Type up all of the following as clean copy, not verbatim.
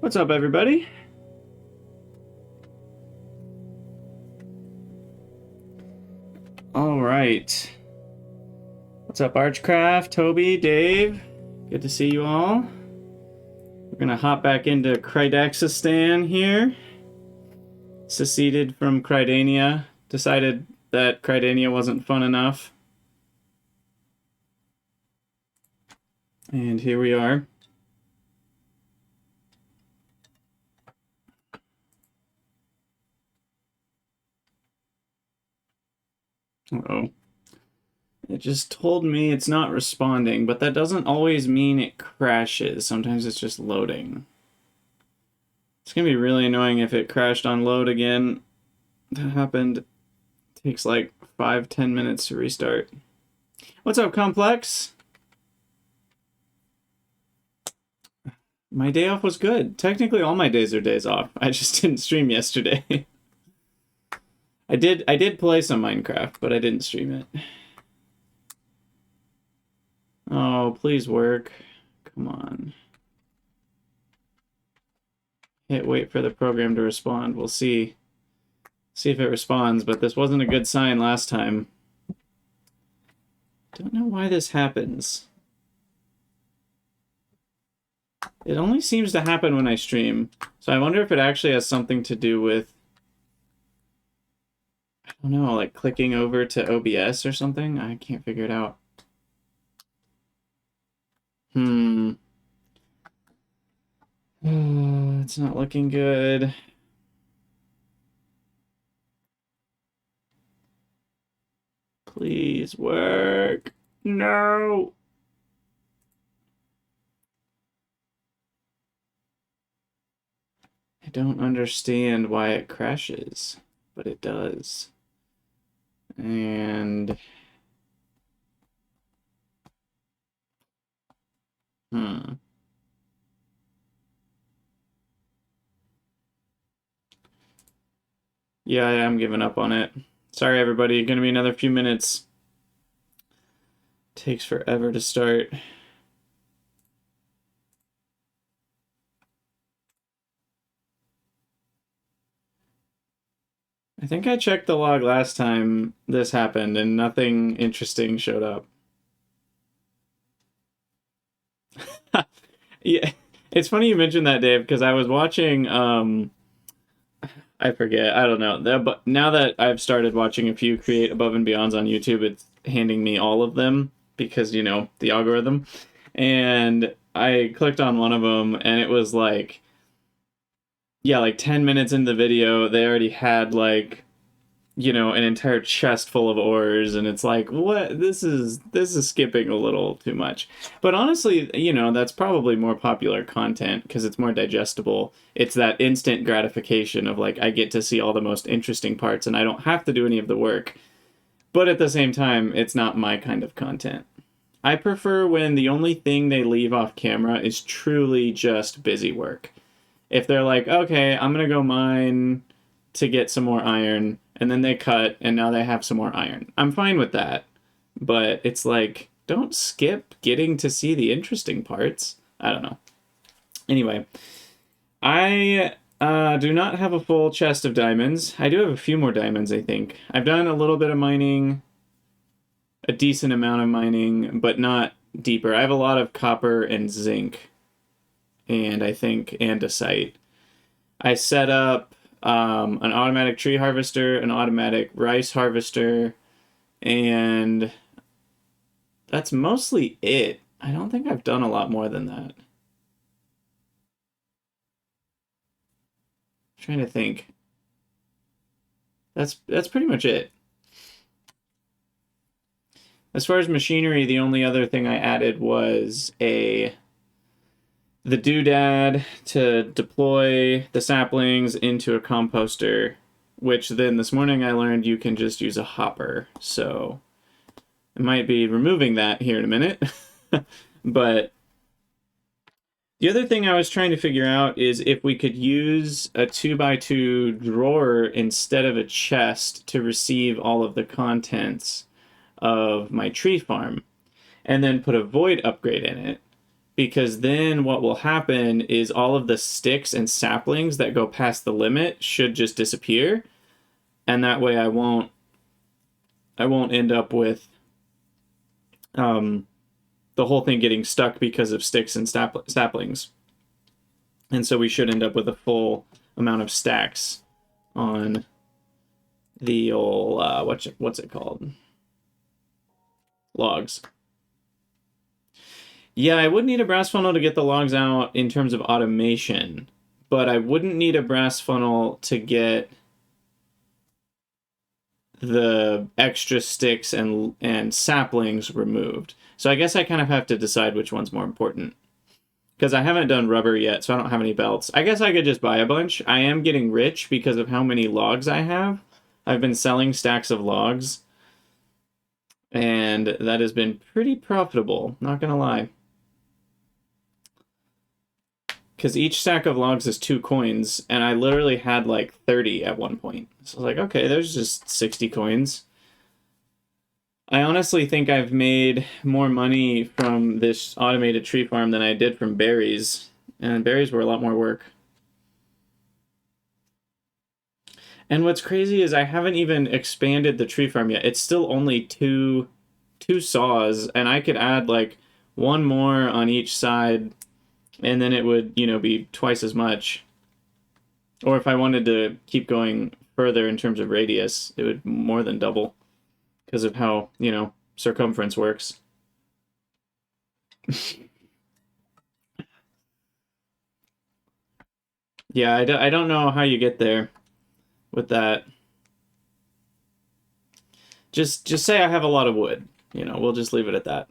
What's up, everybody? All right. What's up, Archcraft, Toby, Dave? Good to see you all. We're gonna hop back into Crydexistan here. Seceded from Crydania. Decided that Crydania wasn't fun enough. And here we are. Uh-oh. It just told me it's not responding, but that doesn't always mean it crashes. Sometimes it's just loading. It's gonna be really annoying if it crashed on load again. That happened. It takes like 5-10 minutes to restart. What's up, Complex? My day off was good. Technically, all my days are days off. I just didn't stream yesterday. I did play some Minecraft, but I didn't stream it. Oh, please work. Come on. Hit wait for the program to respond. We'll see. See if it responds, but this wasn't a good sign last time. Don't know why this happens. It only seems to happen when I stream. So I wonder if it actually has something to do with, I don't know, like clicking over to OBS or something? I can't figure it out. It's not looking good. Please work. No. I don't understand why it crashes, but it does. And yeah, I am giving up on it. Sorry, everybody. Gonna be another few minutes. Takes forever to start. I think I checked the log last time this happened and nothing interesting showed up. Yeah, it's funny you mentioned that, Dave, because I was watching I forget, I don't know. But now that I've started watching a few Create Above and Beyonds on YouTube, it's handing me all of them because, you know, the algorithm. And I clicked on one of them and it was like, yeah, like 10 minutes into the video, they already had like, you know, an entire chest full of ores, and it's like, what? This is skipping a little too much. But honestly, you know, that's probably more popular content because it's more digestible. It's that instant gratification of like, I get to see all the most interesting parts and I don't have to do any of the work. But at the same time, it's not my kind of content. I prefer when the only thing they leave off camera is truly just busy work. If they're like, okay, I'm gonna go mine to get some more iron, and then they cut, and now they have some more iron. I'm fine with that. But it's like, don't skip getting to see the interesting parts. I don't know. Anyway, I do not have a full chest of diamonds. I do have a few more diamonds, I think. I've done a little bit of mining, a decent amount of mining, but not deeper. I have a lot of copper and zinc, and I think andesite. I set up an automatic tree harvester, an automatic rice harvester, and that's mostly it. I don't think I've done a lot more than that. I'm trying to think. That's pretty much it. As far as machinery, the only other thing I added was the doodad to deploy the saplings into a composter, which then this morning I learned you can just use a hopper. So I might be removing that here in a minute. But the other thing I was trying to figure out is if we could use a 2x2 drawer instead of a chest to receive all of the contents of my tree farm, and then put a void upgrade in it. Because then what will happen is all of the sticks and saplings that go past the limit should just disappear, and that way I won't end up with the whole thing getting stuck because of sticks and saplings. And so we should end up with a full amount of stacks on the old what's it called? Logs. Yeah, I would need a brass funnel to get the logs out in terms of automation, but I wouldn't need a brass funnel to get the extra sticks and saplings removed. So I guess I kind of have to decide which one's more important. Because I haven't done rubber yet, so I don't have any belts. I guess I could just buy a bunch. I am getting rich because of how many logs I have. I've been selling stacks of logs, and that has been pretty profitable, not gonna lie. Because each stack of logs is 2 coins, and I literally had like 30 at one point. So I was like, okay, there's just 60 coins. I honestly think I've made more money from this automated tree farm than I did from berries, and berries were a lot more work. And what's crazy is I haven't even expanded the tree farm yet. It's still only two saws, and I could add like one more on each side, and then it would, you know, be twice as much. Or if I wanted to keep going further in terms of radius, it would more than double because of how, you know, circumference works. Yeah, I don't know how you get there with that. Just say I have a lot of wood. You know, we'll just leave it at that.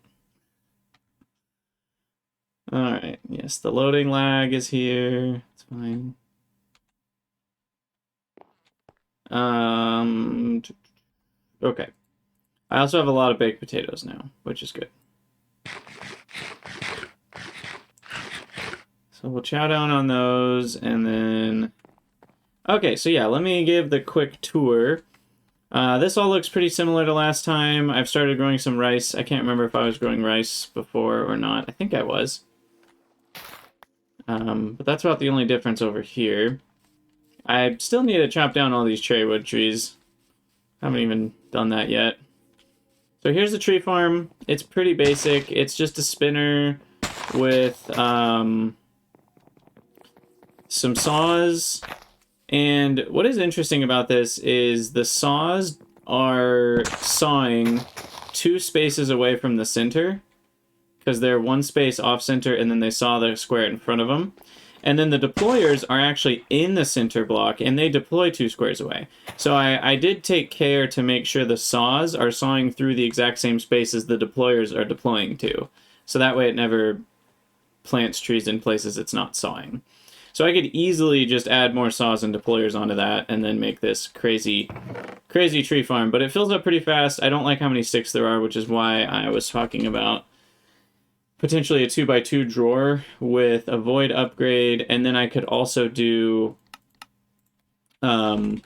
Alright, yes, the loading lag is here. It's fine. Okay. I also have a lot of baked potatoes now, which is good. So we'll chow down on those, and then... Okay, so yeah, let me give the quick tour. This all looks pretty similar to last time. I've started growing some rice. I can't remember if I was growing rice before or not. I think I was. But that's about the only difference over here. I still need to chop down all these cherry wood trees. Haven't even done that yet. So here's the tree farm. It's pretty basic. It's just a spinner with some saws. And what is interesting about this is the saws are sawing 2 spaces away from the center, because they're 1 space off center, and then they saw the square in front of them. And then the deployers are actually in the center block, and they deploy 2 squares away. So I did take care to make sure the saws are sawing through the exact same spaces the deployers are deploying to. So that way it never plants trees in places it's not sawing. So I could easily just add more saws and deployers onto that and then make this crazy tree farm. But it fills up pretty fast. I don't like how many sticks there are, which is why I was talking about potentially a 2x2 drawer with a void upgrade. And then I could also do... I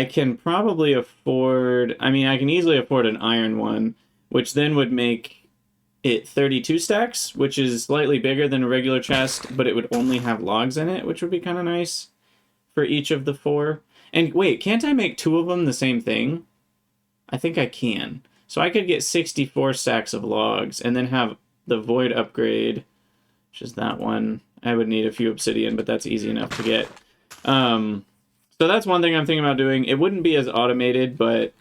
can probably afford... I mean, I can easily afford an iron one, which then would make it 32 stacks, which is slightly bigger than a regular chest, but it would only have logs in it, which would be kind of nice for each of the 4. And wait, can't I make 2 of them the same thing? I think I can. So I could get 64 stacks of logs and then have the void upgrade, which is that one. I would need a few obsidian, but that's easy enough to get. So that's one thing I'm thinking about doing. It wouldn't be as automated, but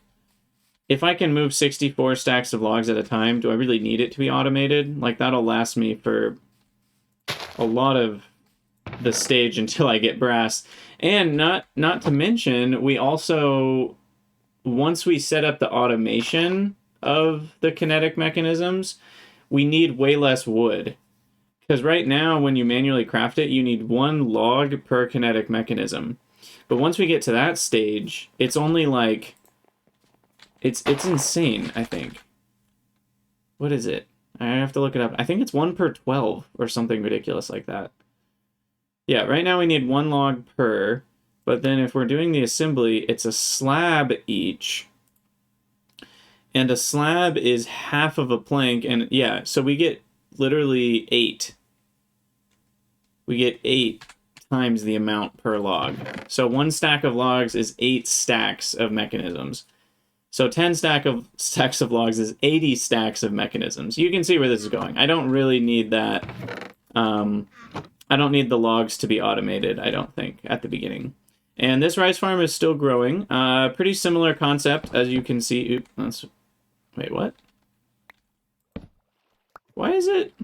if I can move 64 stacks of logs at a time, do I really need it to be automated? Like, that'll last me for a lot of the stage until I get brass. And not to mention, we also, once we set up the automation of the kinetic mechanisms, we need way less wood. Because right now, when you manually craft it, you need 1 log per kinetic mechanism. But once we get to that stage, it's only like... It's insane, I think. What is it? I have to look it up. I think it's 1 per 12 or something ridiculous like that. Yeah, right now we need 1 log per, but then if we're doing the assembly, it's a slab each. And a slab is half of a plank, and yeah, so we get literally 8. We get 8 times the amount per log. So 1 stack of logs is 8 stacks of mechanisms. So 10 stacks of logs is 80 stacks of mechanisms. You can see where this is going. I don't really need that. I don't need the logs to be automated, I don't think, at the beginning. And this rice farm is still growing. Pretty similar concept, as you can see. Wait, what? Why is it?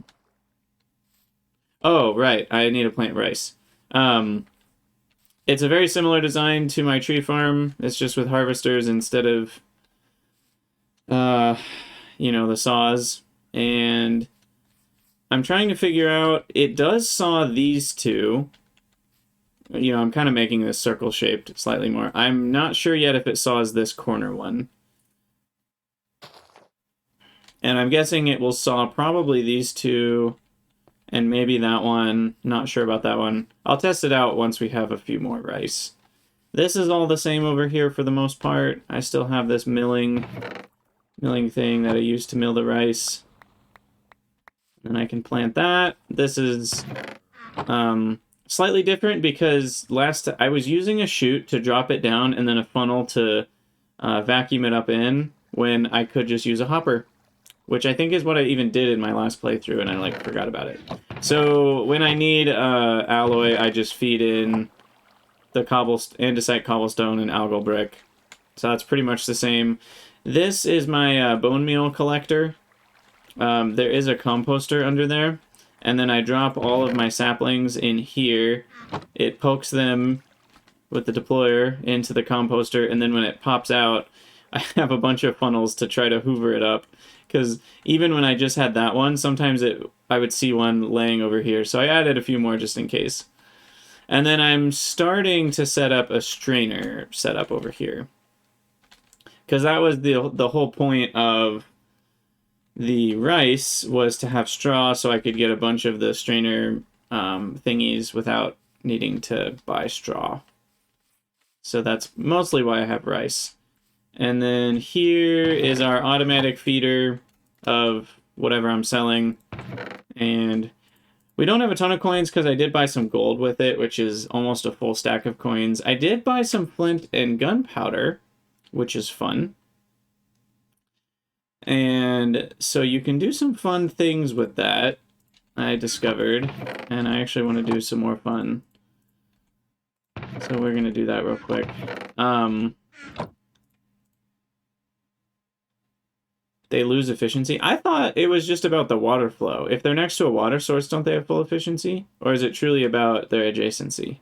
Oh, right. I need to plant rice. It's a very similar design to my tree farm. It's just with harvesters instead of... the saws, and I'm trying to figure out, it does saw these 2. I'm kind of making this circle shaped slightly more. I'm not sure yet if it saws this corner one. And I'm guessing it will saw probably these 2, and maybe that one. Not sure about that one. I'll test it out once we have a few more rice. This is all the same over here for the most part. I still have this milling thing that I used to mill the rice. And I can plant that. This is slightly different because I was using a chute to drop it down and then a funnel to vacuum it up in, when I could just use a hopper, which I think is what I even did in my last playthrough, and I forgot about it. So when I need alloy, I just feed in the andesite cobblestone and algal brick. So that's pretty much the same. This is my bone meal collector. There is a composter under there, and then I drop all of my saplings in here. It pokes them with the deployer into the composter, and then when it pops out, I have a bunch of funnels to try to hoover it up. Because even when I just had that one, sometimes I would see one laying over here. So I added a few more just in case. And then I'm starting to set up a strainer setup over here. Because that was the whole point of the rice, was to have straw so I could get a bunch of the strainer thingies without needing to buy straw. So that's mostly why I have rice. And then here is our automatic feeder of whatever I'm selling. And we don't have a ton of coins because I did buy some gold with it, which is almost a full stack of coins. I did buy some flint and gunpowder, which is fun. And so you can do some fun things with that, I discovered. And I actually want to do some more fun. So we're going to do that real quick. They lose efficiency. I thought it was just about the water flow. If they're next to a water source, don't they have full efficiency? Or is it truly about their adjacency?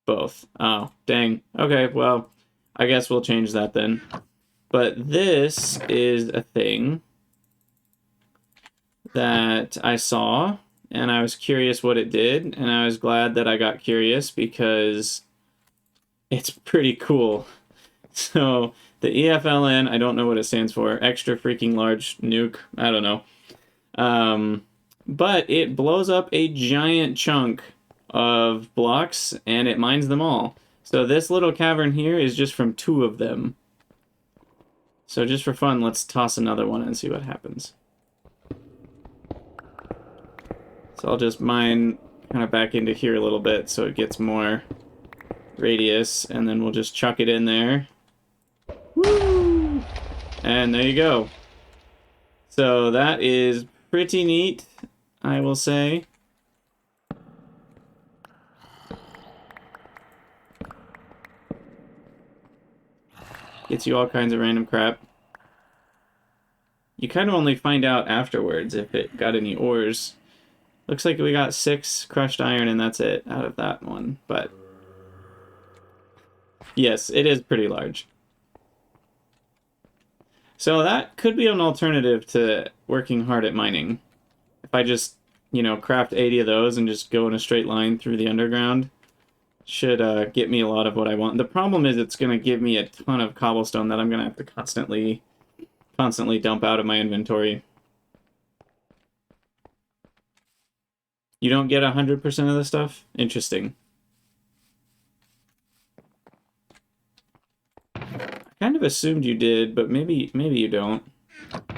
Both. Oh, dang. Okay, well, I guess we'll change that then. But this is a thing that I saw, and I was curious what it did, and I was glad that I got curious because it's pretty cool. So the EFLN, I don't know what it stands for. Extra freaking large nuke. I don't know. But it blows up a giant chunk of blocks and it mines them all. So this little cavern here is just from 2 of them. So just for fun, let's toss another one and see what happens. So I'll just mine kind of back into here a little bit so it gets more radius, and then we'll just chuck it in there. Woo! And there you go. So that is pretty neat, I will say. Gets you all kinds of random crap. You kind of only find out afterwards if it got any ores. Looks like we got 6 crushed iron and that's it out of that one, but yes, it is pretty large. So that could be an alternative to working hard at mining. If I just, you know, craft 80 of those and just go in a straight line through the underground, should get me a lot of what I want. The problem is it's going to give me a ton of cobblestone that I'm going to have to constantly dump out of my inventory. You don't get 100% of the stuff? Interesting. I kind of assumed you did, but maybe you don't.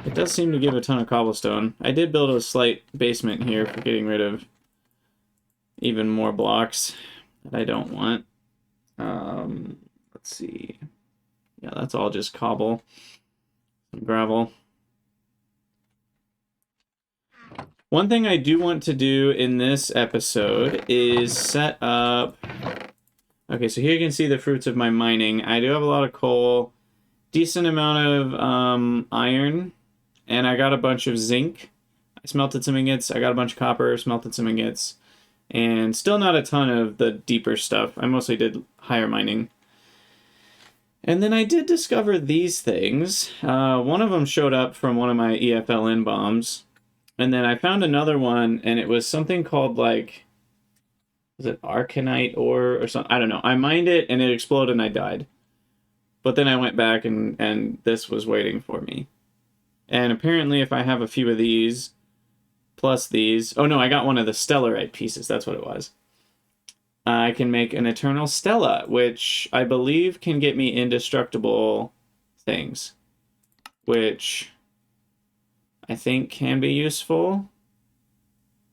It does seem to give a ton of cobblestone. I did build a slight basement here for getting rid of even more blocks that I don't want. Let's see. Yeah, that's all just cobble. Some gravel. One thing I do want to do in this episode is set up... Okay, so here you can see the fruits of my mining. I do have a lot of coal, decent amount of iron, and I got a bunch of zinc. I smelted some ingots. I got a bunch of copper, smelted some ingots, and still not a ton of the deeper stuff. I mostly did higher mining. And then I did discover these things. One of them showed up from one of my EFLN bombs. And then I found another one, and it was something called, like, was it Arcanite ore or something? I don't know. I mined it, and it exploded, and I died. But then I went back, and this was waiting for me. And apparently, if I have a few of these, plus these... Oh, no, I got one of the stellarite pieces. That's what it was. I can make an Eternal Stella, which I believe can get me indestructible things. Which I think can be useful.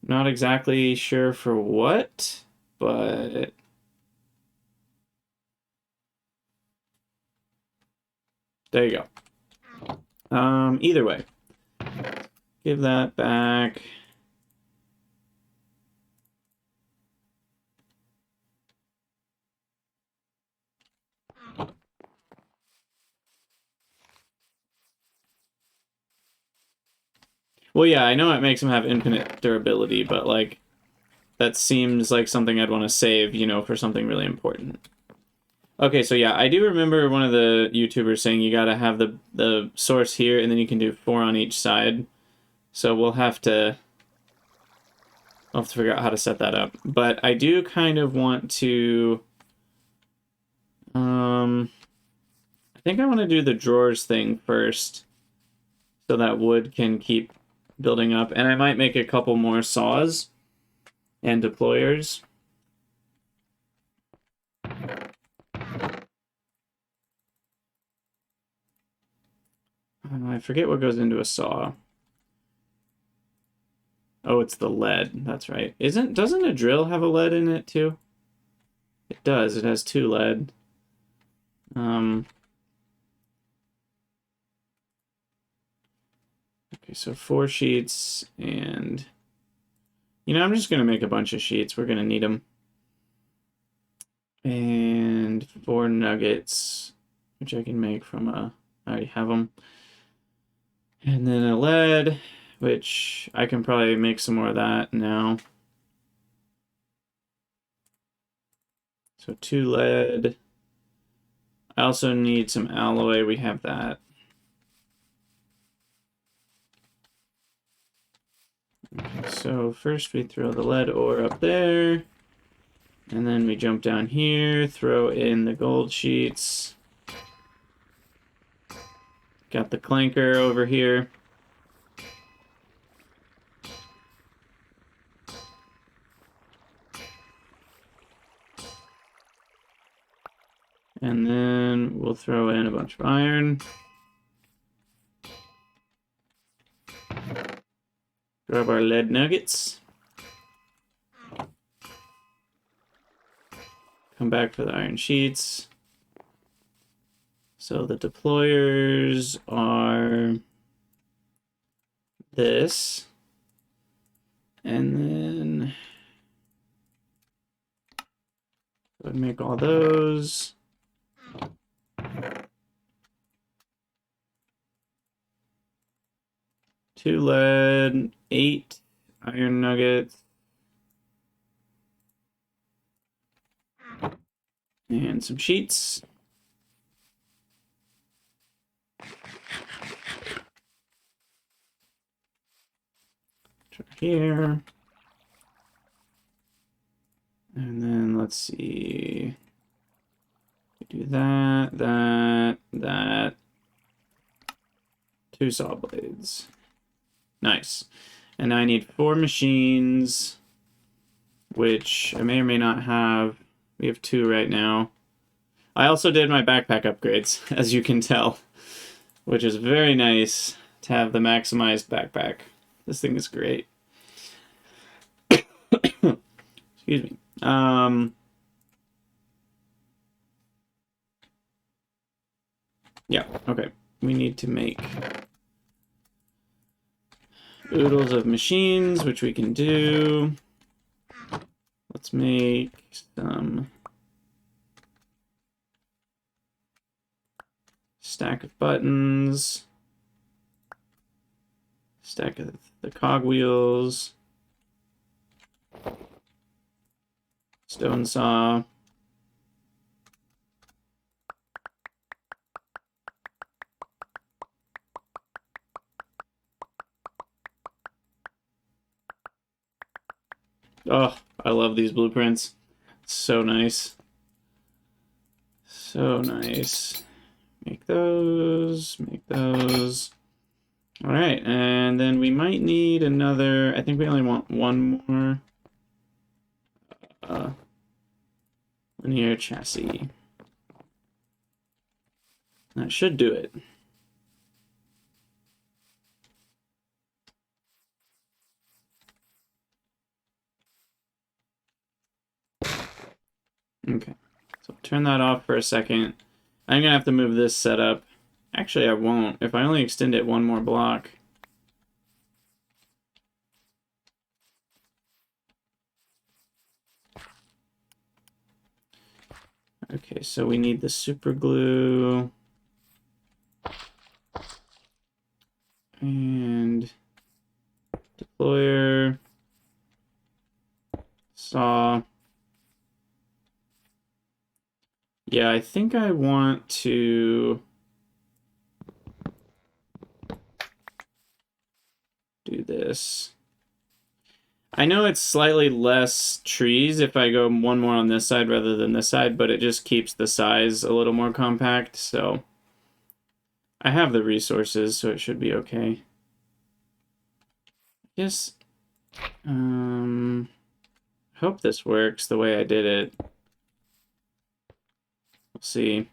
Not exactly sure for what, but... There you go. Either way. Give that back. Well, yeah, I know it makes them have infinite durability, but, like, that seems like something I'd want to save, you know, for something really important. Okay, so yeah, I do remember one of the YouTubers saying you gotta have the source here, and then you can do 4 on each side. So I'll have to figure out how to set that up. But I do kind of want to... I think I want to do the drawers thing first, so that wood can keep building up. And I might make a couple more saws and deployers. I forget what goes into a saw. Oh, it's the lead. That's right. Doesn't a drill have a lead in it too? It does. It has 2 lead. Okay, so 4 sheets, and you know, I'm just gonna make a bunch of sheets. We're gonna need them. And 4 nuggets, which I can make from I already have them. And then a lead, which I can probably make some more of that now. So 2 lead. I also need some alloy. We have that. Okay, so first we throw the lead ore up there. And then we jump down here, throw in the gold sheets. Got the clanker over here. And then we'll throw in a bunch of iron. Grab our lead nuggets. Come back for the iron sheets. So the deployers are this. And then I would make all those. Two lead, 8 iron nuggets. And some sheets. Here. And then let's see. We do that. 2 saw blades. Nice. And I need 4 machines, which I may or may not have. We have 2 right now. I also did my backpack upgrades, as you can tell, which is very nice to have the maximized backpack. This thing is great. Excuse me. Yeah, okay. We need to make oodles of machines, which we can do. Let's make some stack of buttons, stack of the cogwheels, stone saw, oh, I love these blueprints. So nice. So nice. Make those, make those. All right, and then we might need another, I think we only want 1 more linear chassis. That should do it. Okay, so turn that off for a second. I'm gonna have to move this setup. Actually, I won't. If I only extend it 1 more block. Okay, so we need the super glue. And deployer. Saw. Yeah, I think I want to do this. I know it's slightly less trees if I go one more on this side rather than this side, but it just keeps the size a little more compact, so I have the resources, so it should be okay. Yes. Hope this works the way I did it. We'll see.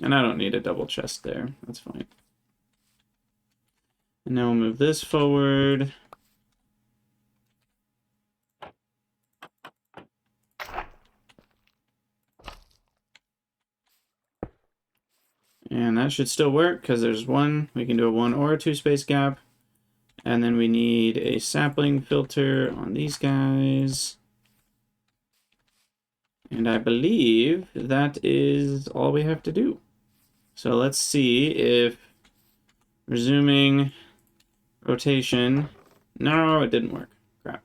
And I don't need a double chest there. That's fine. And now we'll move this forward. And that should still work because there's one. We can do a 1 or a 2 space gap. And then we need a sapling filter on these guys. And I believe that is all we have to do. So let's see if resuming rotation. No, it didn't work. Crap.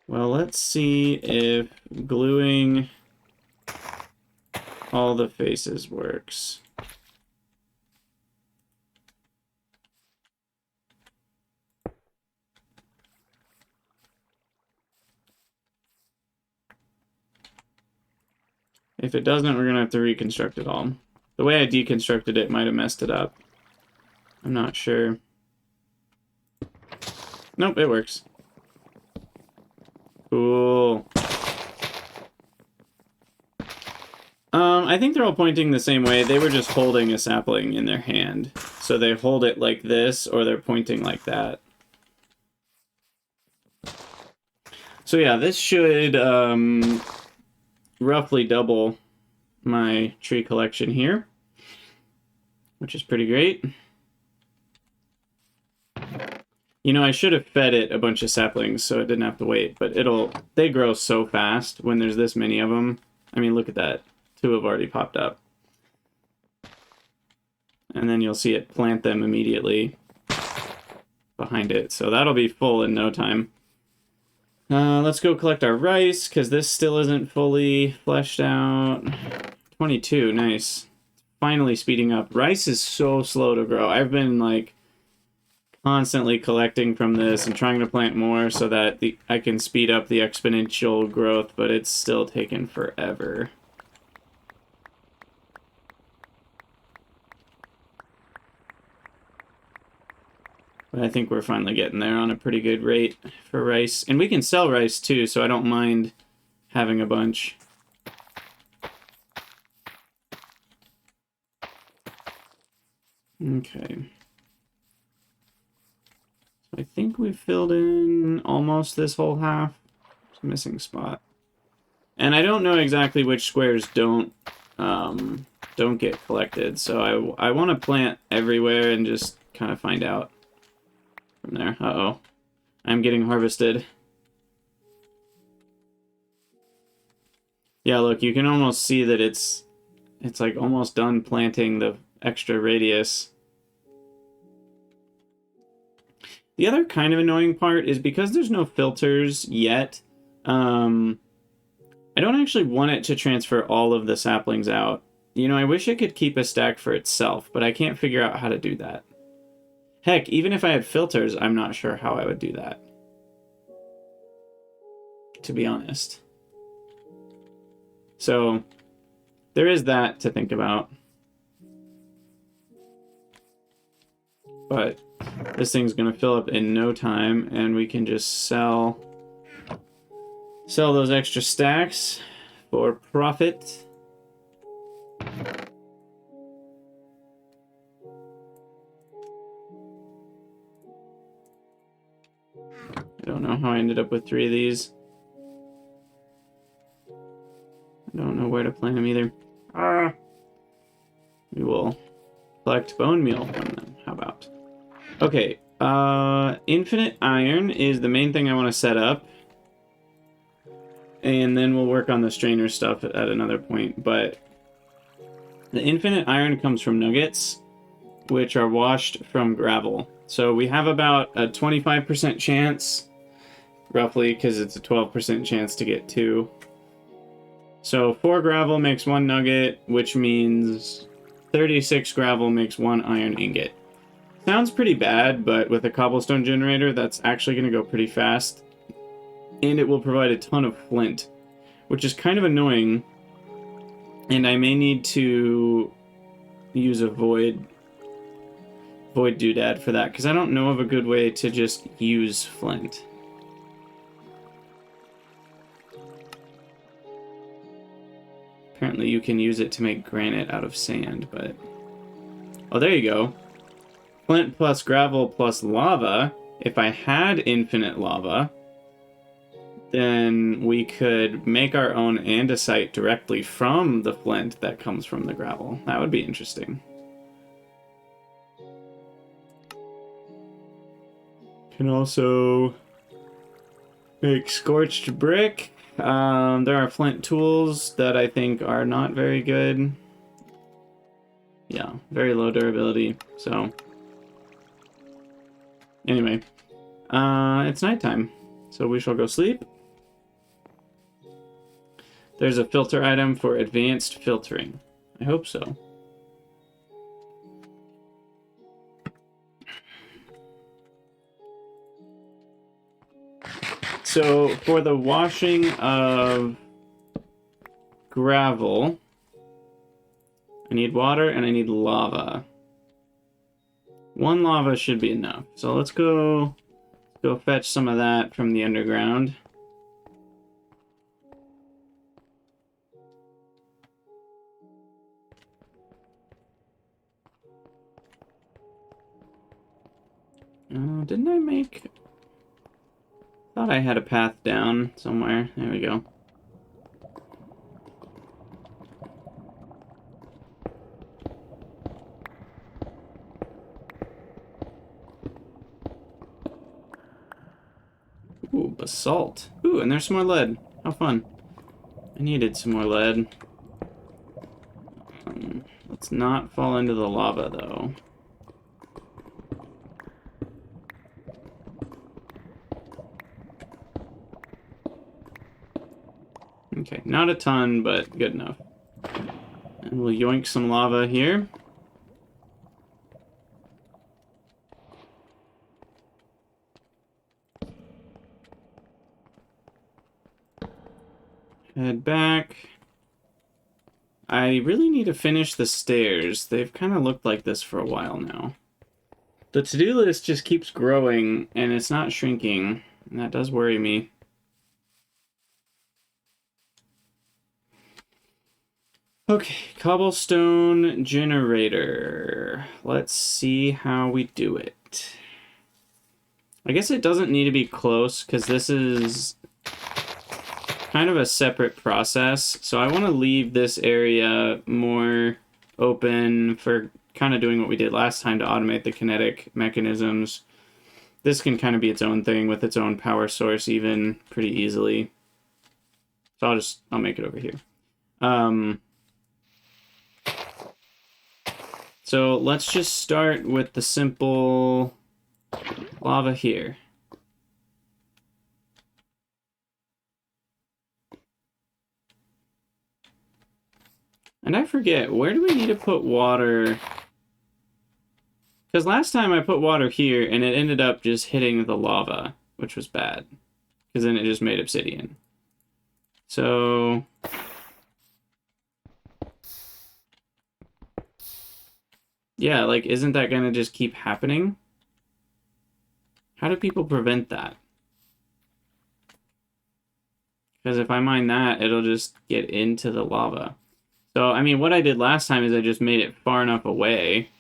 Well, let's see if gluing all the faces works. If it doesn't, we're gonna have to reconstruct it all. The way I deconstructed it might have messed it up. I'm not sure. Nope, it works. Cool. I think they're all pointing the same way. They were just holding a sapling in their hand. So they hold it like this, or they're pointing like that. So yeah, this should roughly double my tree collection here, which is pretty great. You know, I should have fed it a bunch of saplings so it didn't have to wait, but they grow so fast when there's this many of them. I mean, look at that. 2 have already popped up. And then you'll see it plant them immediately behind it. So that'll be full in no time. Let's go collect our rice, because this still isn't fully fleshed out. 22, nice. Finally speeding up. Rice is so slow to grow. I've been, like, constantly collecting from this and trying to plant more so that I can speed up the exponential growth, but it's still taken forever. But I think we're finally getting there on a pretty good rate for rice. And we can sell rice too, so I don't mind having a bunch. Okay. So I think we've filled in almost this whole half. It's a missing spot. And I don't know exactly which squares don't get collected, so I want to plant everywhere and just kind of find out from there. Uh-oh. I'm getting harvested. Yeah, look, you can almost see that it's like almost done planting the extra radius. The other kind of annoying part is because there's no filters yet, I don't actually want it to transfer all of the saplings out. You know, I wish it could keep a stack for itself, but I can't figure out how to do that. Heck, even if I had filters, I'm not sure how I would do that. To be honest. So, there is that to think about. But this thing's going to fill up in no time, and we can just sell those extra stacks for profit. I don't know how I ended up with 3 of these. I don't know where to plant them either. We will collect bone meal from them. How about? Okay, infinite iron is the main thing I want to set up. And then we'll work on the strainer stuff at another point. But The infinite iron comes from nuggets, which are washed from gravel. So we have about a 25% chance, roughly, because it's a 12% chance to get 2. So 4 gravel makes 1 nugget, which means 36 gravel makes 1 iron ingot. Sounds pretty bad, but with a cobblestone generator, that's actually going to go pretty fast. And it will provide a ton of flint, which is kind of annoying. And I may need to use a void doodad for that, because I don't know of a good way to just use flint. Apparently you can use it to make granite out of sand, but... Oh, there you go. Flint plus gravel plus lava. If I had infinite lava, then we could make our own andesite directly from the flint that comes from the gravel. That would be interesting. Can also make scorched brick. There are flint tools that I think are not very good. Yeah, very low durability. So, anyway, it's nighttime, so we shall go sleep. There's a filter item for advanced filtering. I hope so. So, for the washing of gravel, I need water and I need lava. 1 lava should be enough. So let's go fetch some of that from the underground. Didn't I make... Thought I had a path down somewhere. There we go. Ooh, basalt. Ooh, and there's some more lead. How fun. I needed some more lead. Let's not fall into the lava, though. Okay, not a ton, but good enough. And we'll yoink some lava here. Head back. I really need to finish the stairs. They've kind of looked like this for a while now. The to-do list just keeps growing, and it's not shrinking, and that does worry me. Okay, Cobblestone Generator. Let's see how we do it. I guess it doesn't need to be close, because this is kind of a separate process. So I want to leave this area more open for kind of doing what we did last time to automate the kinetic mechanisms. This can kind of be its own thing with its own power source even pretty easily. So I'll make it over here. So let's just start with the simple lava here. And I forget, where do we need to put water? Because last time I put water here and it ended up just hitting the lava, which was bad. Because then it just made obsidian. So... yeah, like, isn't that gonna just keep happening? How do people prevent that? Because if I mine that, it'll just get into the lava. So, I mean, what I did last time is I just made it far enough away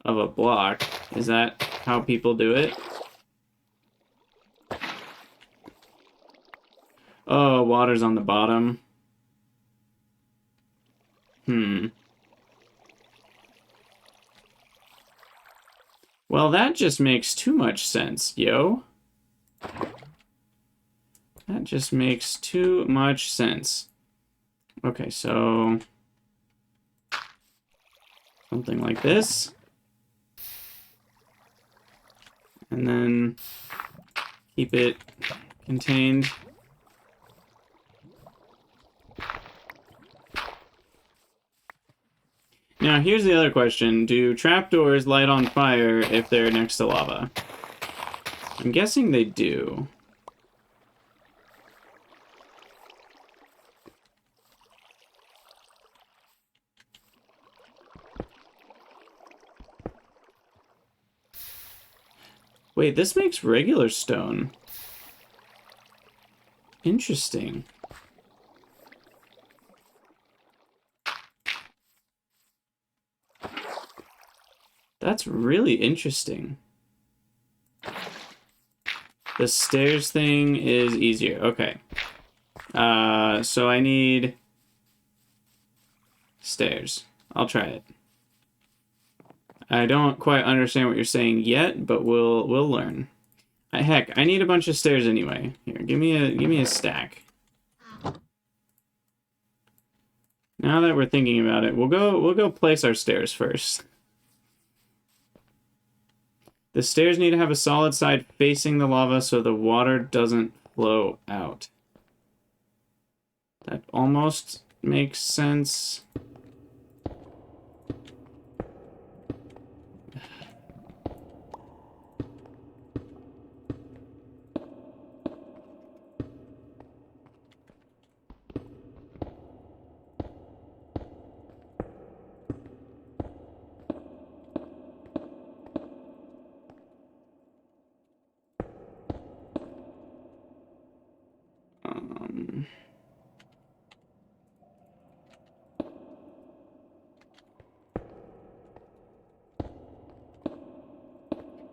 of a block. Is that how people do it? Oh, water's on the bottom. Well, that just makes too much sense, yo. That just makes too much sense. Okay, so... Something like this. And then keep it contained. Now, here's the other question. Do trapdoors light on fire if they're next to lava? I'm guessing they do. Wait, this makes regular stone. Interesting. That's really interesting. The stairs thing is easier. Okay. So I need stairs. I'll try it. I don't quite understand what you're saying yet, but we'll learn. Heck, I need a bunch of stairs anyway. Here, give me a stack. Now that we're thinking about it, we'll go place our stairs first. The stairs need to have a solid side facing the lava so the water doesn't flow out. That almost makes sense.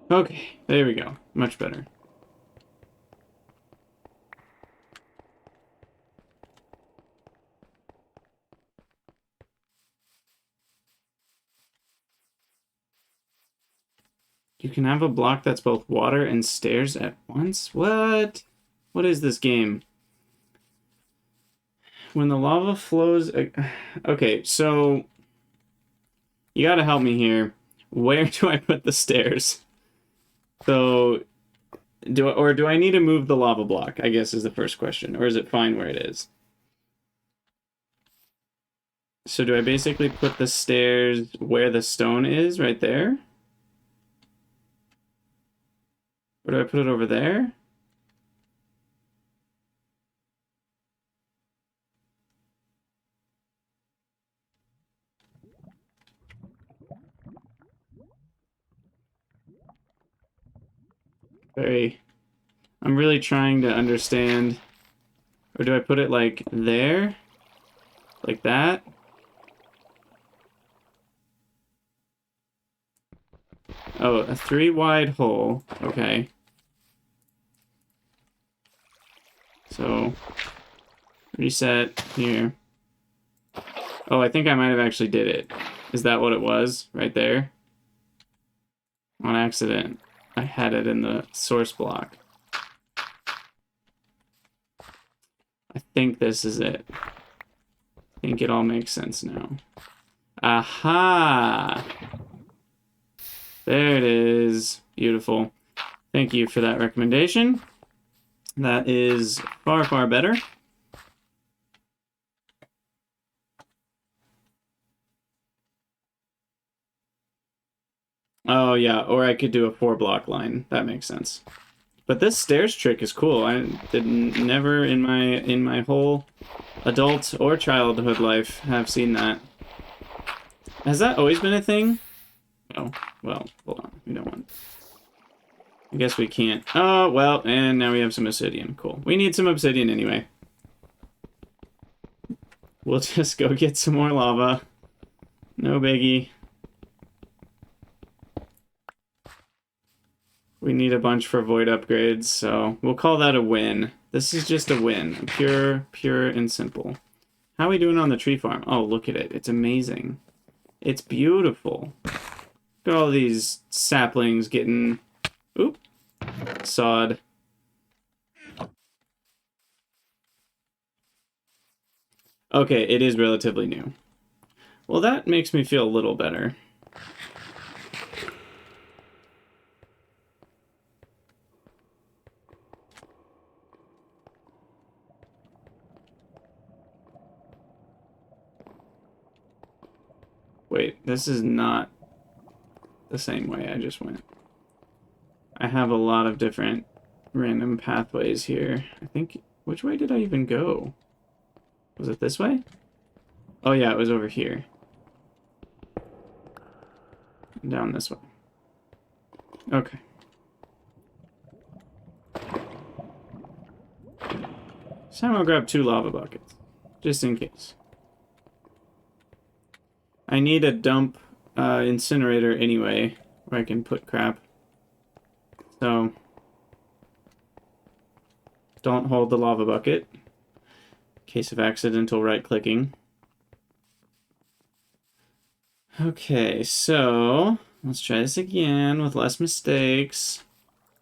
Okay, there we go. Much better. You can have a block that's both water and stairs at once? What? What is this game? When the lava flows... Okay, so... You gotta help me here. Where do I put the stairs? So... Do I need to move the lava block, I guess is the first question. Or is it fine where it is? So do I basically put the stairs where the stone is, right there? Or do I put it over there? I'm really trying to understand. Or do I put it like there? Like that? Oh, a 3-wide hole. Okay. So, reset here. Oh, I think I might have actually did it. Is that what it was? Right there? On accident. I had it in the source block. I think this is it. I think it all makes sense now. Aha! There it is. Beautiful. Thank you for that recommendation. That is far, far better. Oh, yeah, or I could do a 4-block line. That makes sense. But this stairs trick is cool. I didn't never in my whole adult or childhood life have seen that. Has that always been a thing? Oh, well, hold on. We don't want... I guess we can't. Oh, well, and now we have some obsidian. Cool. We need some obsidian anyway. We'll just go get some more lava. No biggie. We need a bunch for void upgrades, so we'll call that a win. This is just a win. Pure and simple. How are we doing on the tree farm? Oh, look at it. It's amazing. It's beautiful. Look at all these saplings getting... Oop. Sawed. Okay, it is relatively new. Well, that makes me feel a little better. Wait, this is not the same way I just went. I have a lot of different random pathways here. I think... Which way did I even go? Was it this way? Oh yeah, it was over here. Down this way. Okay. So I'm gonna grab 2 lava buckets. Just in case. I need a dump incinerator anyway, where I can put crap. So... Don't hold the lava bucket. Case of accidental right-clicking. Okay, so... Let's try this again with less mistakes.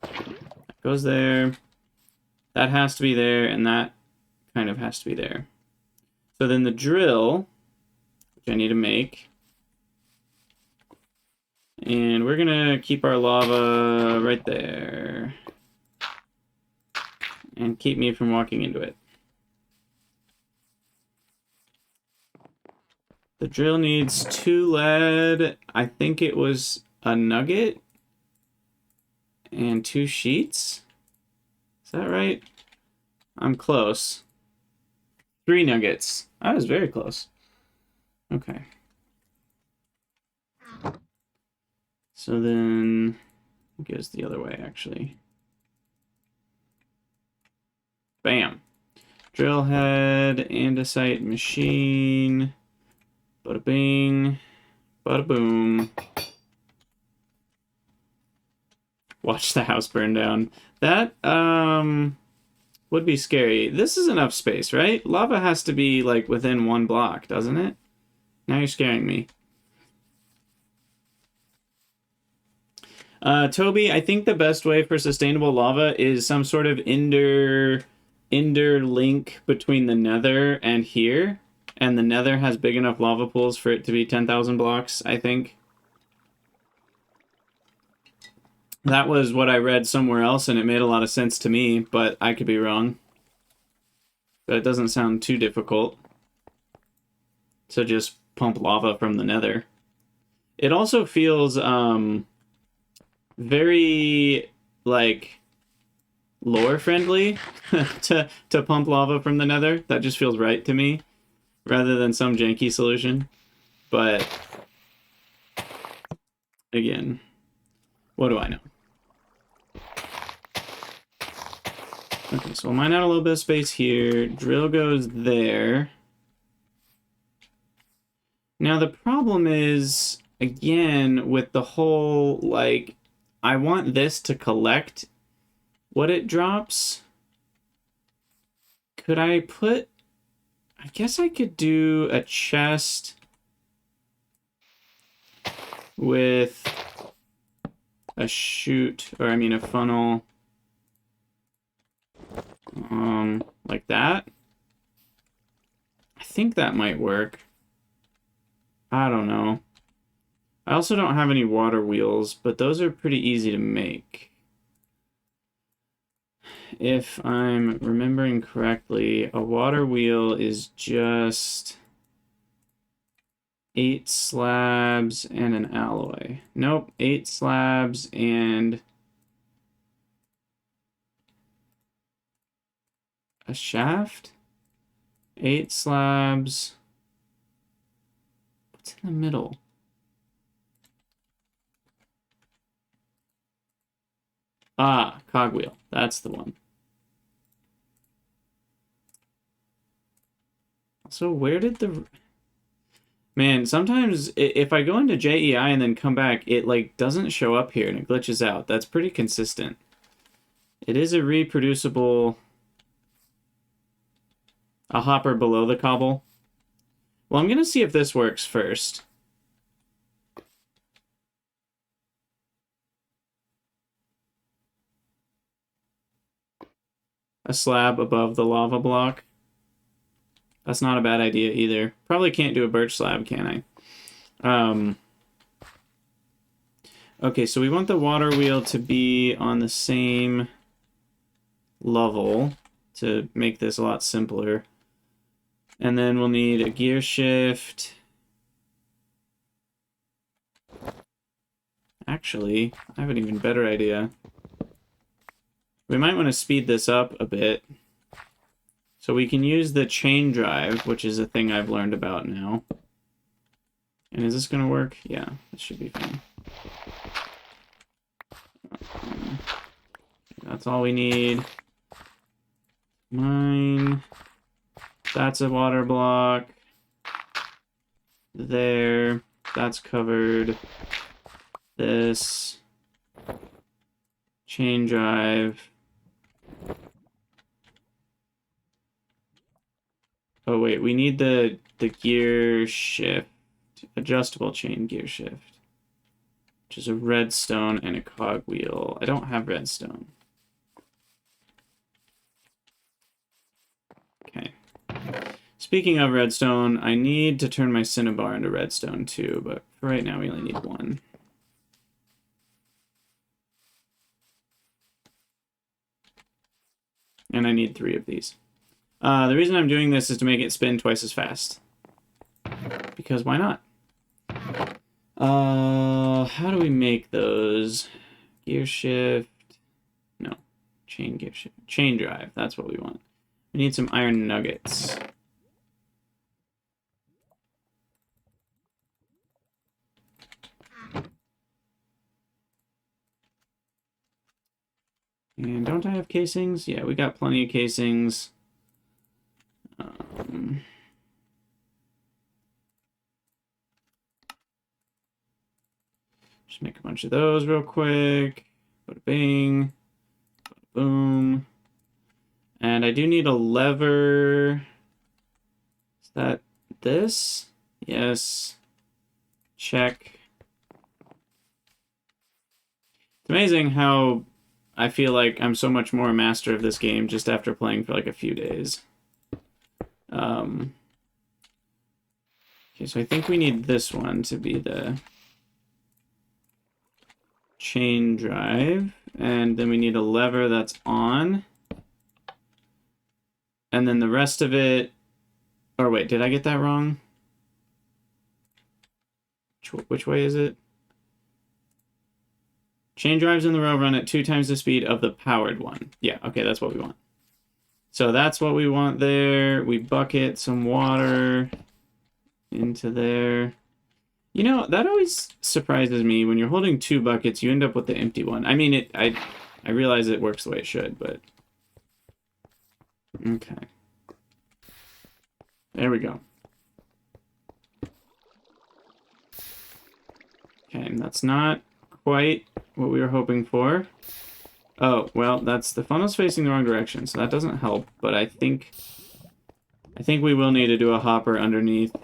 That goes there. That has to be there, and that kind of has to be there. So then the drill, which I need to make. And we're gonna keep our lava right there. And keep me from walking into it. The drill needs 2 lead. I think it was a nugget. And 2 sheets. Is that right? I'm close. 3 nuggets. I was very close. Okay. So then it goes the other way, actually. Bam. Drill head, andesite machine. Bada bing. Bada boom. Watch the house burn down. That, would be scary. This is enough space, right? Lava has to be, like, within 1 block, doesn't it? Now you're scaring me. Toby, I think the best way for sustainable lava is some sort of ender link between the nether and here. And the nether has big enough lava pools for it to be 10,000 blocks, I think. That was what I read somewhere else, and it made a lot of sense to me, but I could be wrong. But it doesn't sound too difficult to just pump lava from the nether. It also feels, very, like, lore-friendly to pump lava from the nether. That just feels right to me, rather than some janky solution. But, again, what do I know? Okay, so we'll mine out a little bit of space here. Drill goes there. Now the problem is, again, with the whole, like, I want this to collect what it drops. Could I put... I guess I could do a chest with a chute, or I mean a funnel, like that. I think that might work. I don't know. I also don't have any water wheels, but those are pretty easy to make. If I'm remembering correctly, a water wheel is just 8 slabs and an alloy. Nope, 8 slabs and a shaft? 8 slabs. What's in the middle? Ah, cogwheel. That's the one. So where did the... Man, sometimes if I go into JEI and then come back, it like doesn't show up here and it glitches out. That's pretty consistent. It is a reproducible... A hopper below the cobble. Well, I'm going to see if this works first. A slab above the lava block. That's not a bad idea either. Probably can't do a birch slab, can I? Okay, so we want the water wheel to be on the same level to make this a lot simpler. And then we'll need a gear shift. Actually, I have an even better idea. We might want to speed this up a bit. So we can use the chain drive, which is a thing I've learned about now. And is this going to work? Yeah, this should be fine. That's all we need. Mine. That's a water block. There. That's covered. This. Chain drive. Oh wait, we need the gear shift. Adjustable chain gear shift. Which is a redstone and a cogwheel. I don't have redstone. Okay. Speaking of redstone, I need to turn my cinnabar into redstone too, but for right now we only need one. And I need 3 of these. The reason I'm doing this is to make it spin twice as fast. Because why not? How do we make those? Gear shift. No. Chain gear shift. Chain drive. That's what we want. We need some iron nuggets. And don't I have casings? Yeah, we got plenty of casings. Just make a bunch of those real quick. Bada bing. Bada boom. And I do need a lever. Is that this? Yes. Check. It's amazing how I feel like I'm so much more a master of this game just after playing for like a few days. Okay, so I think we need this one to be the chain drive, and then we need a lever that's on, and then the rest of it, or wait, did I get that wrong? Which way is it? Chain drives in the row run at 2 times the speed of the powered one. Yeah, okay, that's what we want. So that's what we want there. We bucket some water into there. You know, that always surprises me. When you're holding 2 buckets, you end up with the empty one. I mean, I realize it works the way it should, but... Okay. There we go. Okay, and that's not quite what we were hoping for. Oh, well, that's the funnel's facing the wrong direction, so that doesn't help, but I think we will need to do a hopper underneath.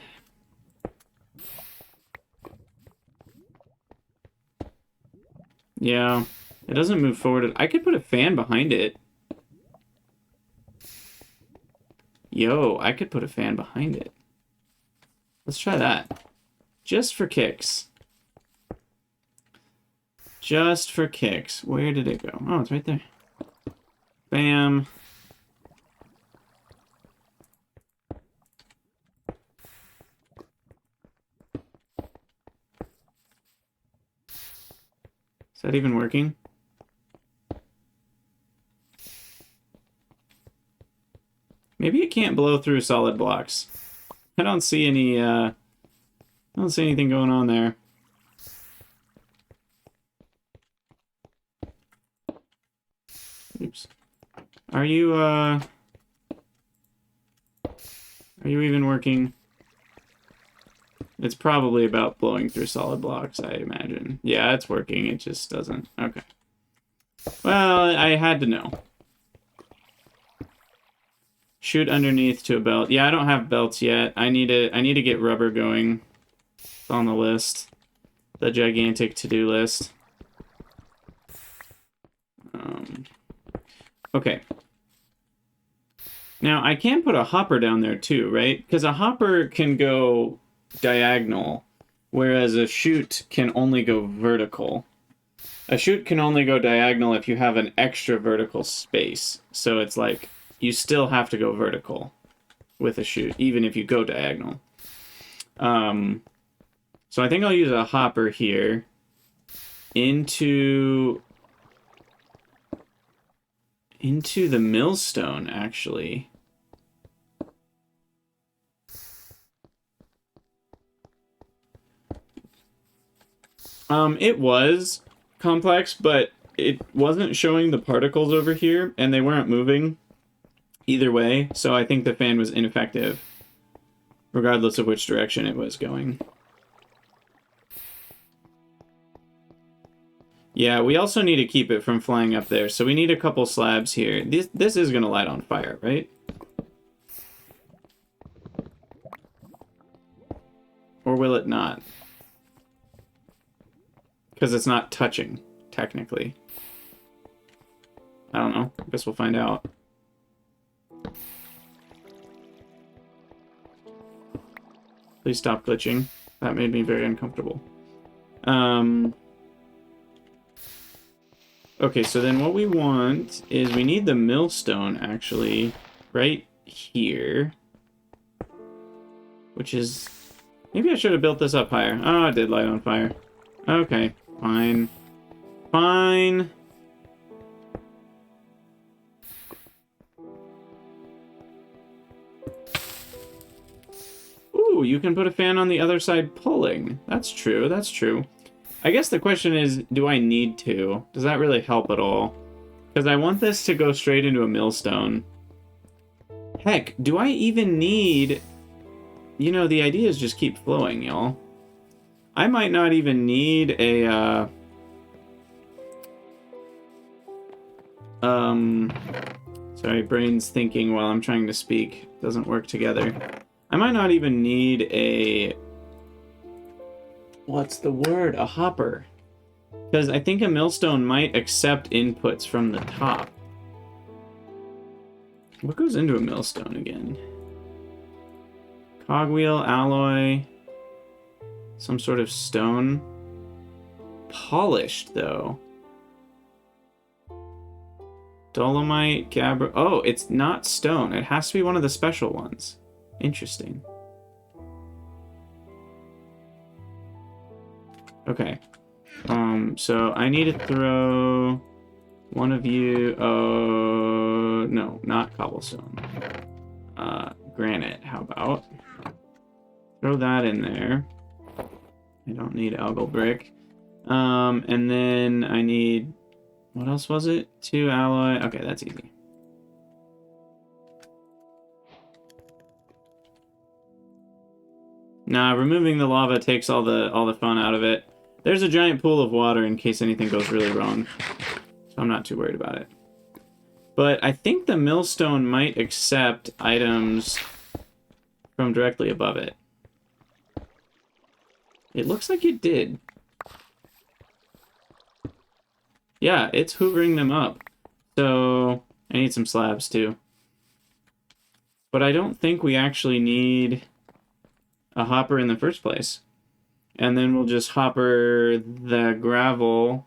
Yeah, it doesn't move forward. I could put a fan behind it. Yo, I could put a fan behind it. Let's try that. Just for kicks. Just for kicks. Where did it go? Oh, it's right there. Bam. Is that even working? Maybe it can't blow through solid blocks. I don't see any, I don't see anything going on there. Oops. Are you even working? It's probably about blowing through solid blocks, I imagine. Yeah, it's working. It just doesn't. Okay. Well, I had to know. Shoot underneath to a belt. Yeah, I don't have belts yet. I need to get rubber going. It's on the list. The gigantic to-do list. Okay. Now, I can put a hopper down there too, right? Because a hopper can go diagonal, whereas a chute can only go vertical. A chute can only go diagonal if you have an extra vertical space. So it's like, you still have to go vertical with a chute, even if you go diagonal. So I think I'll use a hopper here. into the millstone, actually. It was complex, but it wasn't showing the particles over here, and they weren't moving either way, so I think the fan was ineffective, regardless of which direction it was going. Yeah, we also need to keep it from flying up there, so we need a couple slabs here. This is going to light on fire, right? Or will it not? Because it's not touching, technically. I don't know. I guess we'll find out. Please stop glitching. That made me very uncomfortable. Okay, so then what we want is we need the millstone, actually, right here. Which is... Maybe I should have built this up higher. Oh, it did light on fire. Okay, fine. Fine. Ooh, you can put a fan on the other side pulling. That's true, that's true. I guess the question is, do I need to? Does that really help at all? Because I want this to go straight into a millstone. Heck, do I even need... You know, the ideas just keep flowing, y'all. I might not even need a, Sorry, brain's thinking while I'm trying to speak. Doesn't work together. I might not even need a... What's the word? A hopper. Because I think a millstone might accept inputs from the top. What goes into a millstone again? Cogwheel, alloy, some sort of stone. Polished, though. Dolomite, gabbro... Oh, it's not stone. It has to be one of the special ones. Interesting. Okay. So I need to throw one of you... Oh, no, not cobblestone. Granite, how about? Throw that in there. I don't need algal brick. And then I need... What else was it? 2 alloy. Okay, that's easy. Nah, removing the lava takes all the fun out of it. There's a giant pool of water in case anything goes really wrong. So I'm not too worried about it. But I think the millstone might accept items from directly above it. It looks like it did. Yeah, it's hoovering them up. So I need some slabs too. But I don't think we actually need a hopper in the first place. And then we'll just hopper the gravel.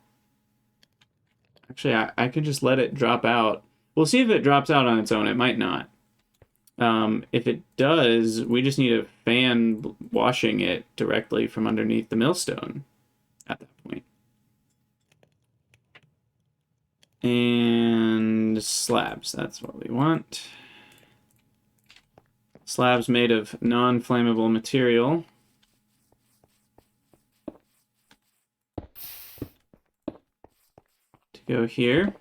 Actually, I can just let it drop out. We'll see if it drops out on its own. It might not. If it does, we just need a fan washing it directly from underneath the millstone at that point. And slabs, that's what we want. Slabs made of non-flammable material. To go here.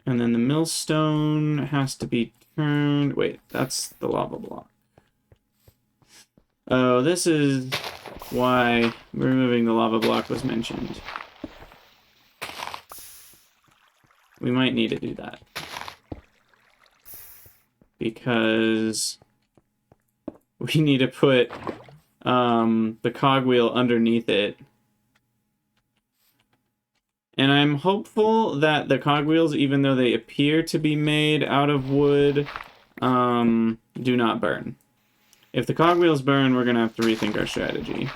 And then the millstone has to be turned... Wait, that's the lava block. Oh, this is why removing the lava block was mentioned. We might need to do that. Because we need to put the cogwheel underneath it. And I'm hopeful that the cogwheels, even though they appear to be made out of wood, do not burn. If the cogwheels burn, we're going to have to rethink our strategy.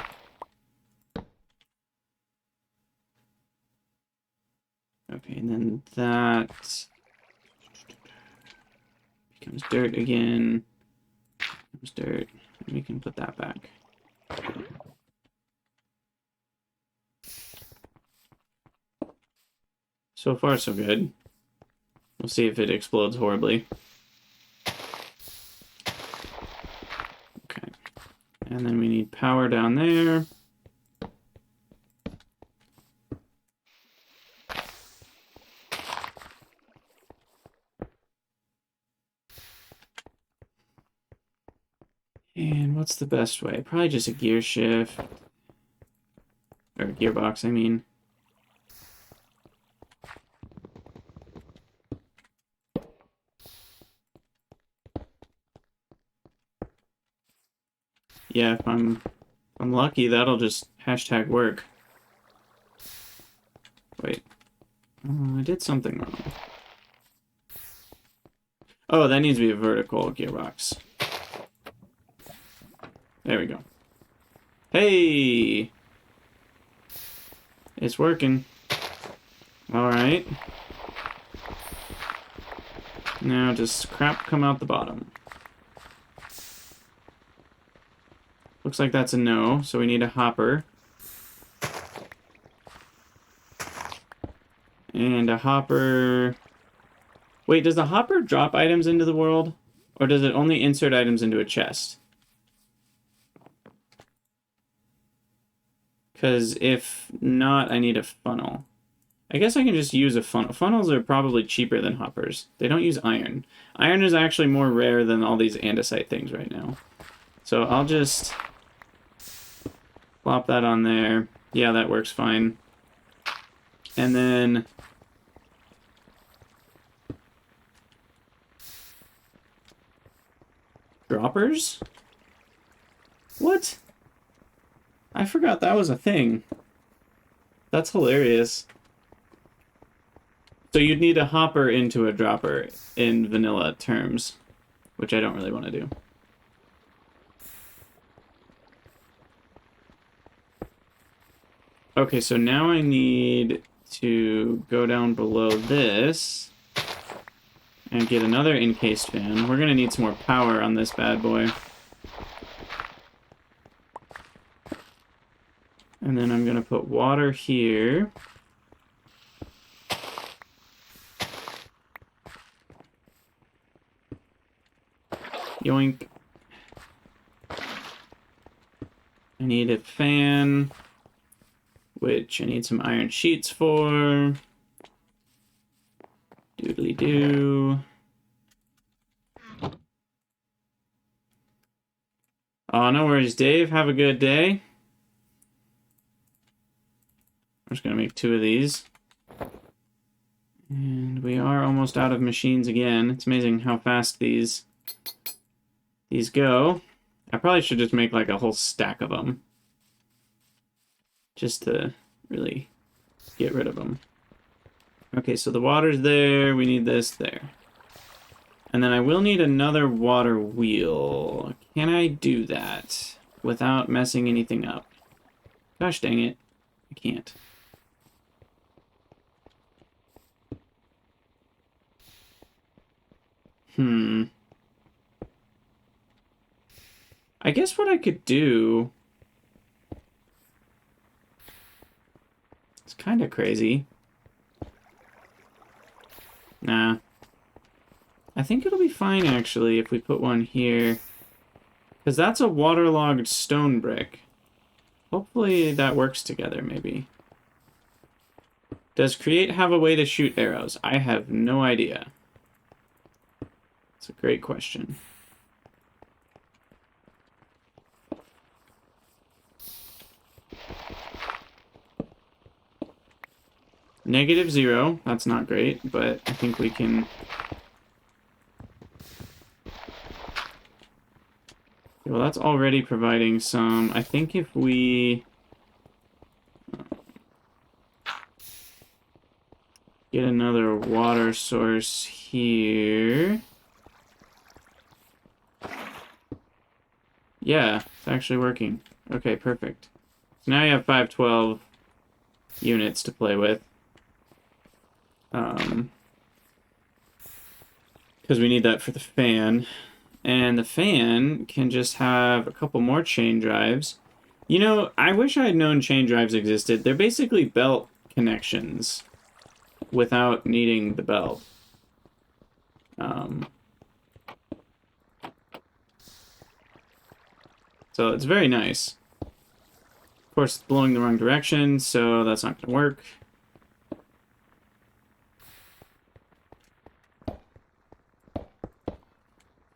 Okay, and then that becomes dirt again. Becomes dirt. And we can put that back. So far, so good. We'll see if it explodes horribly. Okay. And then we need power down there. And what's the best way? Probably just a gear shift. Or a gearbox, I mean. Yeah, if I'm lucky, that'll just hashtag work. Wait. I did something wrong. Oh, that needs to be a vertical gearbox. There we go. Hey! It's working. Alright. Now just crap come out the bottom. Looks like that's a no, so we need a hopper. And a hopper... Wait, does the hopper drop items into the world? Or does it only insert items into a chest? Because if not, I need a funnel. I guess I can just use a funnel. Funnels are probably cheaper than hoppers. They don't use iron. Iron is actually more rare than all these andesite things right now. So I'll just plop that on there. Yeah, that works fine. And then... droppers? What? I forgot that was a thing. That's hilarious. So you'd need a hopper into a dropper in vanilla terms, which I don't really want to do. Okay, so now I need to go down below this and get another encased fan. We're gonna need some more power on this bad boy. And then I'm gonna put water here. Yoink. I need a fan, which I need some iron sheets for. Doodly doo. Oh, no worries, Dave. Have a good day. I'm just gonna make 2 of these. And we are almost out of machines again. It's amazing how fast these go. I probably should just make like a whole stack of them. Just to really get rid of them. Okay, so the water's there. We need this there. And then I will need another water wheel. Can I do that without messing anything up? Gosh dang it. I can't. I guess what I could do... It's kind of crazy. Nah. I think it'll be fine, actually, if we put one here. Because that's a waterlogged stone brick. Hopefully that works together, maybe. Does create have a way to shoot arrows? I have no idea. It's a great question. -0. That's not great, but I think we can... Well, that's already providing some. I think if we... get another water source here... Yeah, it's actually working. Okay, perfect. So now you have 512 units to play with. Because we need that for the fan. And the fan can just have a couple more chain drives. You know, I wish I had known chain drives existed. They're basically belt connections. without needing the belt. So it's very nice. Of course, it's blowing the wrong direction, so that's not going to work.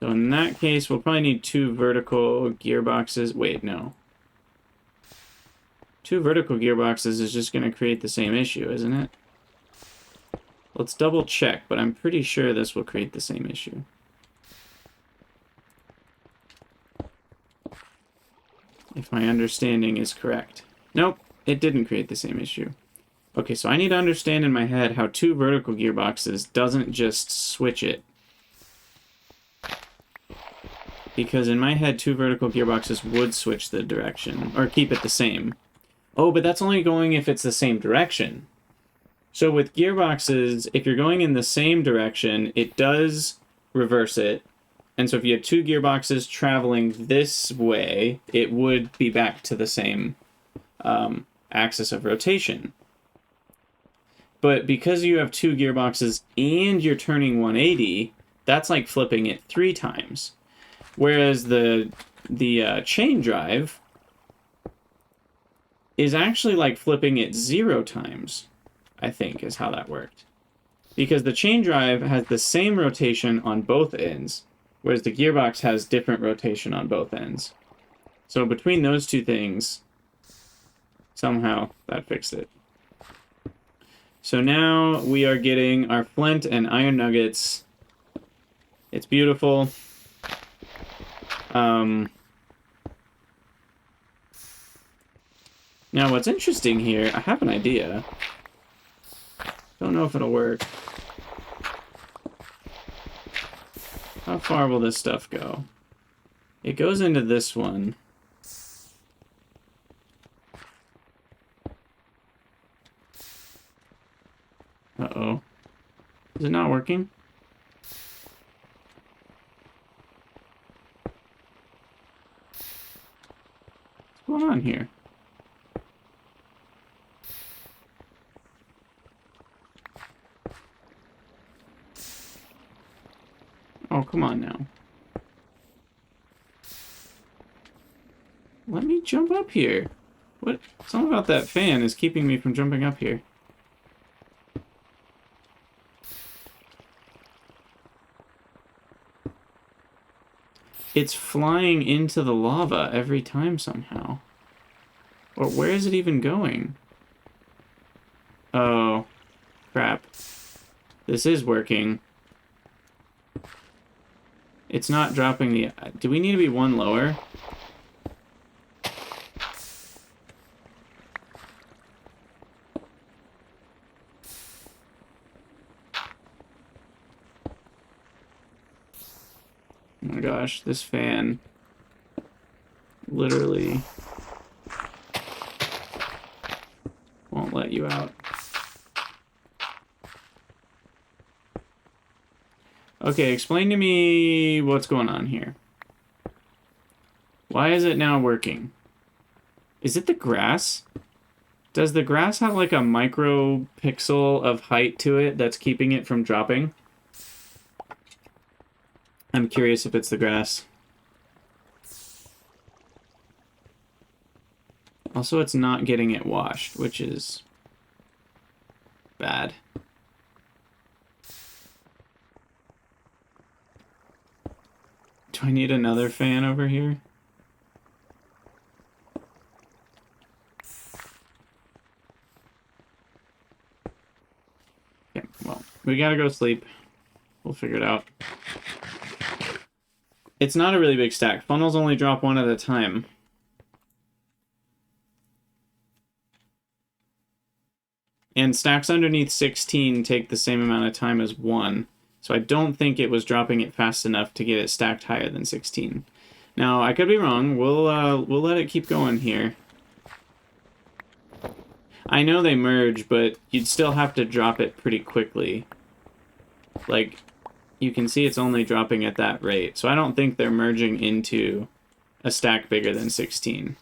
So in that case, we'll probably need 2 vertical gearboxes. Wait, no. 2 vertical gearboxes is just going to create the same issue, isn't it? Let's double check, but I'm pretty sure this will create the same issue. If my understanding is correct. Nope, it didn't create the same issue. Okay, so I need to understand in my head how 2 vertical gearboxes doesn't just switch it. Because in my head, 2 vertical gearboxes would switch the direction, or keep it the same. Oh, but that's only going if it's the same direction. So with gearboxes, if you're going in the same direction, it does reverse it. And so if you had 2 gearboxes traveling this way, it would be back to the same axis of rotation. But because you have 2 gearboxes and you're turning 180, that's like flipping it 3 times. Whereas the chain drive is actually like flipping it 0 times, I think, is how that worked. Because the chain drive has the same rotation on both ends, whereas the gearbox has different rotation on both ends. So between those 2 things, somehow that fixed it. So now we are getting our flint and iron nuggets. It's beautiful. Now what's interesting here, I have an idea. Don't know if it'll work. How far will this stuff go? It goes into this one. Uh-oh. Is it not working? What's going on here? Oh, come on now. Let me jump up here. What? Something about that fan is keeping me from jumping up here. It's flying into the lava every time somehow. Or where is it even going? Oh, crap. This is working. It's not dropping the... Do we need to be 1 lower? Oh my gosh, this fan literally won't let you out. Okay, explain to me what's going on here. Why is it now working? Is it the grass? Does the grass have like a micro pixel of height to it that's keeping it from dropping? I'm curious if it's the grass. Also, it's not getting it washed, which is bad. Do I need another fan over here? Okay, well, we gotta go sleep. We'll figure it out. It's not a really big stack. Funnels only drop 1 at a time. And stacks underneath 16 take the same amount of time as 1. So I don't think it was dropping it fast enough to get it stacked higher than 16. Now, I could be wrong. We'll let it keep going here. I know they merge, but you'd still have to drop it pretty quickly. Like, you can see it's only dropping at that rate. So I don't think they're merging into a stack bigger than 16.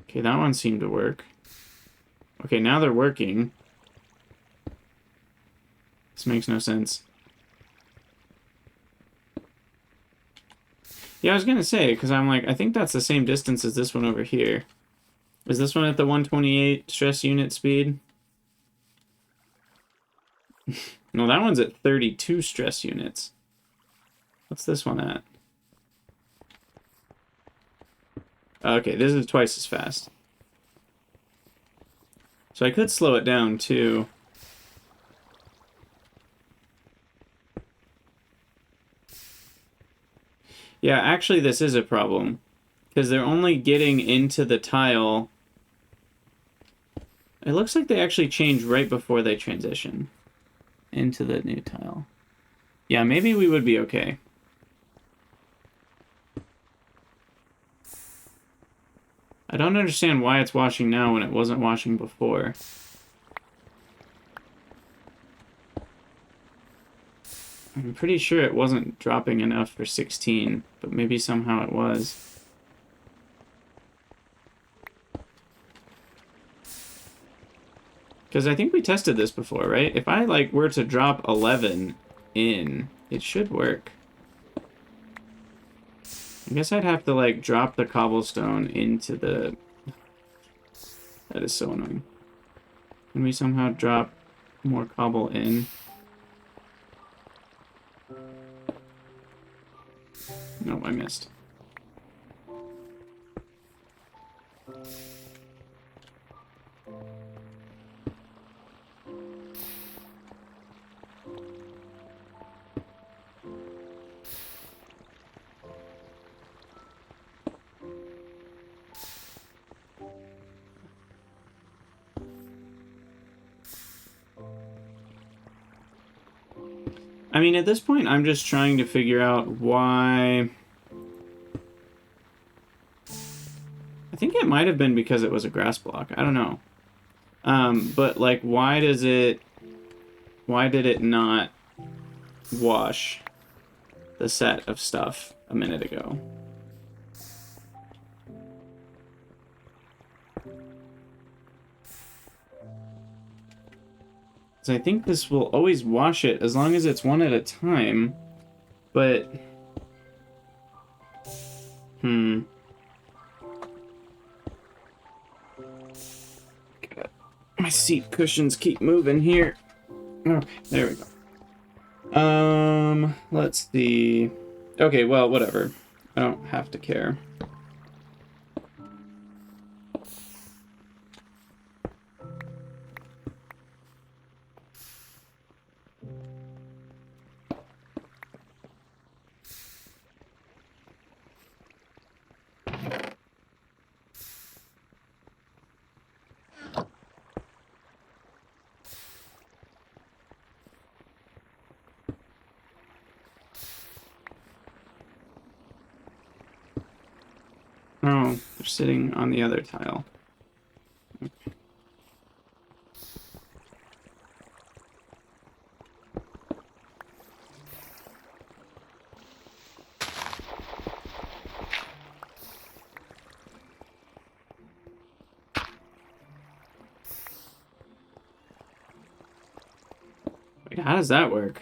Okay, that one seemed to work. Okay, now they're working. This makes no sense. Yeah, I was gonna say, because I'm like, I think that's the same distance as this one over here. Is this one at the 128 stress unit speed? No, that one's at 32 stress units. What's this one at? Okay, this is twice as fast. So I could slow it down, too. Yeah, actually this is a problem. Because they're only getting into the tile. It looks like they actually change right before they transition into the new tile. Yeah, maybe we would be okay. I don't understand why it's washing now when it wasn't washing before. I'm pretty sure it wasn't dropping enough for 16, but maybe somehow it was. Because I think we tested this before, right? If I, like, were to drop 11 in, it should work. I guess I'd have to, like, drop the cobblestone into the... That is so annoying. Can we somehow drop more cobble in? No, I missed. I mean, at this point, I'm just trying to figure out why... I think it might have been because it was a grass block. I don't know. But, like, why did it not wash the set of stuff a minute ago? So I think this will always wash it as long as it's one at a time, but... My seat cushions keep moving here. Okay, there we go. Let's see. Okay, well, whatever. I don't have to care. Oh, they're sitting on the other tile. Okay. Wait, how does that work?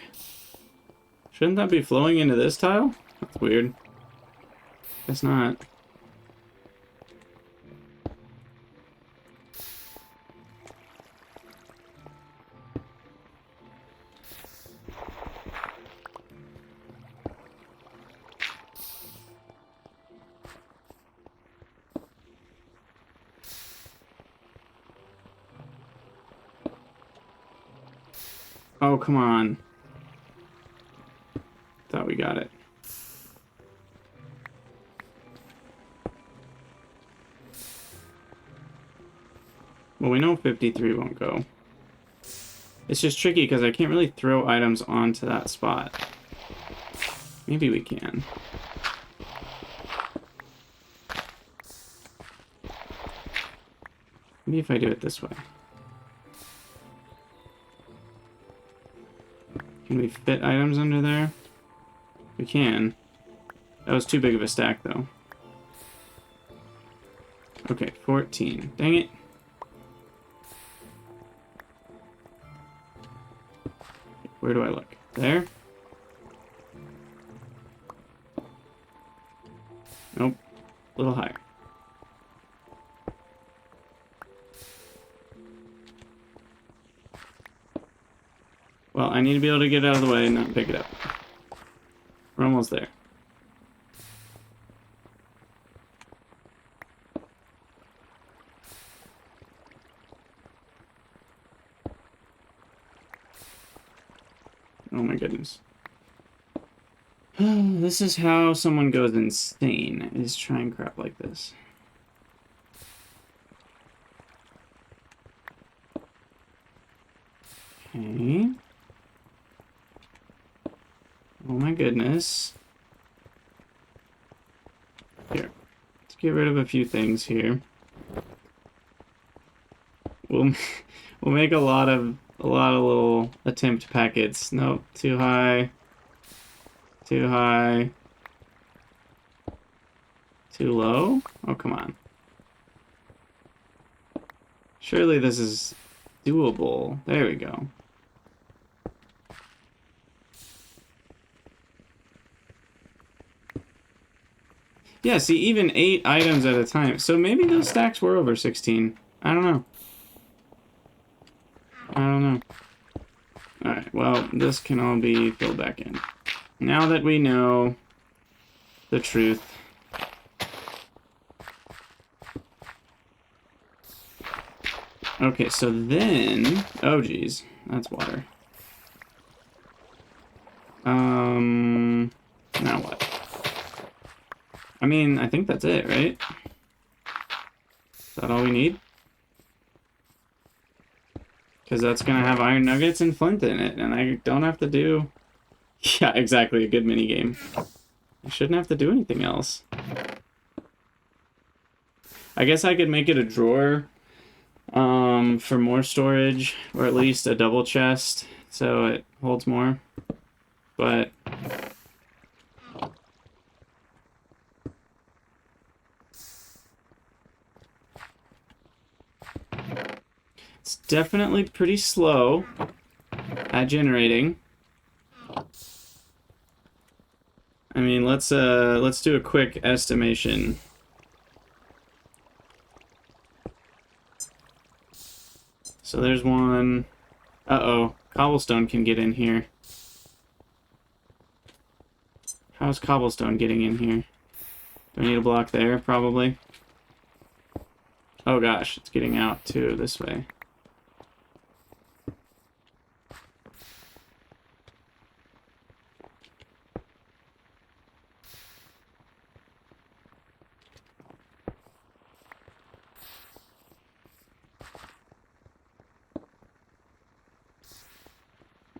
Shouldn't that be flowing into this tile? That's weird. Guess not. Oh, come on. Thought we got it. Well, we know 53 won't go. It's just tricky because I can't really throw items onto that spot. Maybe we can. Maybe if I do it this way. Can we fit items under there? We can. That was too big of a stack, though. Okay, 14. Dang it. Where do I look? There? Nope. A little higher. Well, I need to be able to get out of the way and not pick it up. We're almost there. Oh my goodness. This is how someone goes insane, is trying crap like this. Okay. Oh my goodness. Here. Let's get rid of a few things here. We'll make a lot of little attempt packets. Nope, too high. Too high. Too low? Oh, come on. Surely this is doable. There we go. Yeah, see, even 8 items at a time. So maybe those stacks were over 16. I don't know. I don't know. Alright, well, this can all be filled back in. Now that we know the truth. Okay, so then... Oh, geez. That's water. Now what? I mean, I think that's it, right? Is that all we need? Because that's going to have iron nuggets and flint in it, and I don't have to do... Yeah, exactly, a good minigame. I shouldn't have to do anything else. I guess I could make it a drawer for more storage, or at least a double chest, so it holds more. But... it's definitely pretty slow at generating. I mean, let's do a quick estimation. So there's one. Uh-oh, cobblestone can get in here. How's cobblestone getting in here? Do I need a block there? Probably. Oh gosh, it's getting out too this way.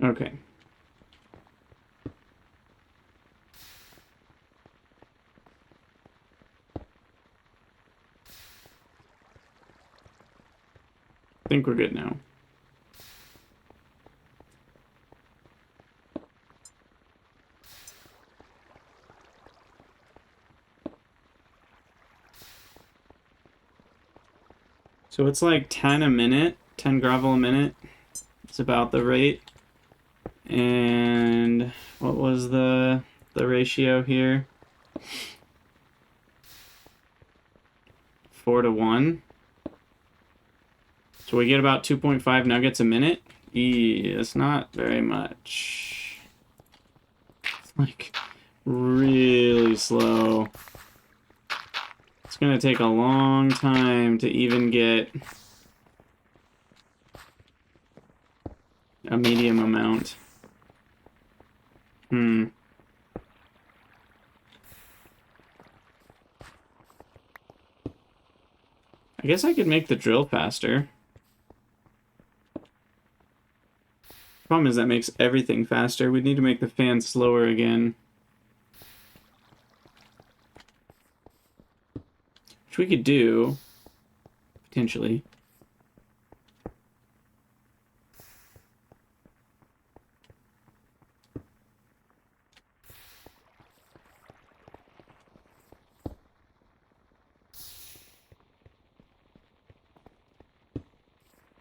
Okay. I think we're good now. So it's like 10 a minute, 10 gravel a minute. It's about the rate. And what was the ratio here? 4 to 1. So we get about 2.5 nuggets a minute. It's not very much. It's like really slow. It's gonna take a long time to even get a medium amount. I guess I could make the drill faster. Problem is that makes everything faster. We need to make the fan slower again. Which we could do, potentially.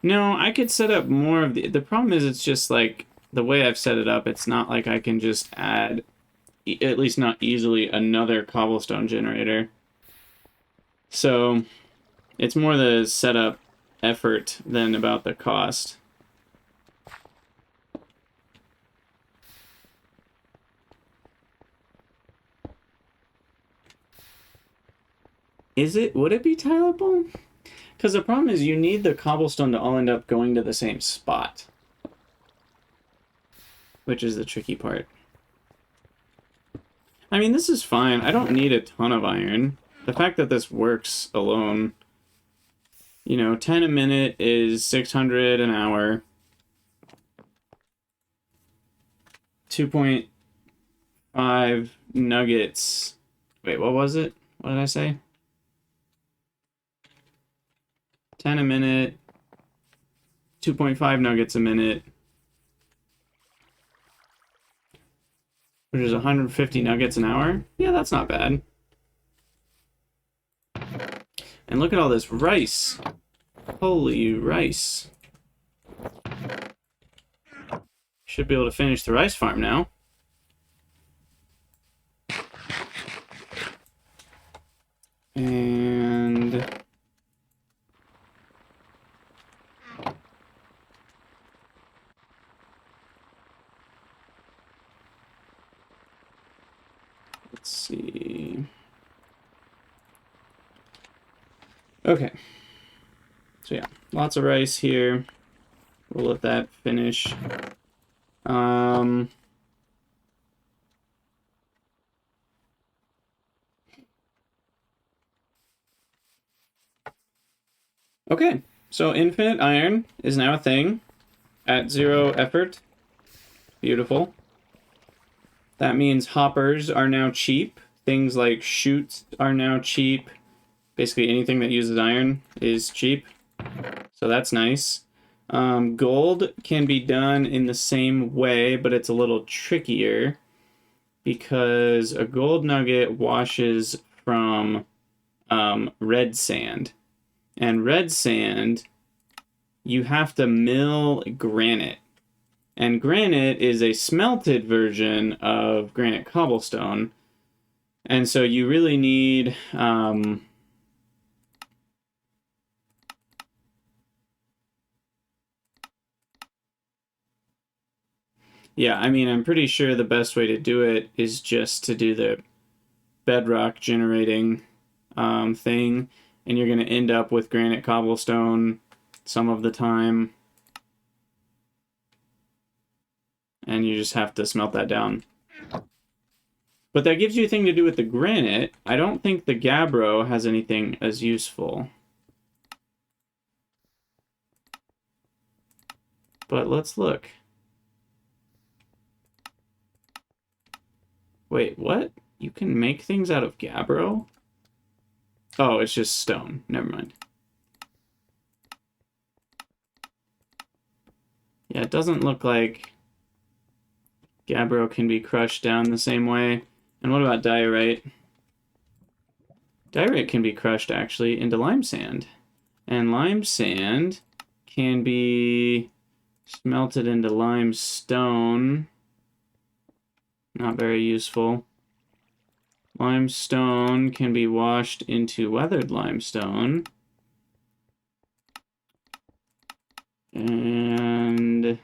No, I could set up more of the problem is it's just like the way I've set it up, it's not like I can just add, at least not easily, another cobblestone generator. So it's more the setup effort than about the cost. Would it be tileable? Because the problem is you need the cobblestone to all end up going to the same spot. Which is the tricky part. I mean, this is fine. I don't need a ton of iron. The fact that this works alone, you know, 10 a minute is 600 an hour. 2.5 nuggets. Wait, what was it? What did I say? 10 a minute. 2.5 nuggets a minute. Which is 150 nuggets an hour. Yeah, that's not bad. And look at all this rice. Holy rice. Should be able to finish the rice farm now. And let's see. Okay. So yeah, lots of rice here. We'll let that finish. Okay, so infinite iron is now a thing at 0 effort. Beautiful. That means hoppers are now cheap. Things like chutes are now cheap. Basically anything that uses iron is cheap. So that's nice. Gold can be done in the same way, but it's a little trickier because a gold nugget washes from red sand. And red sand, you have to mill granite. And granite is a smelted version of granite cobblestone. And so you really need... yeah, I mean, I'm pretty sure the best way to do it is just to do the bedrock generating thing. And you're going to end up with granite cobblestone some of the time. And you just have to smelt that down. But that gives you a thing to do with the granite. I don't think the gabbro has anything as useful. But let's look. Wait, what? You can make things out of gabbro? Oh, it's just stone. Never mind. Yeah, it doesn't look like gabbro can be crushed down the same way. And what about diorite? Diorite can be crushed, actually, into lime sand. And lime sand can be smelted into limestone. Not very useful. Limestone can be washed into weathered limestone. And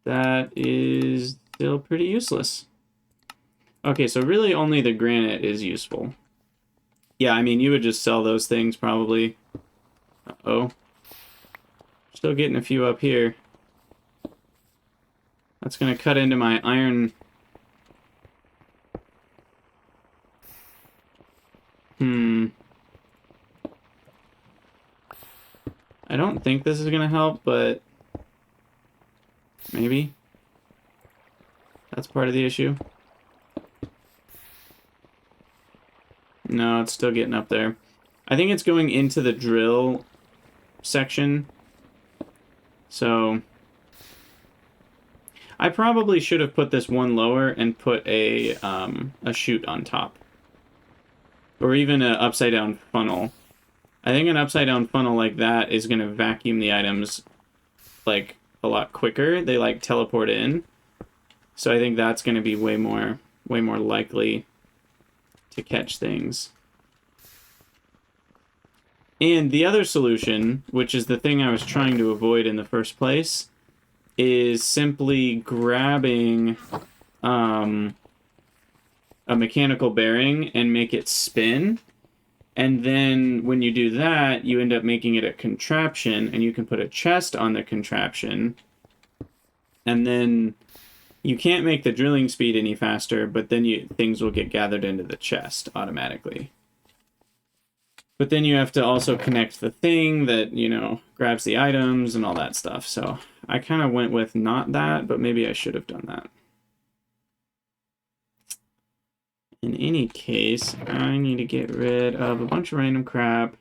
that is still pretty useless. Okay, so really only the granite is useful. Yeah, I mean, you would just sell those things probably. Uh-oh. Still getting a few up here. That's going to cut into my iron... I don't think this is going to help, but maybe. That's part of the issue. No, it's still getting up there. I think it's going into the drill section. So I probably should have put this one lower and put a chute on top. Or even an upside down funnel. I think an upside down funnel like that is going to vacuum the items like a lot quicker. They like teleport in. So I think that's going to be way more likely to catch things. And the other solution, which is the thing I was trying to avoid in the first place, is simply grabbing a mechanical bearing and make it spin. And then when you do that, you end up making it a contraption, and you can put a chest on the contraption. And then you can't make the drilling speed any faster, but then things will get gathered into the chest automatically. But then you have to also connect the thing that, you know, grabs the items and all that stuff. So I kind of went with not that, but maybe I should have done that. In any case, I need to get rid of a bunch of random crap.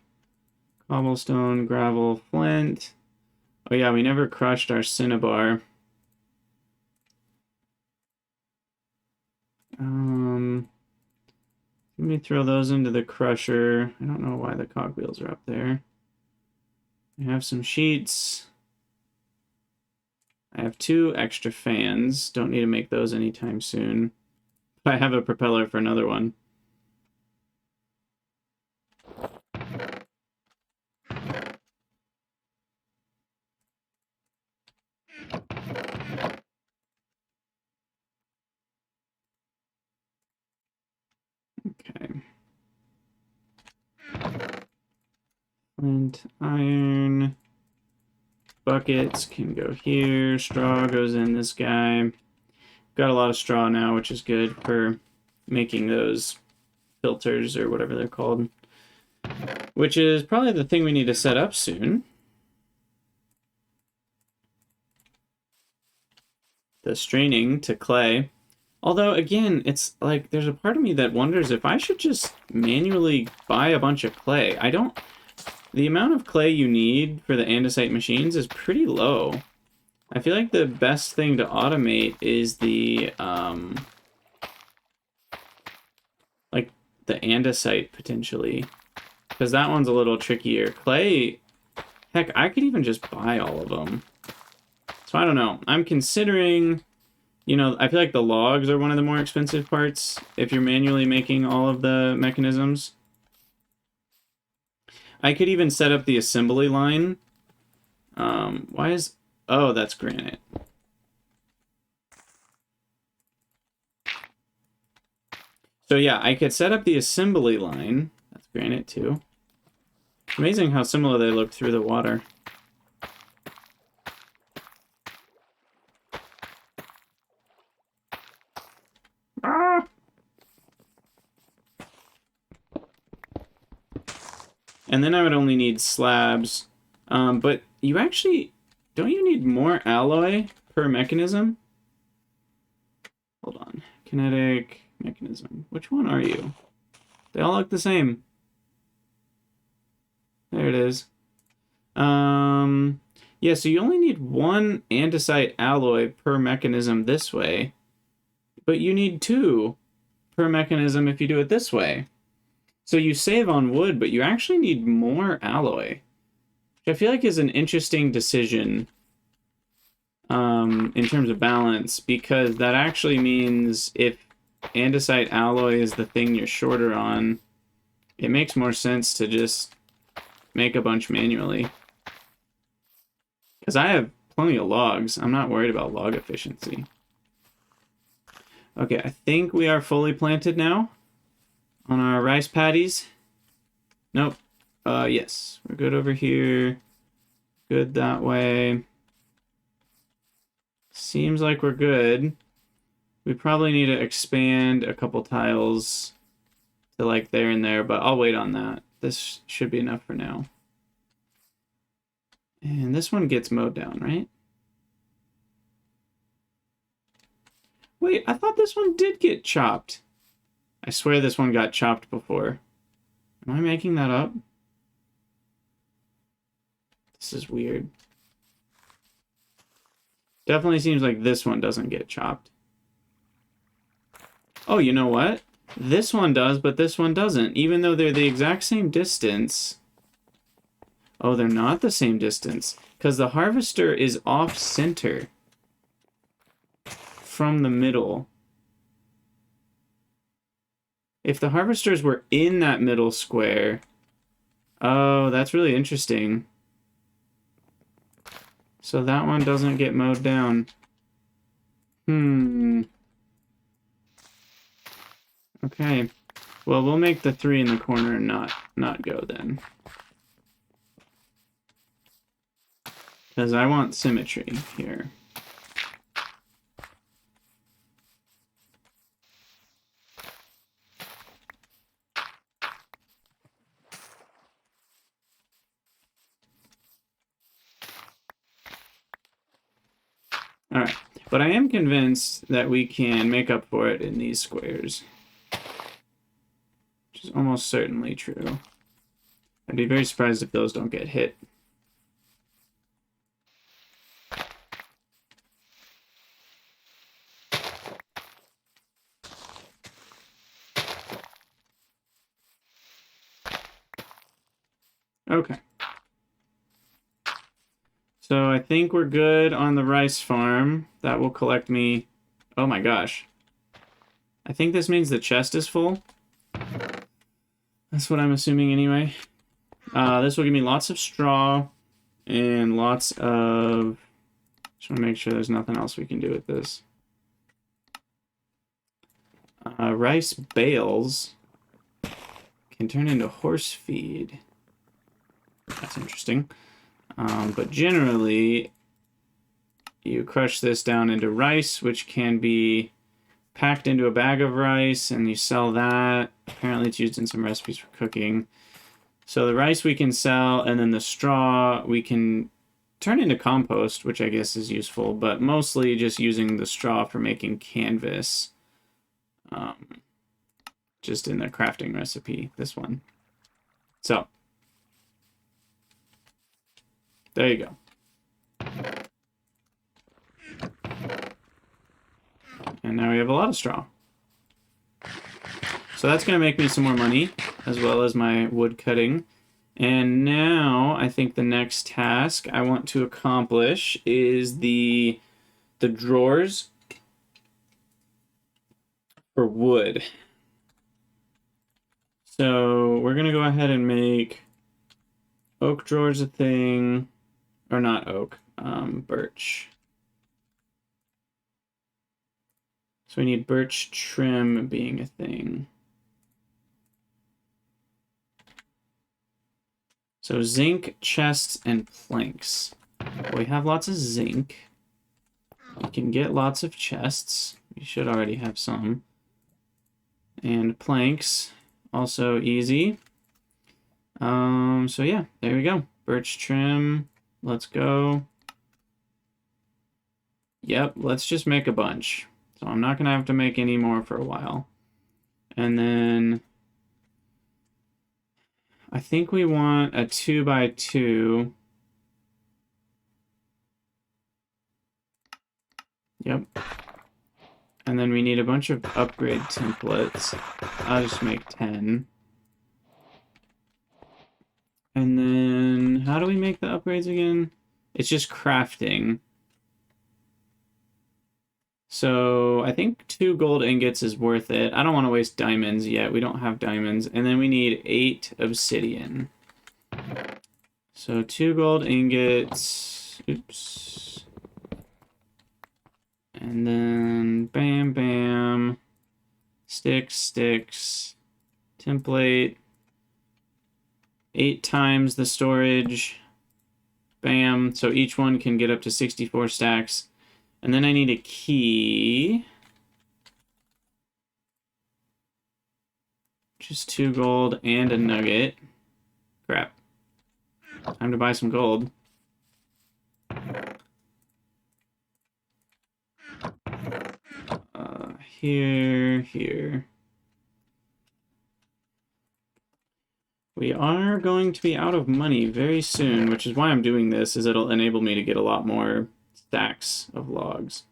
Cobblestone, gravel, flint. Oh yeah, we never crushed our cinnabar. Let me throw those into the crusher. I don't know why the cogwheels are up there. I have some sheets. I have 2 extra fans. Don't need to make those anytime soon. But I have a propeller for another one. Okay. Flint, iron. Buckets can go here. Straw goes in this guy. Got a lot of straw now, which is good for making those filters or whatever they're called. Which is probably the thing we need to set up soon. The straining to clay. Although, again, it's like there's a part of me that wonders if I should just manually buy a bunch of clay. The amount of clay you need for the andesite machines is pretty low. I feel like the best thing to automate is the andesite, potentially. Because that one's a little trickier. Clay, heck, I could even just buy all of them. So I don't know. I'm considering, you know, I feel like the logs are one of the more expensive parts if you're manually making all of the mechanisms. I could even set up the assembly line. Oh, that's granite. So yeah, I could set up the assembly line. That's granite too. It's amazing how similar they look through the water. Ah! And then I would only need slabs. But you actually... Don't you need more alloy per mechanism? Hold on. Kinetic mechanism. Which one are you? They all look the same. There it is. Yeah, so you only need 1 andesite alloy per mechanism this way. But you need 2 per mechanism if you do it this way. So you save on wood, but you actually need more alloy. Which I feel like is an interesting decision in terms of balance, because that actually means if andesite alloy is the thing you're shorter on, it makes more sense to just make a bunch manually. Because I have plenty of logs. I'm not worried about log efficiency. Okay, I think we are fully planted now on our rice paddies. Nope. Yes, we're good over here. Good that way. Seems like we're good. We probably need to expand a couple tiles to like there and there, but I'll wait on that. This should be enough for now. And this one gets mowed down, right? Wait, I thought this one did get chopped. I swear this one got chopped before. Am I making that up? This is weird. Definitely seems like this one doesn't get chopped. Oh, you know what? This one does, but this one doesn't. Even though they're the exact same distance, Oh, they're not the same distance. Because the harvester is off-center from the middle. If the harvesters were in that middle square... Oh, that's really interesting. So that one doesn't get mowed down. Okay. Well, we'll make the 3 in the corner not go then. Because I want symmetry here. Alright, but I am convinced that we can make up for it in these squares. Which is almost certainly true. I'd be very surprised if those don't get hit. Okay. So I think we're good on the rice farm. That will collect me... Oh my gosh. I think this means the chest is full. That's what I'm assuming anyway. This will give me lots of straw and lots of... Just want to make sure there's nothing else we can do with this. Rice bales can turn into horse feed. That's interesting. But generally, you crush this down into rice, which can be packed into a bag of rice, and you sell that. Apparently it's used in some recipes for cooking. So the rice we can sell, and then the straw we can turn into compost, which I guess is useful, but mostly just using the straw for making canvas. Just in the crafting recipe, this one. So, there you go. And now we have a lot of straw. So that's going to make me some more money, as well as my wood cutting. And now, I think the next task I want to accomplish is the drawers for wood. So we're going to go ahead and make oak drawers a thing. Or not oak, birch. So we need birch trim being a thing. So zinc, chests, and planks. We have lots of zinc. We can get lots of chests. We should already have some. And planks, also easy. So yeah, there we go. Birch trim, let's go. Yep, let's just make a bunch. So I'm not gonna have to make any more for a while. And then I think we want a 2x2. Yep. And then we need a bunch of upgrade templates. I'll just make 10. And then how do we make the upgrades again? It's just crafting. So I think 2 gold ingots is worth it. I don't want to waste diamonds yet. We don't have diamonds. And then we need 8 obsidian. So 2 gold ingots. Oops. And then bam, bam. Sticks. Template. 8 times the storage. Bam. So each one can get up to 64 stacks. And then I need a key. Just 2 gold and a nugget. Crap. Time to buy some gold. Here. We are going to be out of money very soon, which is why I'm doing this, is it'll enable me to get a lot more stacks of logs.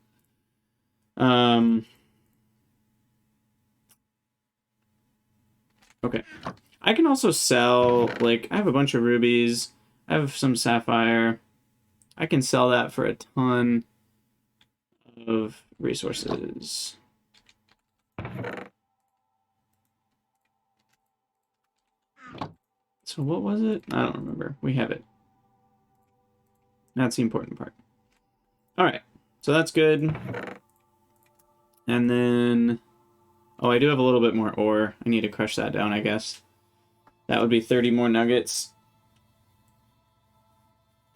Okay. I can also sell, like, I have a bunch of rubies. I have some sapphire. I can sell that for a ton of resources. So what was it? I don't remember. We have it. That's the important part. All right. So that's good. And then... Oh, I do have a little bit more ore. I need to crush that down, I guess. That would be 30 more nuggets.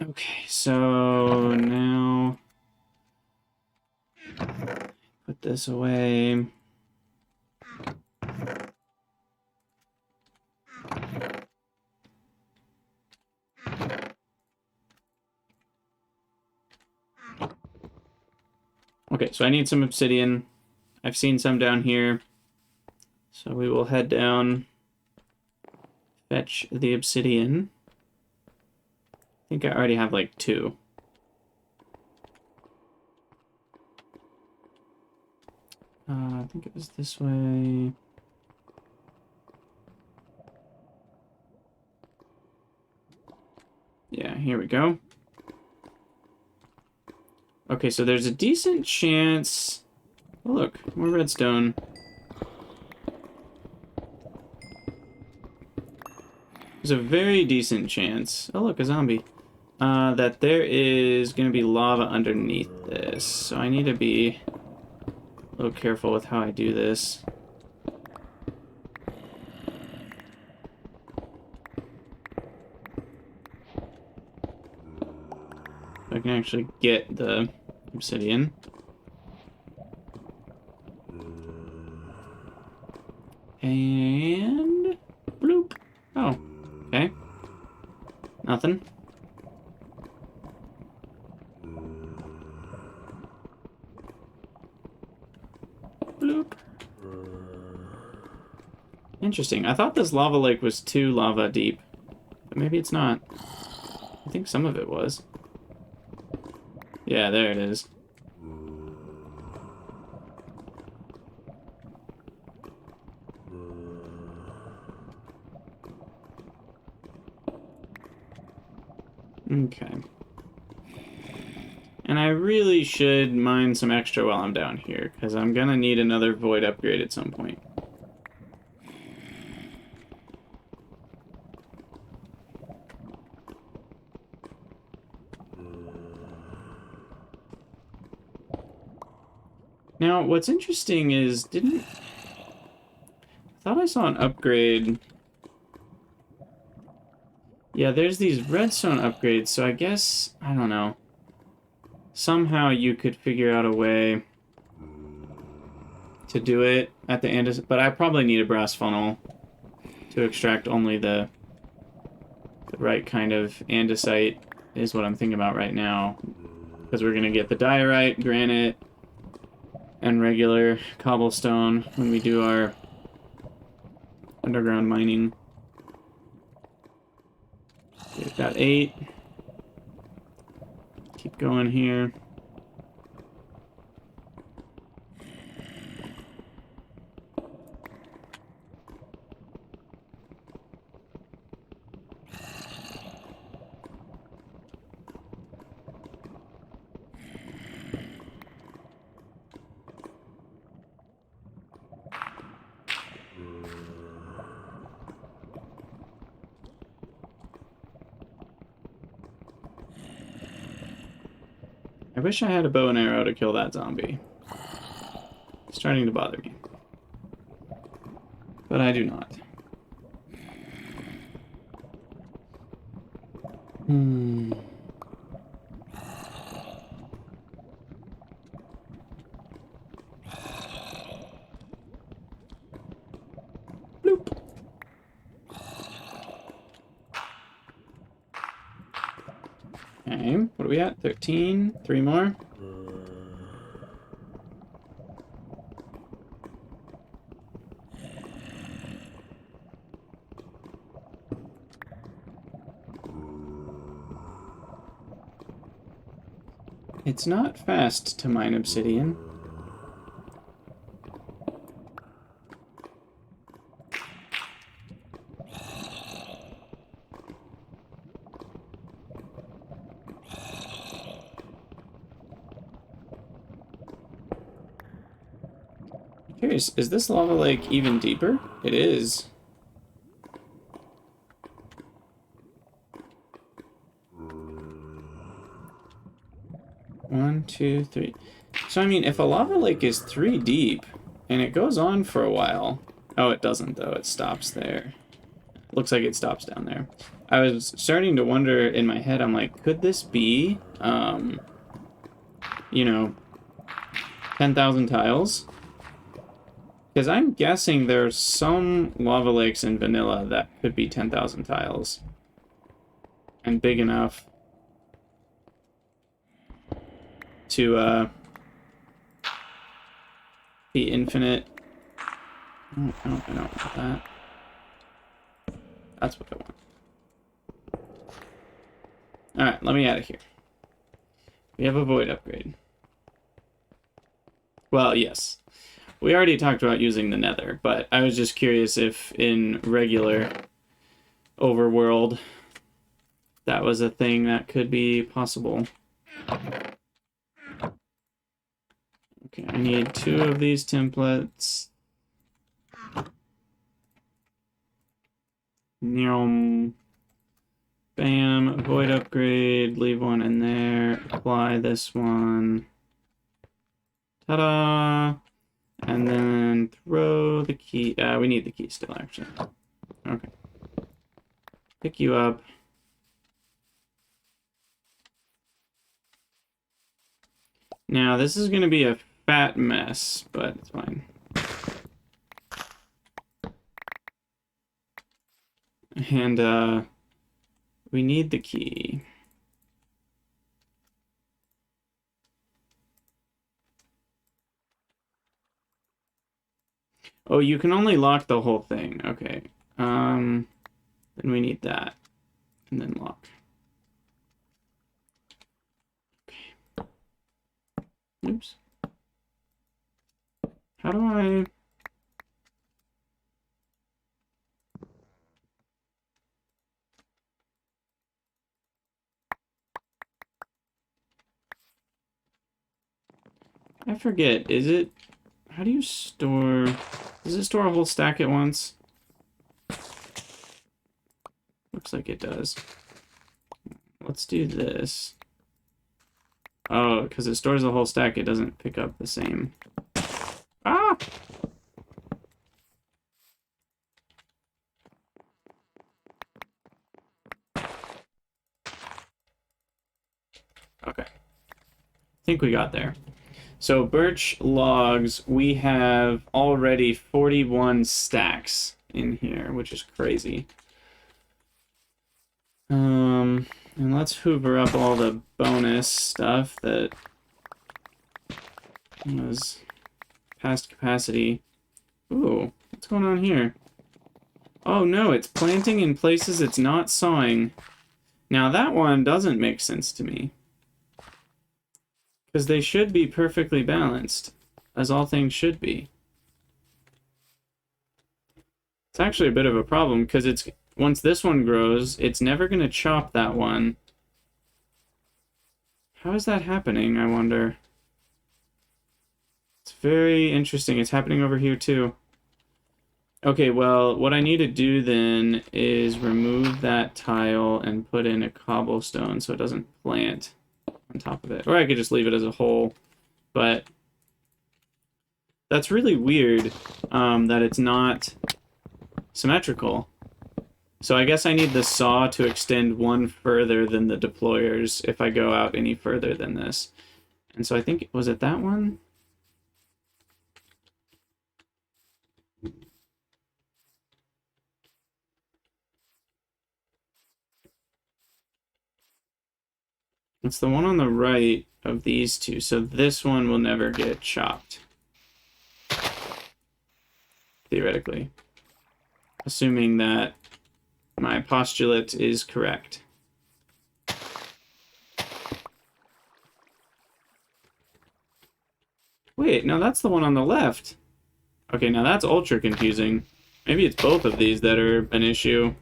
Okay, so now... Put this away. Okay, so I need some obsidian. I've seen some down here. So we will head down, fetch the obsidian. I think I already have like 2. I think it was this way. Yeah, here we go. Okay, so there's a decent chance... Oh, look, more redstone. There's a very decent chance... Oh, look, a zombie. That there is going to be lava underneath this. So I need to be a little careful with how I do this. I can actually get the obsidian. And... bloop. Oh, okay. Nothing. Bloop. Interesting. I thought this lava lake was 2 lava deep. But maybe it's not. I think some of it was. Yeah, there it is. Okay. And I really should mine some extra while I'm down here, because I'm gonna need another void upgrade at some point. Now, what's interesting is, I thought I saw an upgrade. Yeah, there's these redstone upgrades, so I guess, I don't know. Somehow you could figure out a way to do it at the end, but I probably need a brass funnel to extract only the right kind of andesite, is what I'm thinking about right now. Because we're going to get the diorite, granite, and regular cobblestone when we do our underground mining. We've got 8. Keep going here. I wish I had a bow and arrow to kill that zombie. It's starting to bother me. But I do not. Bloop. Okay, what are we at? 13? 3 more? It's not fast to mine obsidian. curious, is this lava lake even deeper? It is. One, two, three. So, I mean, if a lava lake is 3 deep, and it goes on for a while... Oh, it doesn't, though. It stops there. Looks like it stops down there. I was starting to wonder in my head, I'm like, could this be, you know, 10,000 tiles? Because I'm guessing there's some lava lakes in vanilla that could be 10,000 tiles. And big enough to, be infinite. Oh, I don't want that. That's what I want. Alright, let me out of here. We have a void upgrade. Well, yes. We already talked about using the nether, but I was just curious if in regular overworld that was a thing that could be possible. Okay, I need 2 of these templates. Bam. Void upgrade. Leave one in there. Apply this one. Ta-da! And then throw the key. We need the key still, actually. Okay. Pick you up. Now, this is going to be a fat mess, but it's fine. And, we need the key. Oh, you can only lock the whole thing. Okay. Then we need that. And then lock. Okay. Oops. How do I... I forget. Is it... How do you store... Does it store a whole stack at once? Looks like it does. Let's do this. Oh, because it stores the whole stack, it doesn't pick up the same. Ah! Okay. I think we got there. So birch logs, we have already 41 stacks in here, which is crazy. And let's hoover up all the bonus stuff that was past capacity. Ooh, what's going on here? Oh no, it's planting in places it's not sawing. Now that one doesn't make sense to me. Because they should be perfectly balanced, as all things should be. It's actually a bit of a problem, because it's once this one grows, it's never going to chop that one. How is that happening, I wonder? It's very interesting. It's happening over here, too. Okay, well, what I need to do then is remove that tile and put in a cobblestone so it doesn't plant on top of it. Or I could just leave it as a hole, but that's really weird that it's not symmetrical. So I guess I need the saw to extend one further than the deployers if I go out any further than this. And so I think, was it that one? It's the one on the right of these two, so this one will never get chopped. Theoretically. Assuming that my postulate is correct. Wait, no, that's the one on the left. Okay, now that's ultra confusing. Maybe it's both of these that are an issue.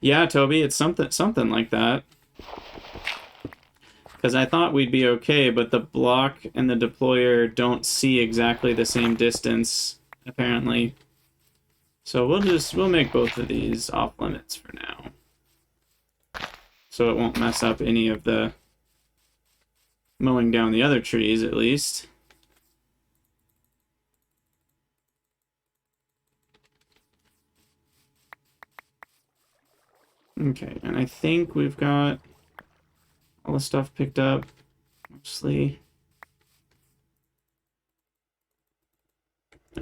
Yeah, Toby, it's something like that. Because I thought we'd be okay, but the block and the deployer don't see exactly the same distance, apparently. So we'll make both of these off limits for now. So it won't mess up any of the mowing down the other trees, at least. Okay, and I think we've got all the stuff picked up, mostly.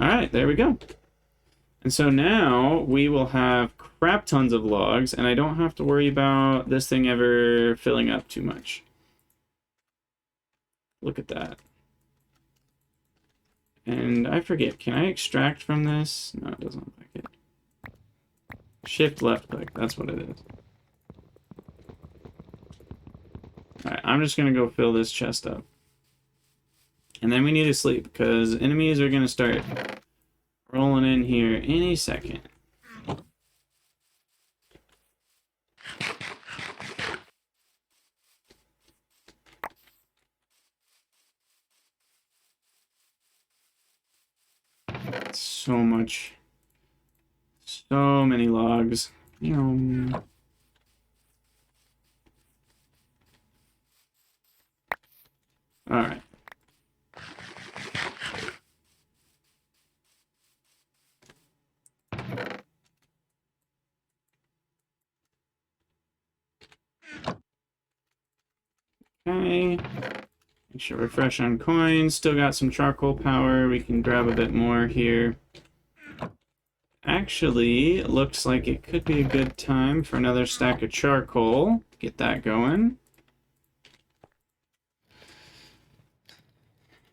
Alright, there we go. And so now we will have crap tons of logs, and I don't have to worry about this thing ever filling up too much. Look at that. And I forget, can I extract from this? No, it doesn't look like it. Shift left click, that's what it is. Alright, I'm just gonna go fill this chest up. And then we need to sleep, because enemies are gonna start rolling in here any second. So much. So many logs. Alright. Okay. Make sure we're fresh on coins. Still got some charcoal power. We can grab a bit more here. Actually, it looks like it could be a good time for another stack of charcoal. Get that going.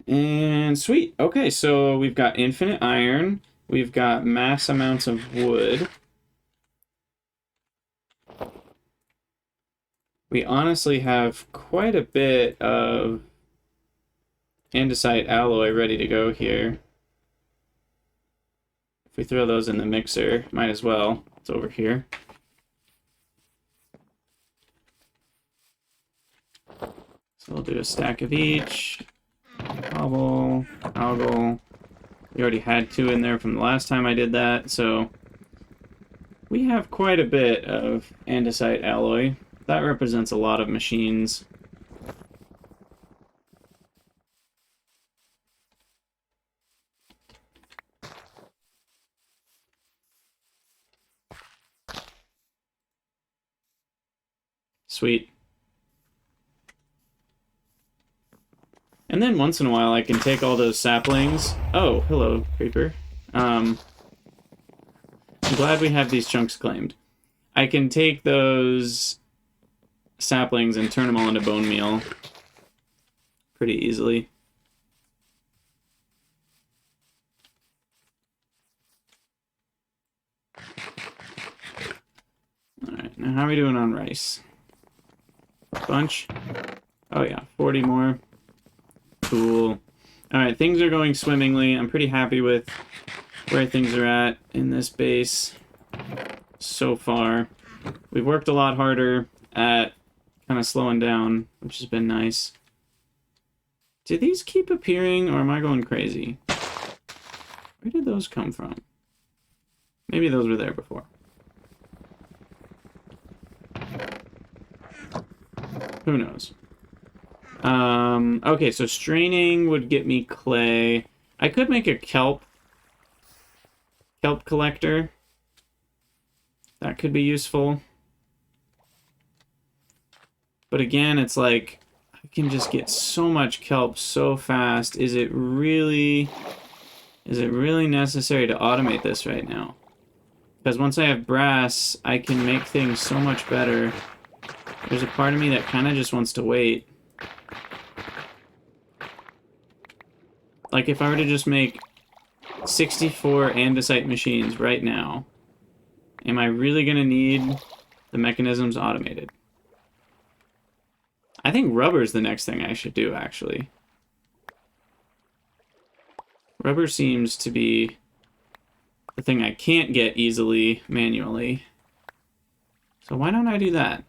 And sweet. Okay, so we've got infinite iron. We've got mass amounts of wood. We honestly have quite a bit of andesite alloy ready to go here. If we throw those in the mixer, might as well. It's over here. So we'll do a stack of each. Cobble, algal. We already had 2 in there from the last time I did that, so we have quite a bit of andesite alloy. That represents a lot of machines. Sweet. And then once in a while I can take all those saplings. Oh, hello, creeper. I'm glad we have these chunks claimed. I can take those saplings and turn them all into bone meal pretty easily. Alright, now how are we doing on rice? Bunch? Oh yeah, 40 more. Cool. Alright, things are going swimmingly. I'm pretty happy with where things are at in this base so far. We've worked a lot harder at kind of slowing down, which has been nice. Do these keep appearing, or am I going crazy? Where did those come from? Maybe those were there before. Who knows? Okay, so straining would get me clay. I could make a kelp collector. That could be useful. But again, it's like, I can just get so much kelp so fast. Is it really necessary to automate this right now? Because once I have brass, I can make things so much better. There's a part of me that kind of just wants to wait. Like, if I were to just make 64 andesite machines right now, am I really going to need the mechanisms automated? I think rubber's the next thing I should do, actually. Rubber seems to be the thing I can't get easily manually. So why don't I do that?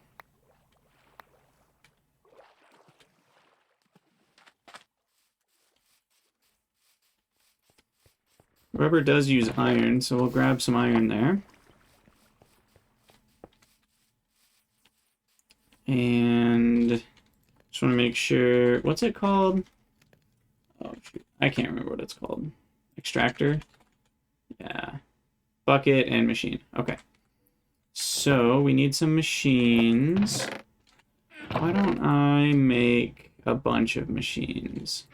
Rubber does use iron, so we'll grab some iron there. And just want to make sure, what's it called? Oh, shoot. I can't remember what it's called. Extractor? Yeah. Bucket and machine. Okay. So we need some machines. Why don't I make a bunch of machines?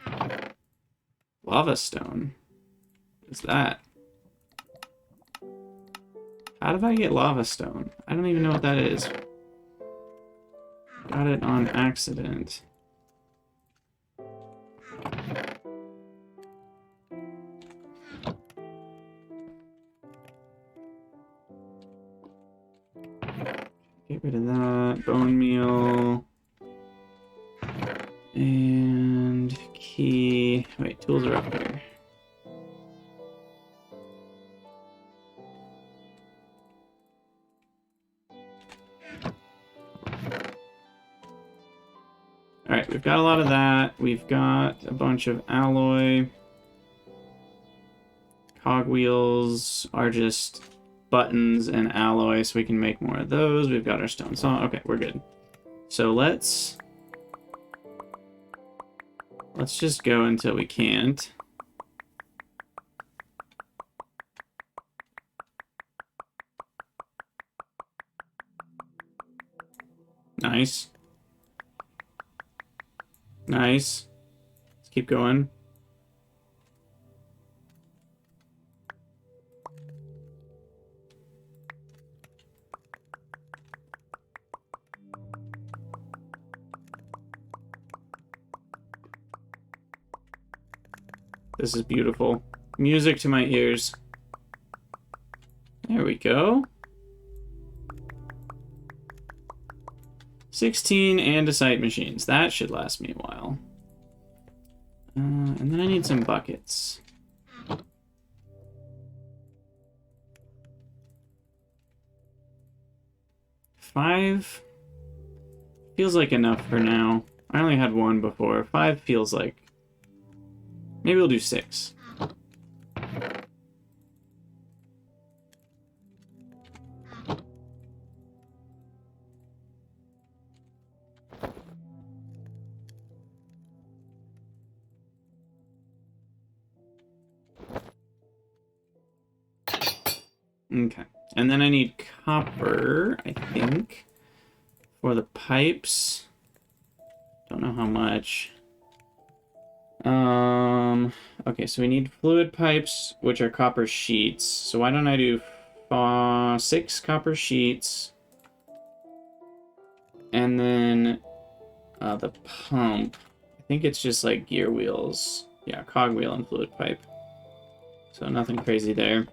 Lava stone. What is that? How did I get lava stone? I don't even know what that is. Got it on accident. Get rid of that. Bone meal. And key. Wait, tools are up here. Alright, we've got a lot of that. We've got a bunch of alloy. Cogwheels are just buttons and alloy, so we can make more of those. We've got our stone saw. Okay, we're good. So let's just go until we can't. Nice. Nice. Let's keep going. This is beautiful. Music to my ears. There we go. 16 andesite machines. That should last me a while. And then I need some buckets. 5 feels like enough for now. I only had 1 before. 5 feels like... Maybe we'll do 6. Okay. And then I need copper, I think, for the pipes. Don't know how much. Okay, so we need fluid pipes, which are copper sheets. So why don't I do 6 copper sheets, and then the pump. I think it's just like gear wheels. Yeah, cogwheel and fluid pipe. So nothing crazy there.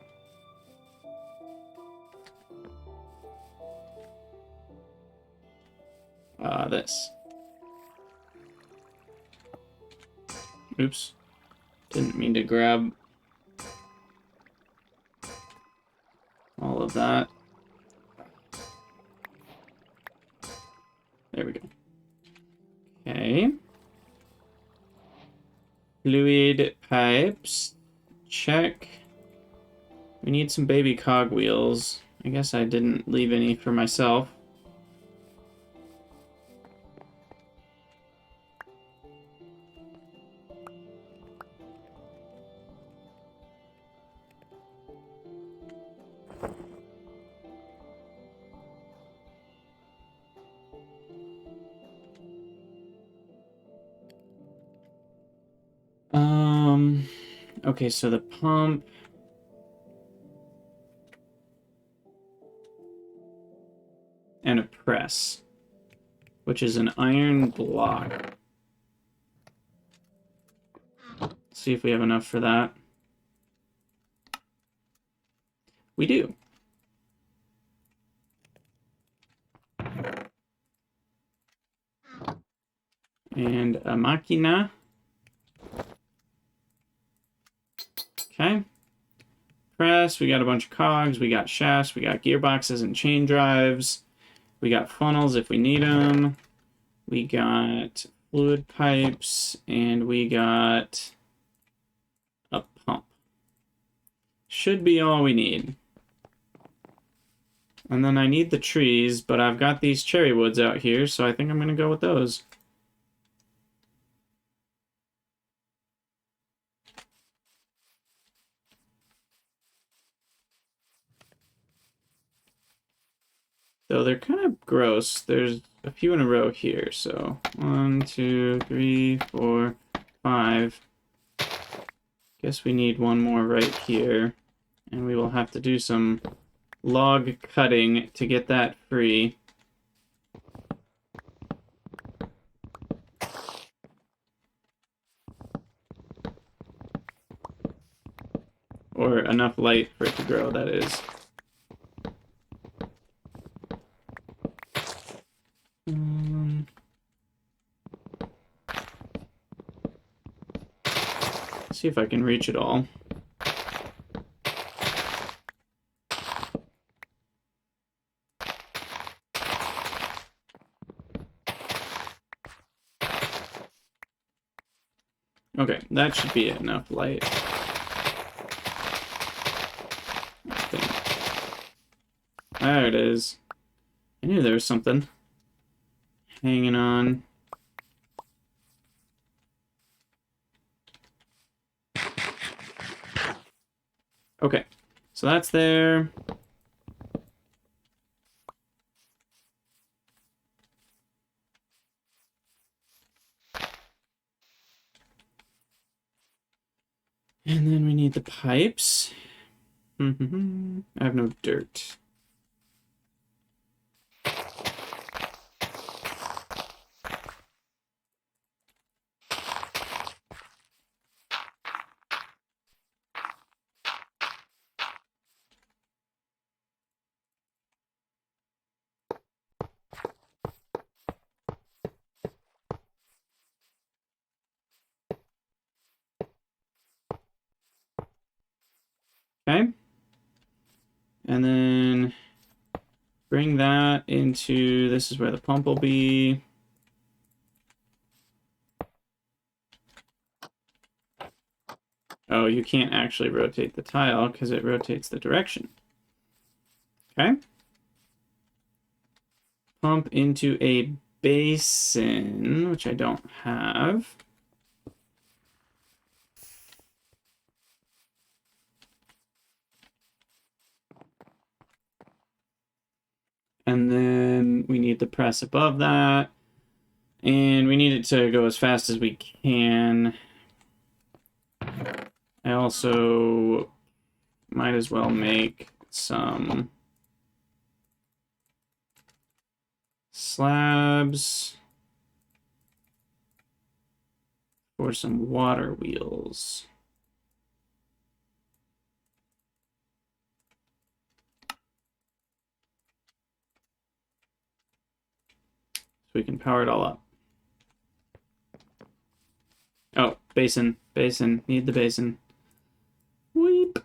This. Oops. Didn't mean to grab all of that. There we go. Okay. Fluid pipes. Check. We need some baby cogwheels. I guess I didn't leave any for myself. Okay, so the pump. And a press, which is an iron block. Let's see if we have enough for that. We do. And a machina. Okay. Press, we got a bunch of cogs, we got shafts, we got gearboxes and chain drives. We got funnels if we need them. We got fluid pipes, and we got a pump. should be all we need. And then I need the trees, but I've got these cherry woods out here, so I think I'm going to go with those. Though they're kind of gross. There's a few in a row here, so 1, 2, 3, 4, 5. Guess we need one more right here, and we will have to do some log cutting to get that free. Or enough light for it to grow, that is. See if I can reach it all. Okay, that should be enough light. There it is. I knew there was something hanging on. Okay, so that's there. And then we need the pipes. I have no dirt. Okay. And then bring that into, this is where the pump will be. Oh, you can't actually rotate the tile because it rotates the direction. Okay. Pump into a basin, which I don't have. And then we need the press above that. And we need it to go as fast as we can. I also might as well make some slabs for some water wheels. So we can power it all up. Oh, basin, basin, need the basin. Weep.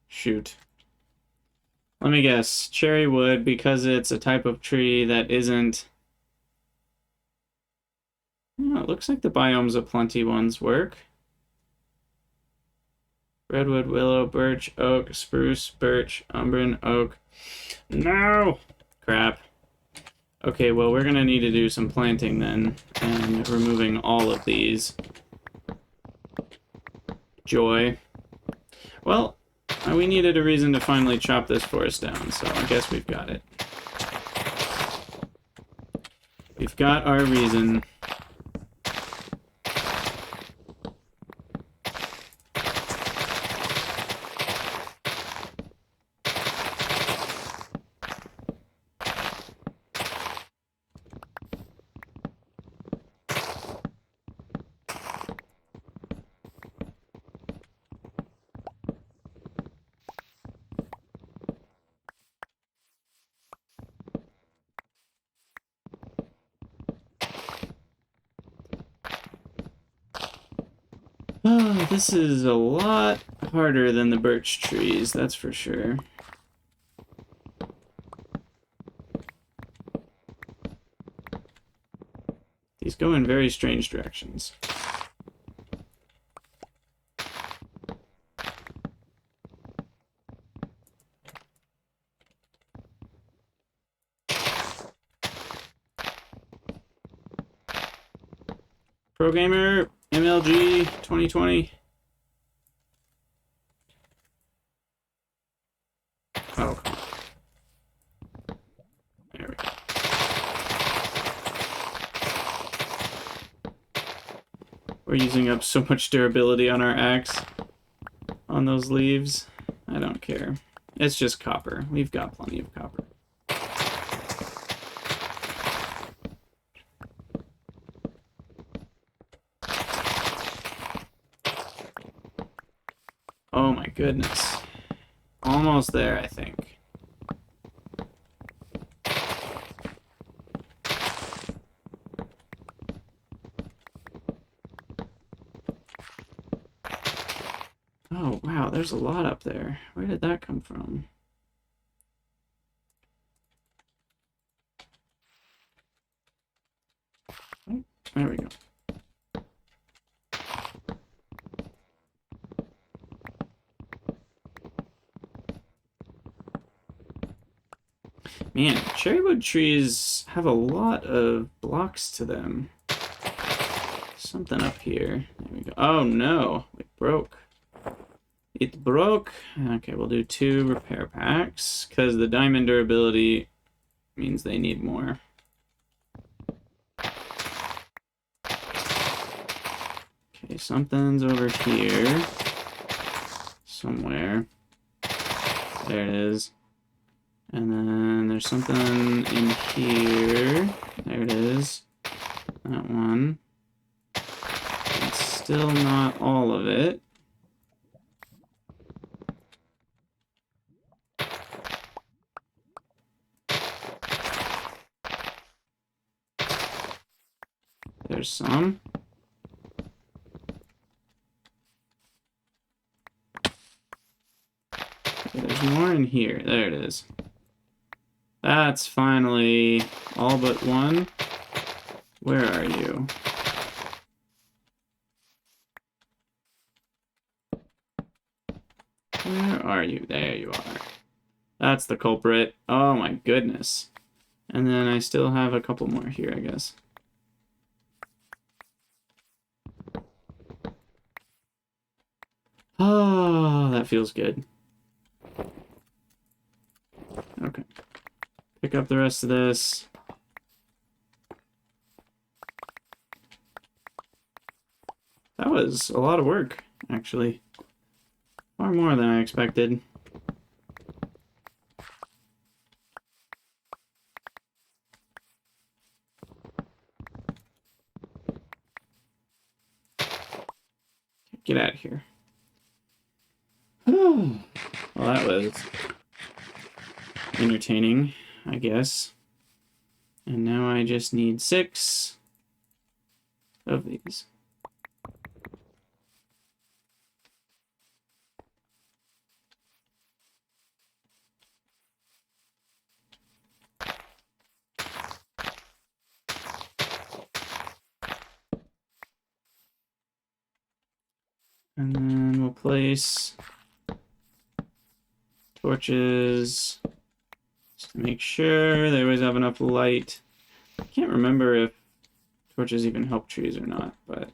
Shoot. Let me guess. Cherry wood, because it's a type of tree that isn't... Oh, it looks like the biomes of plenty ones work. Redwood, willow, birch, oak, spruce, birch, umbran, oak. No! Crap. Okay, well, we're gonna need to do some planting then, and removing all of these. Joy. Well, we needed a reason to finally chop this forest down, so I guess we've got it. We've got our reason. Oh, this is a lot harder than the birch trees, that's for sure. These go in very strange directions. Pro Gamer, MLG 2020. Oh, come on. There we go. We're using up so much durability on our axe. On those leaves. I don't care. It's just copper. We've got plenty of copper. Oh my goodness. Almost there, I think. Oh, wow, there's a lot up there. Where did that come from? Oh, there we go. Man, cherrywood trees have a lot of blocks to them. Something up here. There we go. Oh no, it broke. It broke. Okay, we'll do 2 repair packs, because the diamond durability means they need more. Okay, something's over here. Somewhere. There it is. And then there's something in here. There it is. That one. It's still not all of it. There's some. Okay, there's more in here. There it is. That's finally all but one. Where are you? Where are you? There you are. That's the culprit. Oh my goodness. And then I still have a couple more here, I guess. Oh, that feels good. Okay. Pick up the rest of this. That was a lot of work, actually. Far more than I expected. Get out of here. Well, that was entertaining, I guess. And now I just need 6 of these. And then we'll place torches just to make sure they always have enough light. I can't remember if torches even help trees or not, but...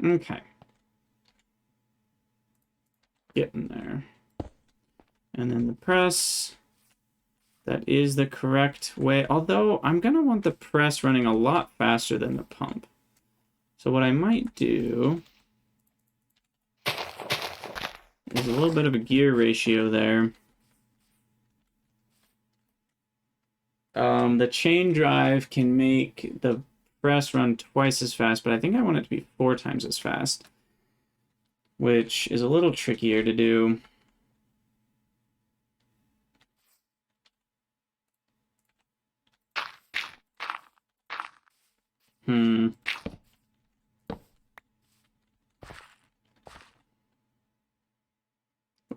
Okay. Getting there. And then the press. That is the correct way. Although, I'm going to want the press running a lot faster than the pump. So what I might do is a little bit of a gear ratio there. The chain drive can make the press run twice as fast, but I think I want it to be 4 times as fast, which is a little trickier to do.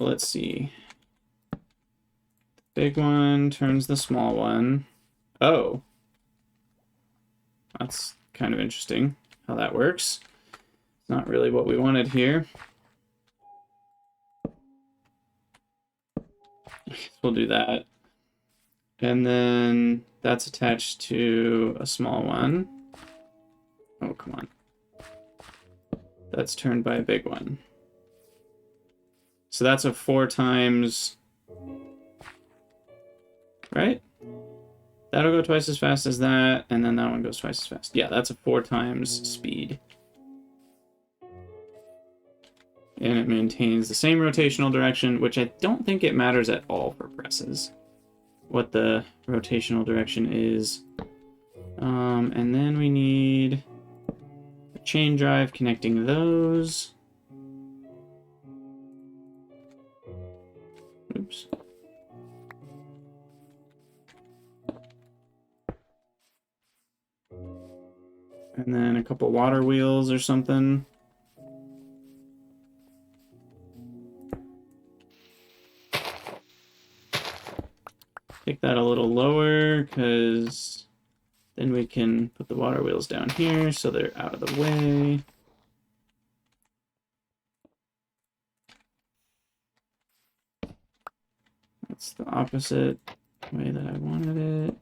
let's see. Big one turns the small one. Oh. That's kind of interesting how that works. It's not really what we wanted here. We'll do that. And then that's attached to a small one. Oh, come on. That's turned by a big one. So that's a 4 times, right? That'll go twice as fast as that, and then that one goes twice as fast. Yeah, that's a 4 times speed. And it maintains the same rotational direction, which I don't think it matters at all for presses, what the rotational direction is. And then we need a chain drive connecting those. Oops. And then a couple water wheels or something. Take that a little lower, because then we can put the water wheels down here so they're out of the way. That's the opposite way that I wanted it.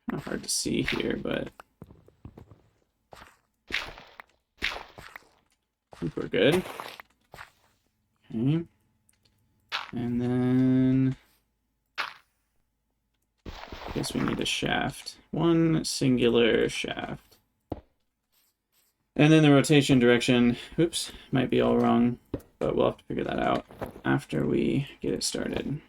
Kind of hard to see here, but I think we're good. Okay. And then I guess we need a shaft. One singular shaft. And then the rotation direction, oops, might be all wrong, but we'll have to figure that out after we get it started.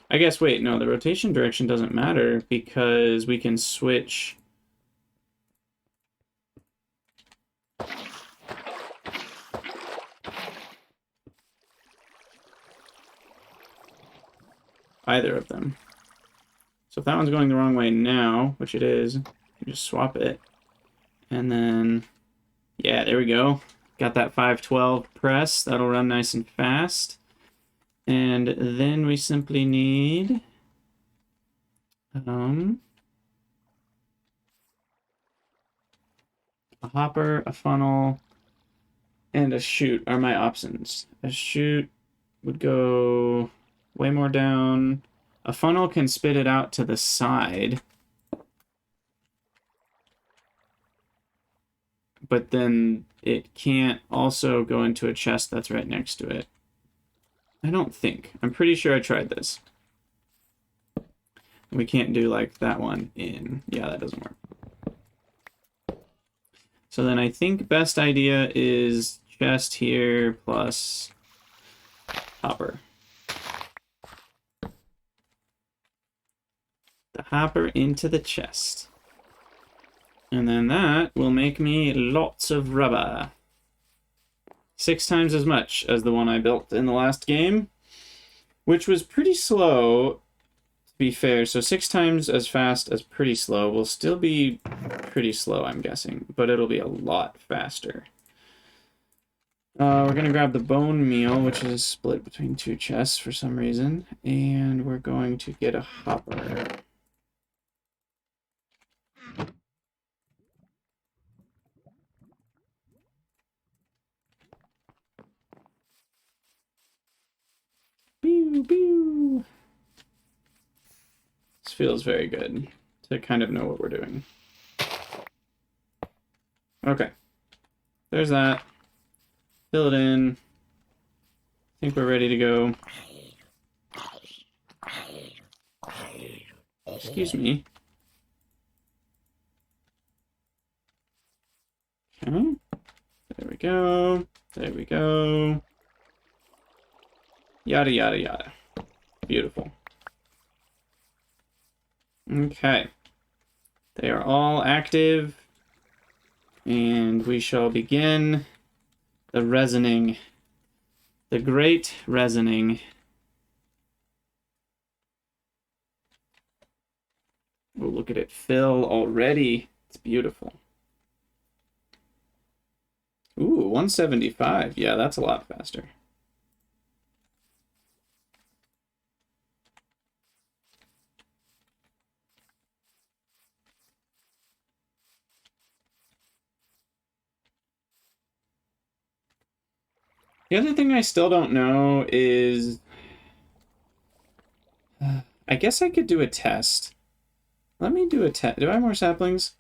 I guess, wait, no, the rotation direction doesn't matter because we can switch either of them. So if that one's going the wrong way now, which it is, you just swap it. And then, yeah, there we go. Got that 512 press. That'll run nice and fast. And then we simply need a hopper, a funnel, and a chute are my options. A chute would go way more down. A funnel can spit it out to the side. But then it can't also go into a chest that's right next to it. I don't think. I'm pretty sure I tried this. We can't do like that one in. Yeah, that doesn't work. So then I think best idea is chest here plus hopper. The hopper into the chest. And then that will make me lots of rubber. 6 times as much as the one I built in the last game, which was pretty slow, to be fair. So 6 times as fast as pretty slow will still be pretty slow, I'm guessing, but it'll be a lot faster. We're going to grab the bone meal, which is split between 2 chests for some reason, and we're going to get a hopper. Pew, pew. This feels very good to kind of know what we're doing. Okay. There's that. Fill it in. I think we're ready to go. Excuse me. Okay. There we go. There we go. Yada, yada, yada. Beautiful. Okay. They are all active. And we shall begin the resining The great resining. Oh, look at it fill already. It's beautiful. Ooh, 175. Yeah, that's a lot faster. The other thing I still don't know is... I guess I could do a test. Let me do a test. Do I have more saplings?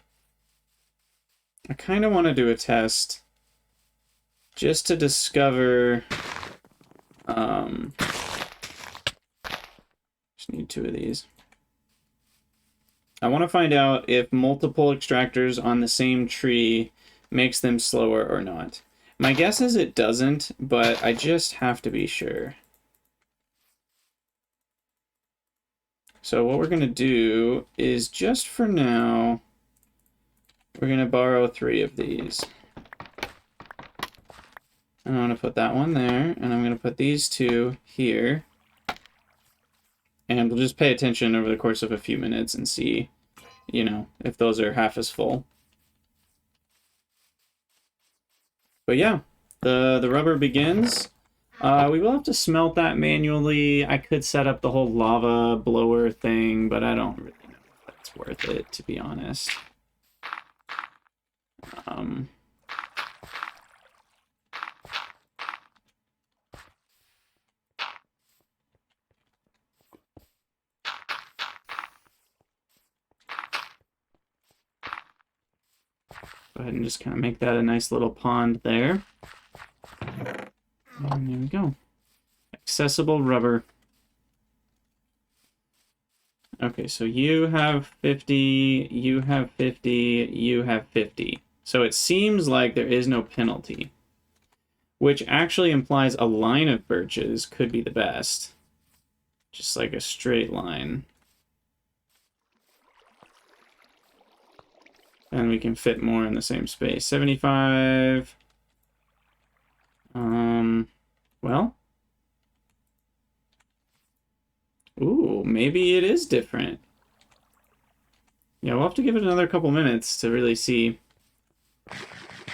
I kind of want to do a test just to discover... just need 2 of these. I want to find out if multiple extractors on the same tree makes them slower or not. My guess is it doesn't, but I just have to be sure. So what we're going to do is, just for now, we're going to borrow 3 of these. I'm going to put that one there, and I'm going to put these 2 here. And we'll just pay attention over the course of a few minutes and see, you know, if those are half as full. But yeah, the rubber begins. We will have to smelt that manually. I could set up the whole lava blower thing, but I don't really know if that's worth it, to be honest. Go ahead and just kind of make that a nice little pond there. And there we go. Accessible rubber. Okay, so you have 50, you have 50, you have 50. So it seems like there is no penalty, which actually implies a line of birches could be the best. Just like a straight line. And we can fit more in the same space. 75. Well. Ooh, maybe it is different. Yeah, we'll have to give it another couple minutes to really see.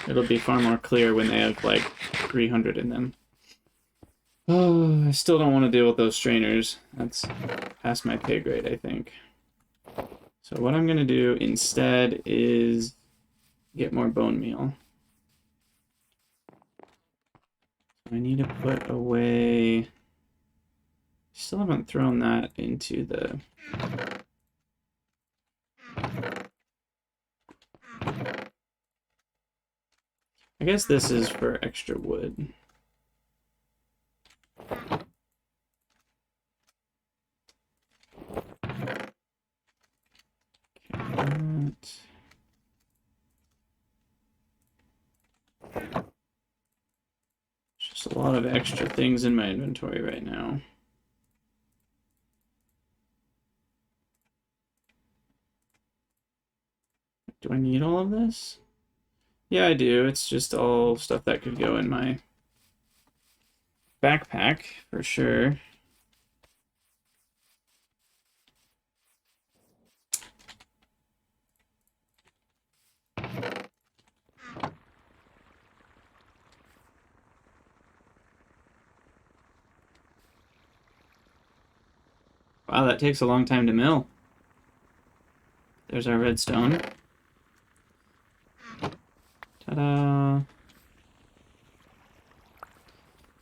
It'll be far more clear when they have like 300 in them. Oh, I still don't want to deal with those strainers. That's past my pay grade, I think. So what I'm going to do instead is get more bone meal. I need to put away... Still haven't thrown that into the... I guess this is for extra wood. Just a lot of extra things in my inventory right now. Do I need all of this? Yeah, I do. It's just all stuff that could go in my backpack, for sure. Wow, that takes a long time to mill. There's our redstone. Ta-da!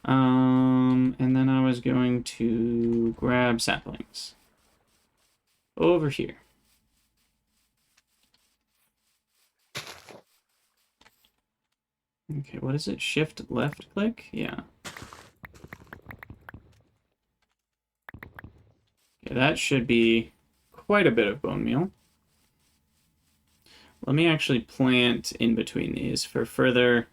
And then I was going to grab saplings. Over here. Okay, what is it? Shift left click? Yeah. Okay, that should be quite a bit of bone meal. Let me actually plant in between these for further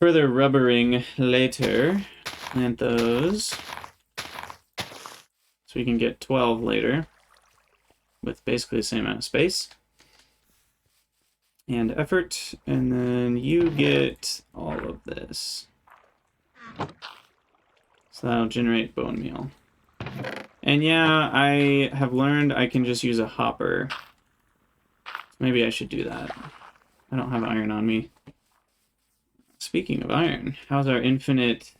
rubbering later. Plant those. So we can get 12 later with basically the same amount of space and effort. And then you get all of this. So that'll generate bone meal. And yeah, I have learned I can just use a hopper. Maybe I should do that. I don't have iron on me. Speaking of iron, how's our infinite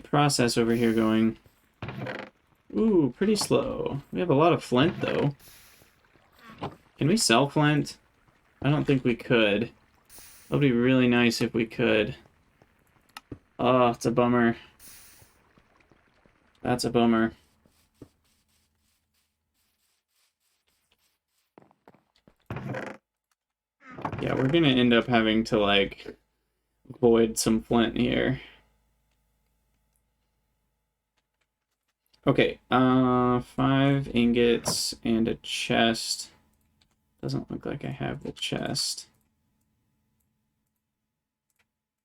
process over here going? Ooh, pretty slow. We have a lot of flint, though. Can we sell flint? I don't think we could. That would be really nice if we could. Oh, it's a bummer. That's a bummer. Yeah, we're gonna end up having to, like, void some flint here. Okay, 5 ingots and a chest. Doesn't look like I have the chest.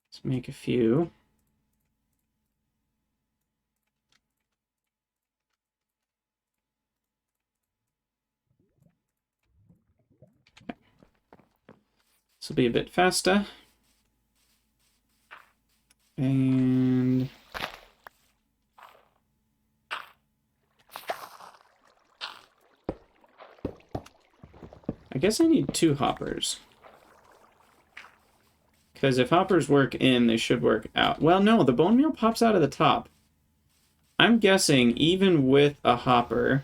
Let's make a few. This will be a bit faster. And I guess I need 2 hoppers. Because if hoppers work in, they should work out. Well, no, the bone meal pops out of the top. I'm guessing even with a hopper,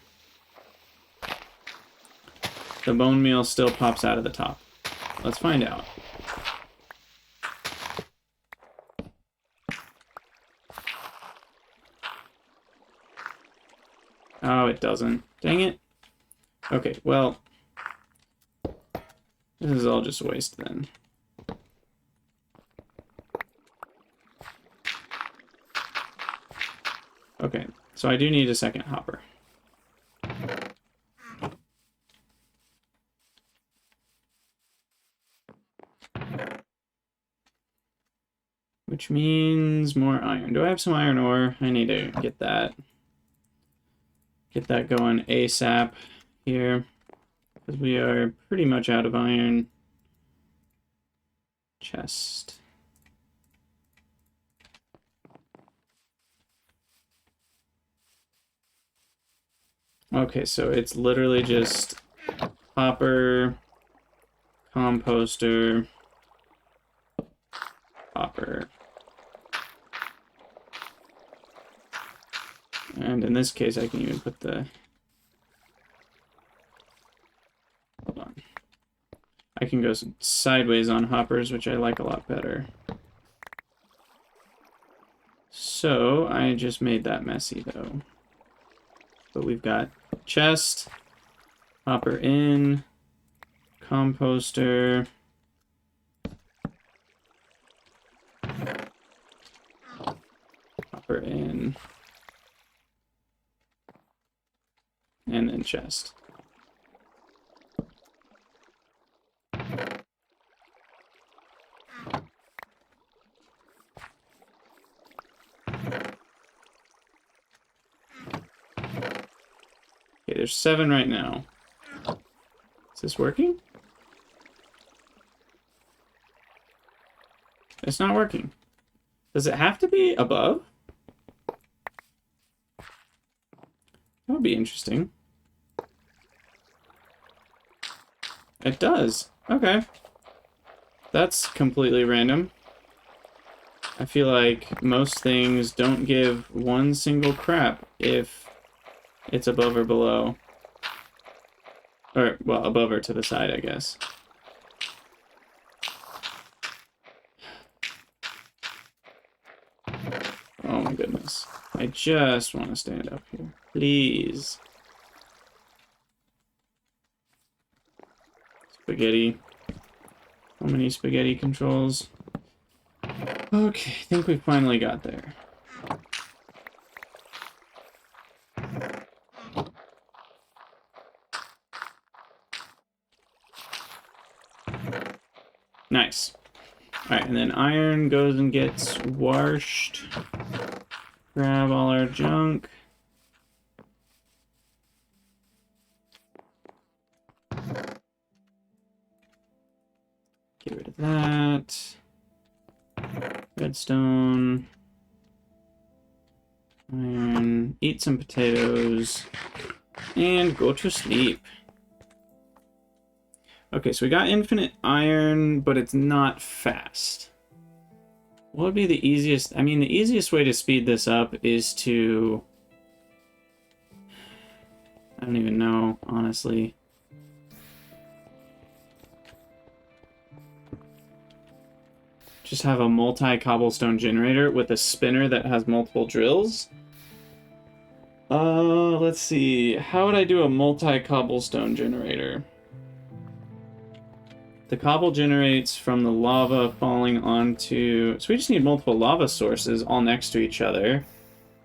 the bone meal still pops out of the top. Let's find out. Oh, it doesn't. Dang it. Okay, well, this is all just waste then. Okay, so I do need a second hopper. Which means more iron. Do I have some iron ore? I need to get that. Get that going ASAP here. Because we are pretty much out of iron. Chest. Okay, so it's literally just hopper, composter, hopper. And in this case, I can even put the... Hold on. I can go sideways on hoppers, which I like a lot better. So, I just made that messy, though. But we've got chest, hopper in, composter, hopper in, and then chest. Okay, there's 7 right now. Is this working? It's not working. Does it have to be above? That would be interesting. It does. Okay. That's completely random. I feel like most things don't give one single crap if it's above or below. Or, well, above or to the side, I guess. Oh my goodness. I just want to stand up here. Please. Spaghetti. How many spaghetti controls? Okay, I think we finally got there. Nice. Alright, and then iron goes and gets washed. Grab all our junk. Get rid of that. Redstone. eat some potatoes, and go to sleep. Okay, so we got infinite iron, but it's not fast. What would be the easiest? I mean, the easiest way to speed this up is to... I don't even know, honestly. Just have a multi-cobblestone generator with a spinner that has multiple drills. Let's see. How would I do a multi-cobblestone generator? The cobble generates from the lava falling onto... So we just need multiple lava sources all next to each other.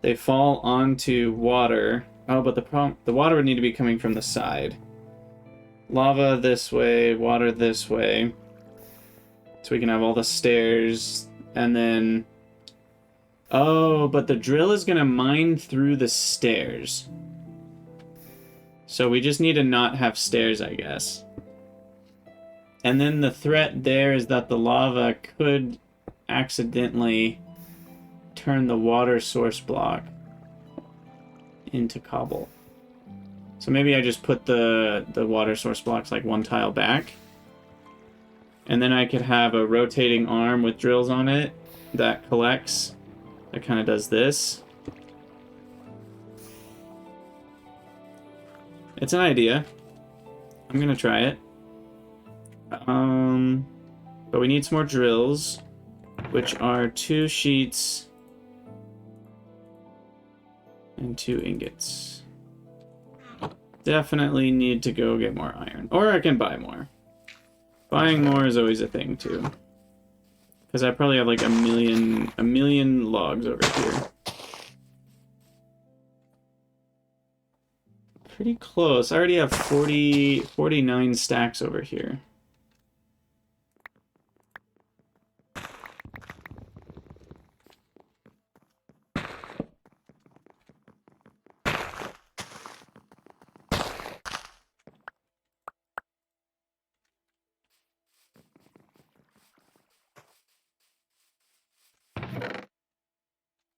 They fall onto water. Oh, but the water would need to be coming from the side. Lava this way, water this way. So we can have all the stairs, and then... Oh, but the drill is going to mine through the stairs. So we just need to not have stairs, I guess. And then the threat there is that the lava could accidentally turn the water source block into cobble. So maybe I just put the water source blocks like one tile back. And then I could have a rotating arm with drills on it that collects. That kind of does this. It's an idea. I'm going to try it. But we need some more drills, which are 2 sheets and 2 ingots. Definitely need to go get more iron. Or I can buy more. Buying more is always a thing, too. Because I probably have like a million logs over here. Pretty close. I already have 49 stacks over here.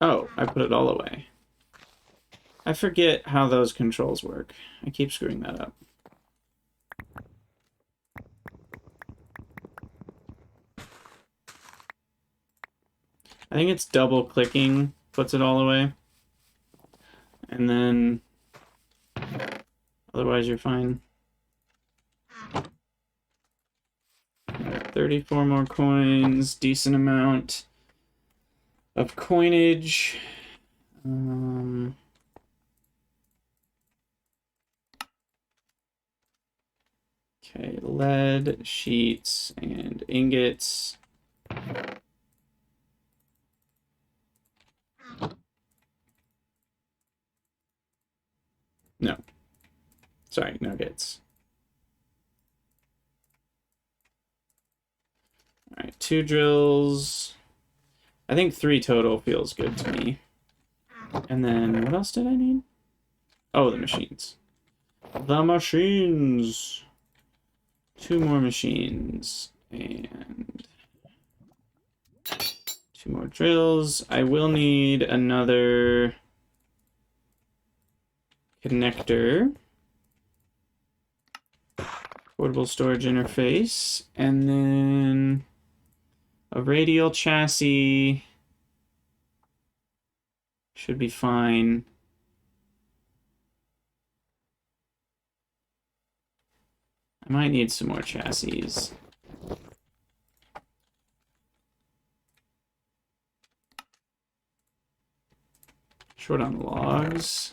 Oh, I put it all away. I forget how those controls work. I keep screwing that up. I think it's double clicking puts it all away. And then otherwise you're fine. 34 more coins, decent amount of coinage. Okay, lead, sheets, and ingots. No. Sorry, nuggets. Alright, 2 drills. I think 3 total feels good to me. And then, what else did I need? Oh, the machines. The machines! 2 more machines. And 2 more drills. I will need another connector. Portable storage interface. And then a radial chassis. Should be fine. I might need some more chassis. Short on logs.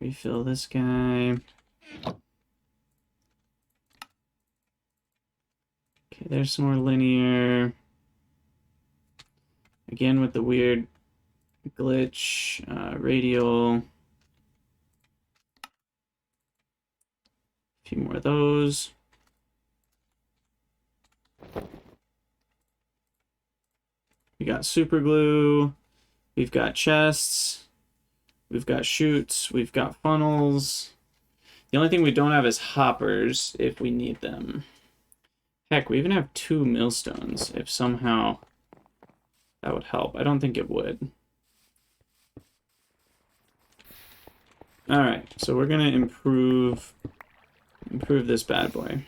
Refill this guy. Okay, there's some more linear. Again with the weird glitch, radial. A few more of those. We got super glue. We've got chests. We've got chutes. We've got funnels. The only thing we don't have is hoppers if we need them. Heck, we even have 2 millstones if somehow that would help. I don't think it would. Alright, so we're gonna improve this bad boy.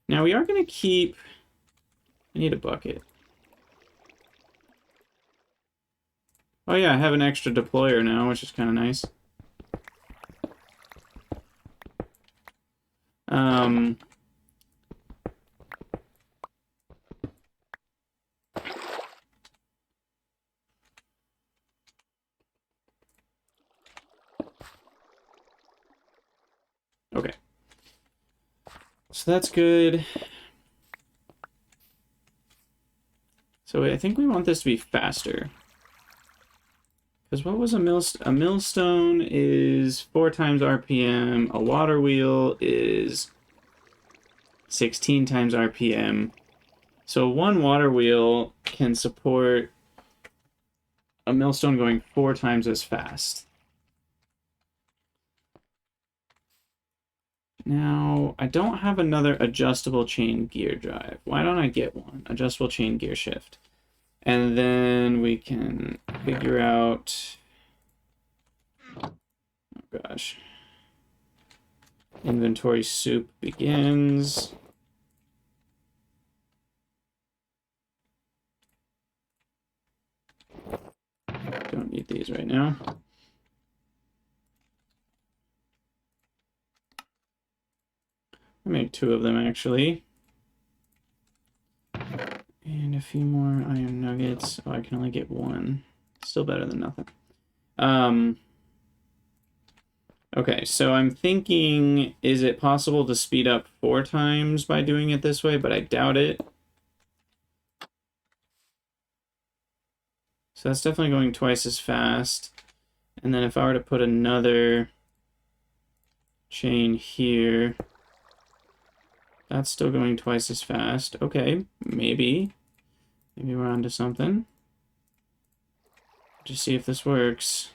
Now we are gonna keep... I need a bucket. Oh yeah, I have an extra deployer now, which is kind of nice. Okay. So that's good. So I think we want this to be faster. Because what was a millstone? A millstone is 4 times RPM. A water wheel is 16 times RPM. So one water wheel can support a millstone going 4 times as fast. Now, I don't have another adjustable chain gear drive. Why don't I get one? Adjustable chain gear shift. And then we can figure out... Oh gosh. Inventory soup begins. Don't need these right now. I'll make 2 of them actually. And a few more iron nuggets. Oh, I can only get 1. Still better than nothing. Okay, so I'm thinking, is it possible to speed up 4 times by doing it this way? But I doubt it. So that's definitely going twice as fast. And then if I were to put another chain here, that's still going twice as fast. Okay, maybe. Maybe we're onto something. Just see if this works.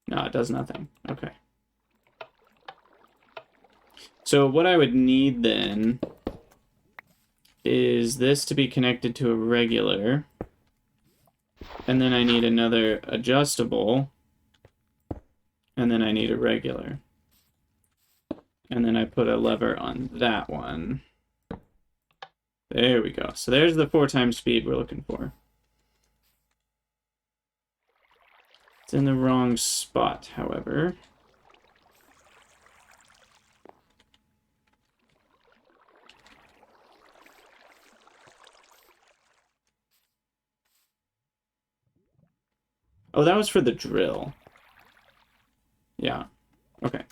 No, it does nothing. Okay. So what I would need then is this to be connected to a regular. And then I need another adjustable. And then I need a regular. And then I put a lever on that one. There we go. So there's the 4 times speed we're looking for. It's in the wrong spot, however. Oh, that was for the drill. Yeah. Okay.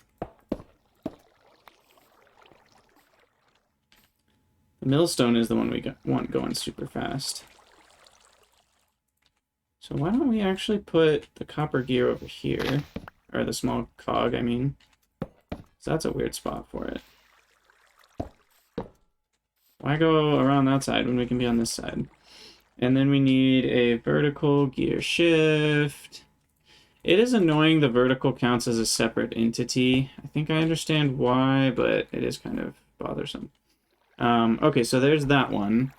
The millstone is the one we want going super fast. So why don't we actually put the copper gear over here? Or the small cog, I mean. So that's a weird spot for it. Why go around that side when we can be on this side? And then we need a vertical gear shift. It is annoying the vertical counts as a separate entity. I think I understand why, but it is kind of bothersome. Okay, so there's that one.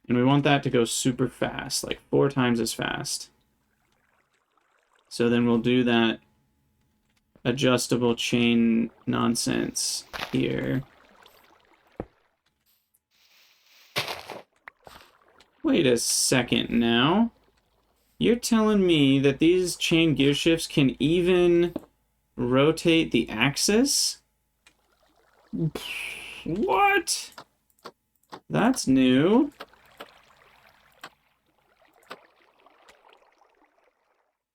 And we want that to go super fast, like 4 times as fast. So then we'll do that adjustable chain nonsense here. Wait a second now. You're telling me that these chain gear shifts can even rotate the axis? What? That's new.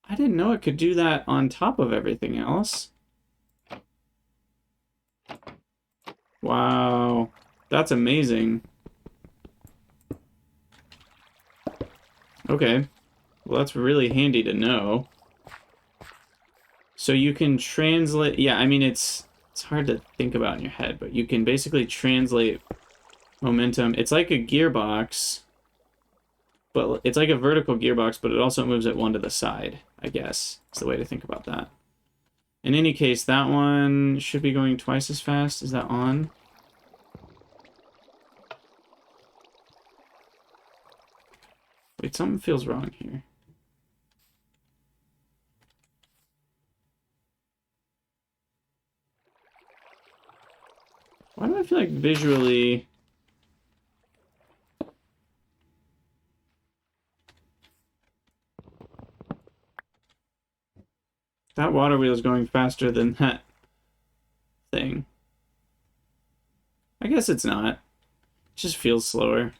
I didn't know it could do that on top of everything else. Wow. That's amazing. Okay. Well, that's really handy to know. So you can translate... Yeah, I mean, it's hard to think about in your head, but you can basically translate momentum. It's like a gearbox, but it's like a vertical gearbox, but it also moves it 1 to the side, I guess. It's the way to think about that. In any case, that one should be going twice as fast. Is that on? Wait, something feels wrong here. feel like visually... that water wheel is going faster than that thing. I guess it's not. It just feels slower.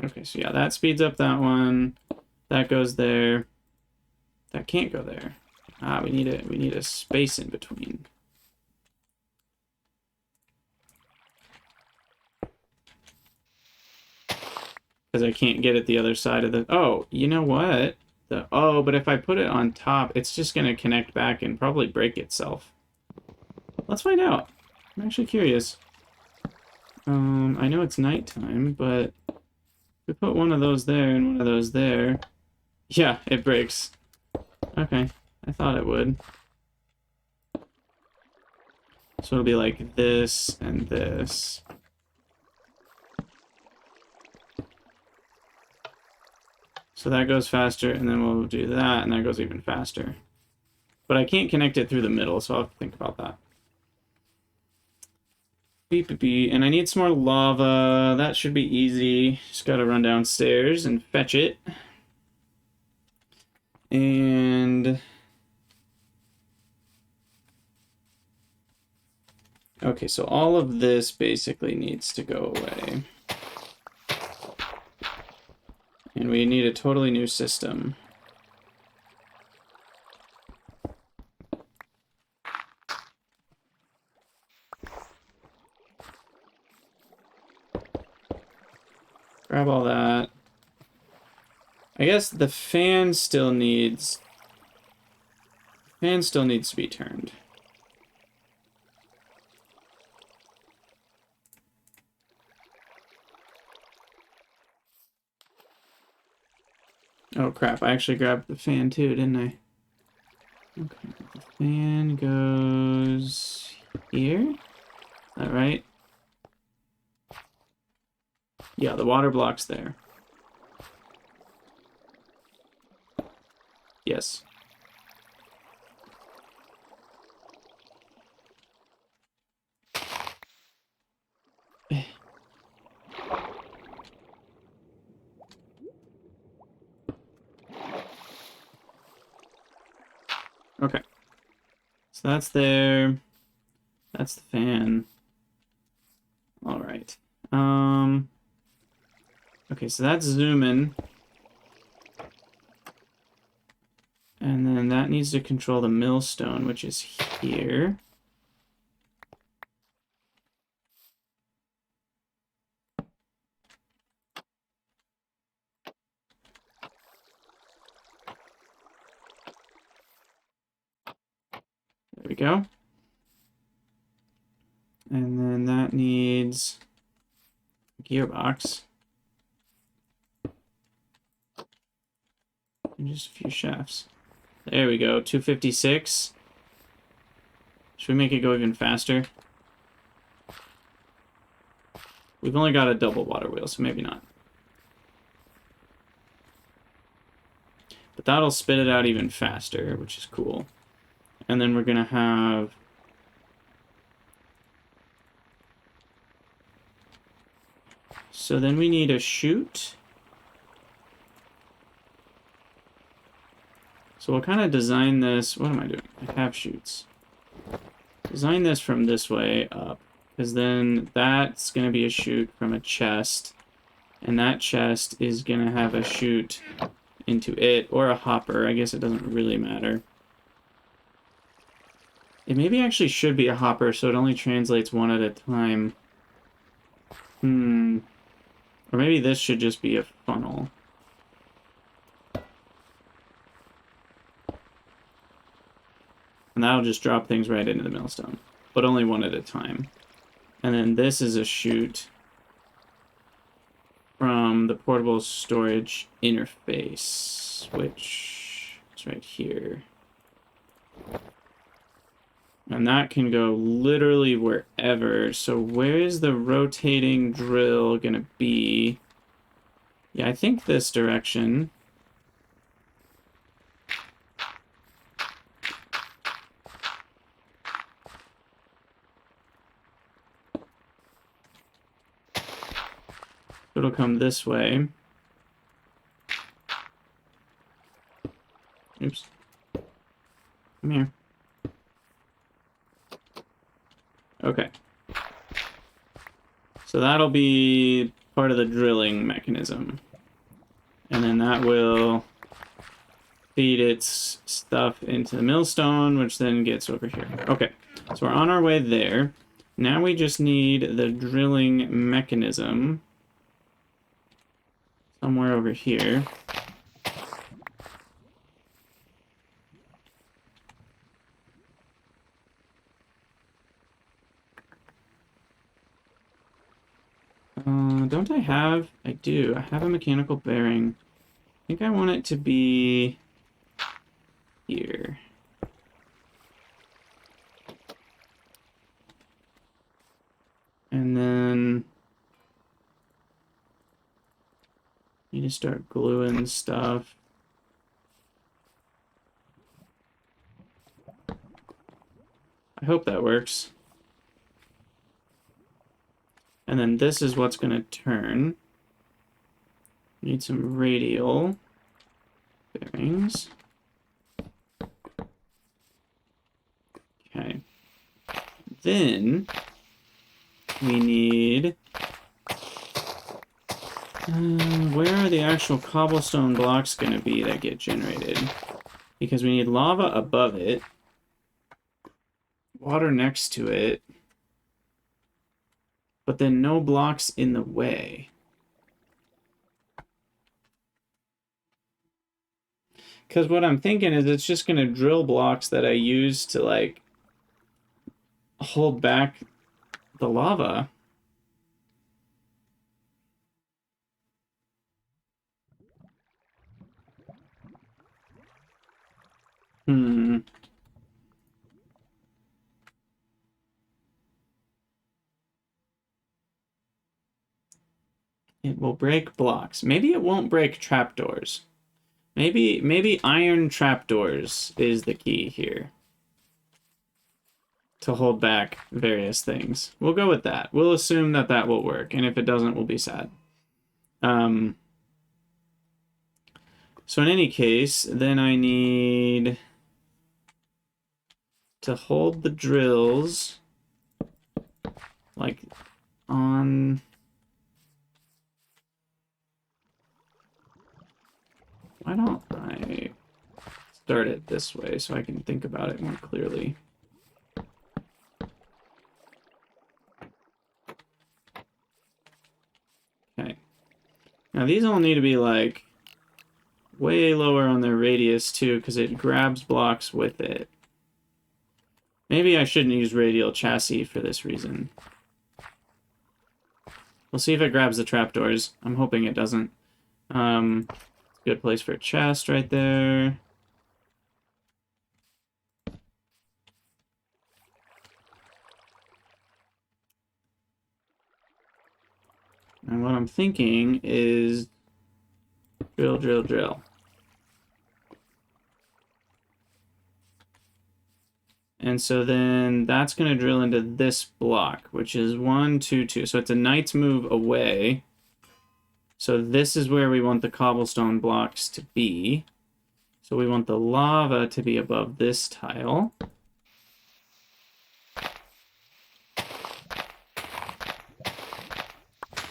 Okay, so yeah, that speeds up that one. That goes there. That can't go there. Ah, we need a space in between. Because I can't get it the other side of the... Oh, you know what? But if I put it on top, it's just going to connect back and probably break itself. Let's find out. I'm actually curious. I know it's nighttime, but if we put one of those there and one of those there... Yeah, it breaks. Okay, I thought it would. So it'll be like this and this. So that goes faster, and then we'll do that, and that goes even faster. But I can't connect it through the middle, so I'll have to think about that. Beep, beep, beep. And I need some more lava. That should be easy. Just gotta run downstairs and fetch it. And... okay, so all of this basically needs to go away. And we need a totally new system. Grab all that. I guess the fan still needs... fan still needs to be turned. Oh crap, I actually grabbed the fan too, didn't I? Okay, the fan goes here. Is that right? Yeah, the water block's there. Yes. Okay. So that's there. That's the fan. All right. Okay, so that's zooming. And then that needs to control the millstone, which is here. There we go. And then that needs a gearbox. And just a few shafts. There we go, 256. Should we make it go even faster? We've only got a double water wheel, so maybe not. But that'll spit it out even faster, which is cool. And then we're gonna have... so then we need a chute. So we'll kind of design this... what am I doing? I have chutes. Design this from this way up. Because then that's going to be a chute from a chest. And that chest is going to have a chute into it. Or a hopper. I guess it doesn't really matter. It maybe actually should be a hopper, so it only translates one at a time. Or maybe this should just be a funnel. And that'll just drop things right into the millstone. But only one at a time. And then this is a chute from the portable storage interface, which is right here. And that can go literally wherever. So where is the rotating drill gonna be? Yeah, I think this direction. it'll come this way. Oops. Come here. Okay. So that'll be part of the drilling mechanism. And then that will feed its stuff into the millstone, which then gets over here. Okay, so we're on our way there. Now we just need the drilling mechanism somewhere over here. Don't I have... I do. I have a mechanical bearing. I think I want it to be here. And then... need to start gluing stuff. I hope that works. And then this is what's going to turn. Need some radial bearings. Okay. Then we need... where are the actual cobblestone blocks going to be that get generated? Because we need lava above it, water next to it, but then no blocks in the way. Because what I'm thinking is it's just going to drill blocks that I use to, like, hold back the lava. It will break blocks. Maybe it won't break trapdoors. Maybe iron trapdoors is the key here to hold back various things. We'll go with that. We'll assume that that will work, and if it doesn't, we'll be sad. So in any case, then I need to hold the drills like on... Why don't I start it this way so I can think about it more clearly? Okay. Now these all need to be like way lower on their radius too, because it grabs blocks with it. Maybe I shouldn't use radial chassis for this reason. We'll see if it grabs the trapdoors. I'm hoping it doesn't. Good place for a chest right there. And what I'm thinking is drill, drill, drill. And so then that's going to drill into this block, which is 1, 2, 2. So it's a knight's move away. So this is where we want the cobblestone blocks to be. So we want the lava to be above this tile.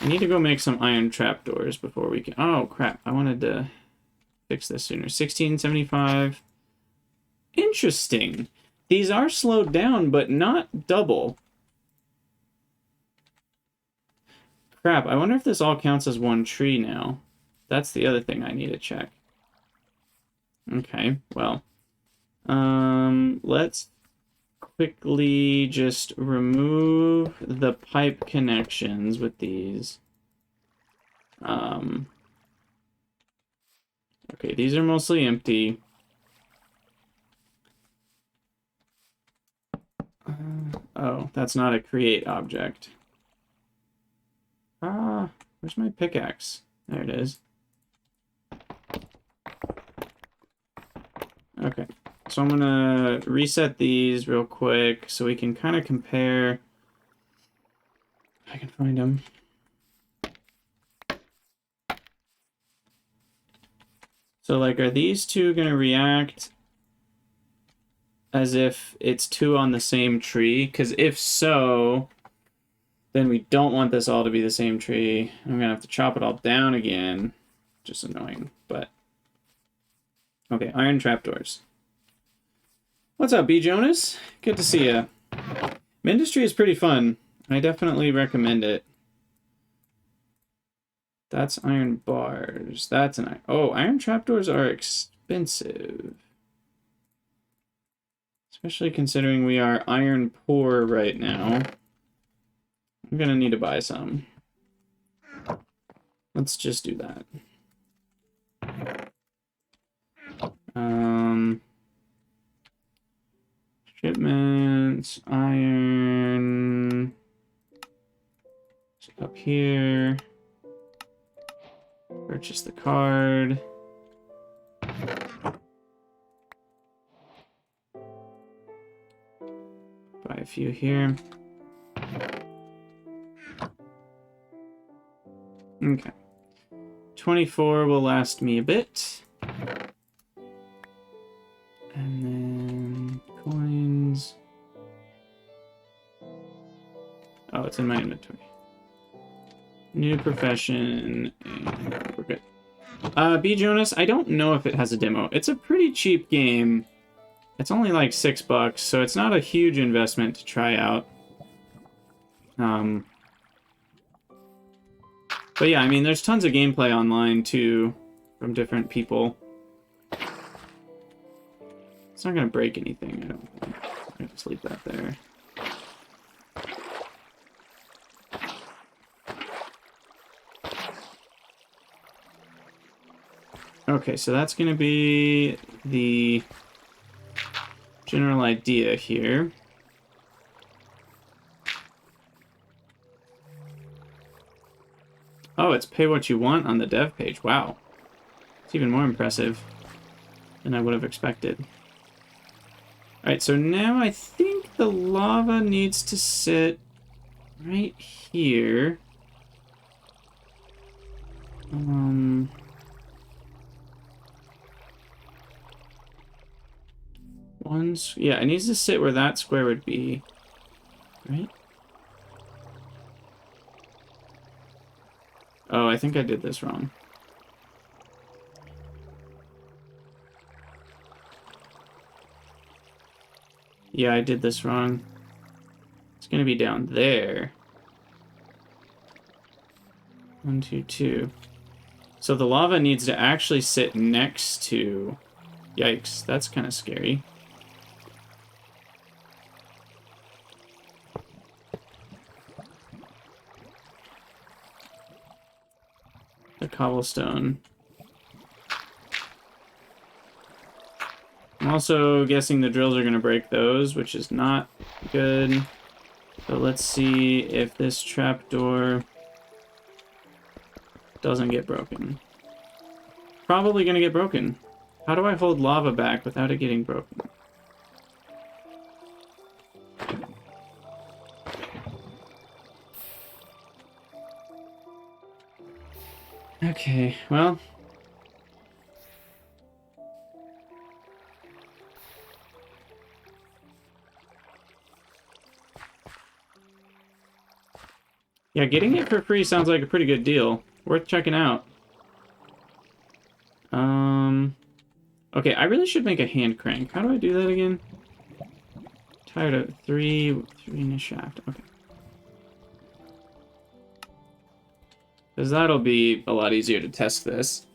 I need to go make some iron trapdoors before we can... Oh, crap. I wanted to fix this sooner. 1675. Interesting. These are slowed down, but not double. Crap, I wonder if this all counts as one tree now. That's the other thing I need to check. Okay, well. Let's quickly just remove the pipe connections with these. Okay, these are mostly empty. Oh, that's not a create object. Where's my pickaxe? There it is. Okay, so I'm gonna reset these real quick so we can kind of compare. If I can find them. So, like, are these two going to react as if it's two on the same tree? Because if so, then we don't want this all to be the same tree. I'm going to have to chop it all down again. Just annoying, but... Okay, iron trapdoors. What's up, B. Jonas? Good to see ya. Mindustry is pretty fun. I definitely recommend it. That's iron bars. That's an iron... Oh, iron trapdoors are expensive. Especially considering we are iron poor right now. I'm gonna need to buy some. Let's just do that. Shipments, iron... Up here. Purchase the card. Buy a few here. Okay. 24 will last me a bit. And then coins. Oh, it's in my inventory. New profession. And we're good. B. Jonas, I don't know if it has a demo. It's a pretty cheap game. It's only like $6, so it's not a huge investment to try out. But yeah, I mean, there's tons of gameplay online, too, from different people. It's not going to break anything, I don't think. I'll just leave that there. Okay, so that's going to be the general idea here. Oh, it's pay what you want on the dev page. Wow. It's even more impressive than I would have expected. Alright, so now I think the lava needs to sit right here. Yeah, it needs to sit where that square would be. Right? Oh, I think I did this wrong. Yeah, I did this wrong. It's gonna be down there. 1, 2, 2. So the lava needs to actually sit next to... Yikes, that's kind of scary. The cobblestone. I'm also guessing the drills are going to break those, which is not good. So let's see if this trapdoor doesn't get broken. Probably going to get broken. How do I hold lava back without it getting broken? Okay, well... Yeah, getting it for free sounds like a pretty good deal. Worth checking out. Okay, I really should make a hand crank. How do I do that again? Tired of three in a shaft. Okay. Because that'll be a lot easier to test this.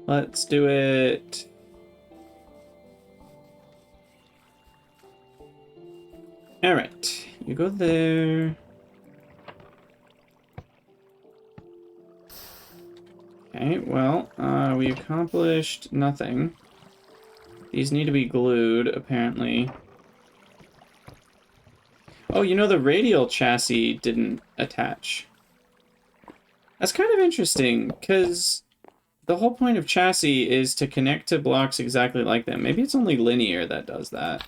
Let's do it. All right, you go there. Okay, well, we accomplished nothing. These need to be glued, apparently. Oh, you know, the radial chassis didn't attach. That's kind of interesting, because the whole point of chassis is to connect to blocks exactly like them. Maybe it's only linear that does that.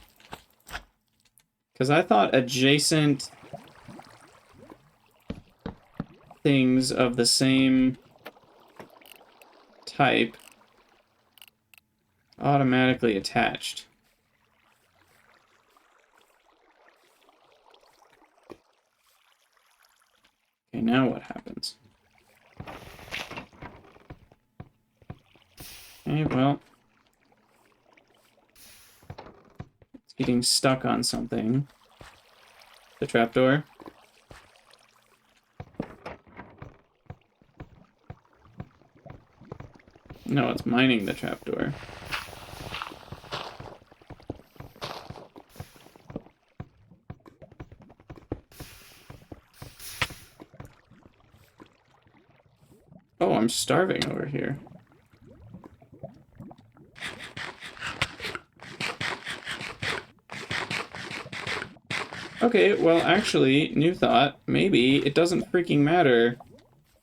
Because I thought adjacent things of the same type automatically attached. Okay, now what happens? Okay, well, it's getting stuck on something. The trapdoor. No, it's mining the trapdoor. Oh, I'm starving over here. Okay, well, actually, new thought. Maybe it doesn't freaking matter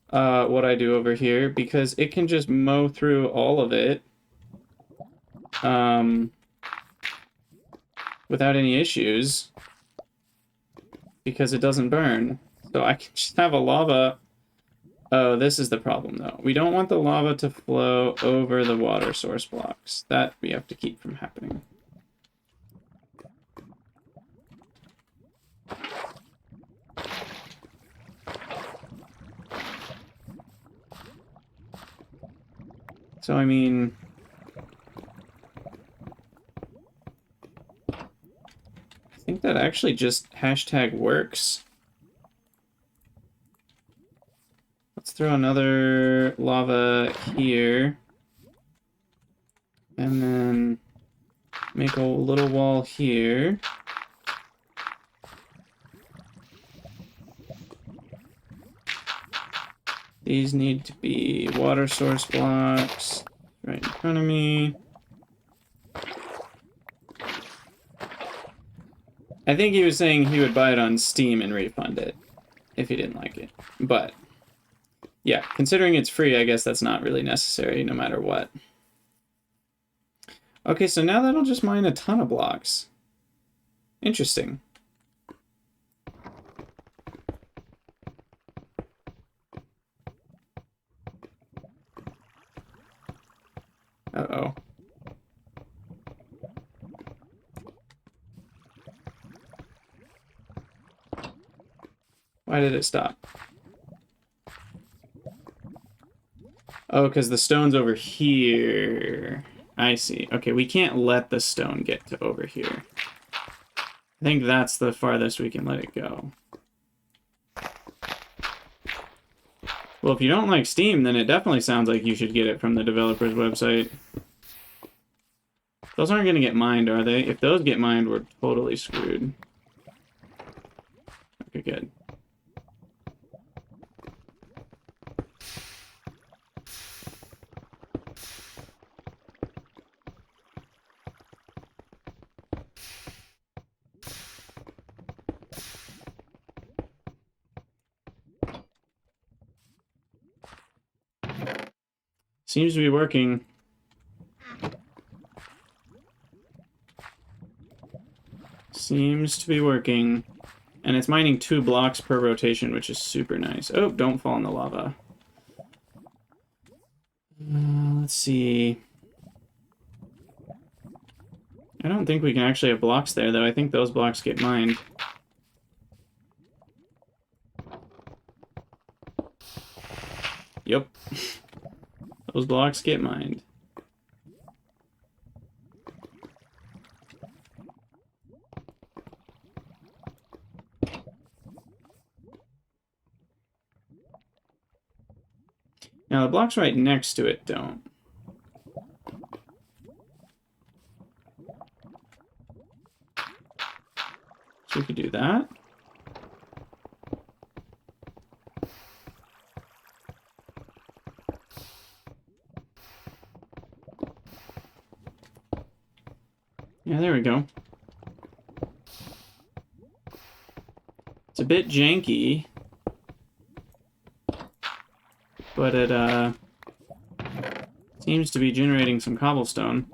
what I do over here, because it can just mow through all of it without any issues, because it doesn't burn. So I can just have a lava... Oh, this is the problem, though. We don't want the lava to flow over the water source blocks. That we have to keep from happening. So, I mean... I think that actually just hashtag works. Let's throw another lava here. And then make a little wall here. These need to be water source blocks right in front of me. I think he was saying he would buy it on Steam and refund it if he didn't like it. But, yeah, considering it's free, I guess that's not really necessary no matter what. Okay, so now that'll just mine a ton of blocks. Interesting. Uh-oh. Why did it stop? Oh, because the stone's over here. I see. Okay, we can't let the stone get to over here. I think that's the farthest we can let it go. Well, if you don't like Steam, then it definitely sounds like you should get it from the developer's website. Those aren't going to get mined, are they? If those get mined, we're totally screwed. Okay, good. Seems to be working. Seems to be working. And it's mining 2 blocks per rotation, which is super nice. Oh, don't fall in the lava. Let's see. I don't think we can actually have blocks there, though. I think those blocks get mined. Yep. Those blocks get mined. Now, the blocks right next to it don't. So we could do that. Yeah, there we go. It's a bit janky, but it seems to be generating some cobblestone.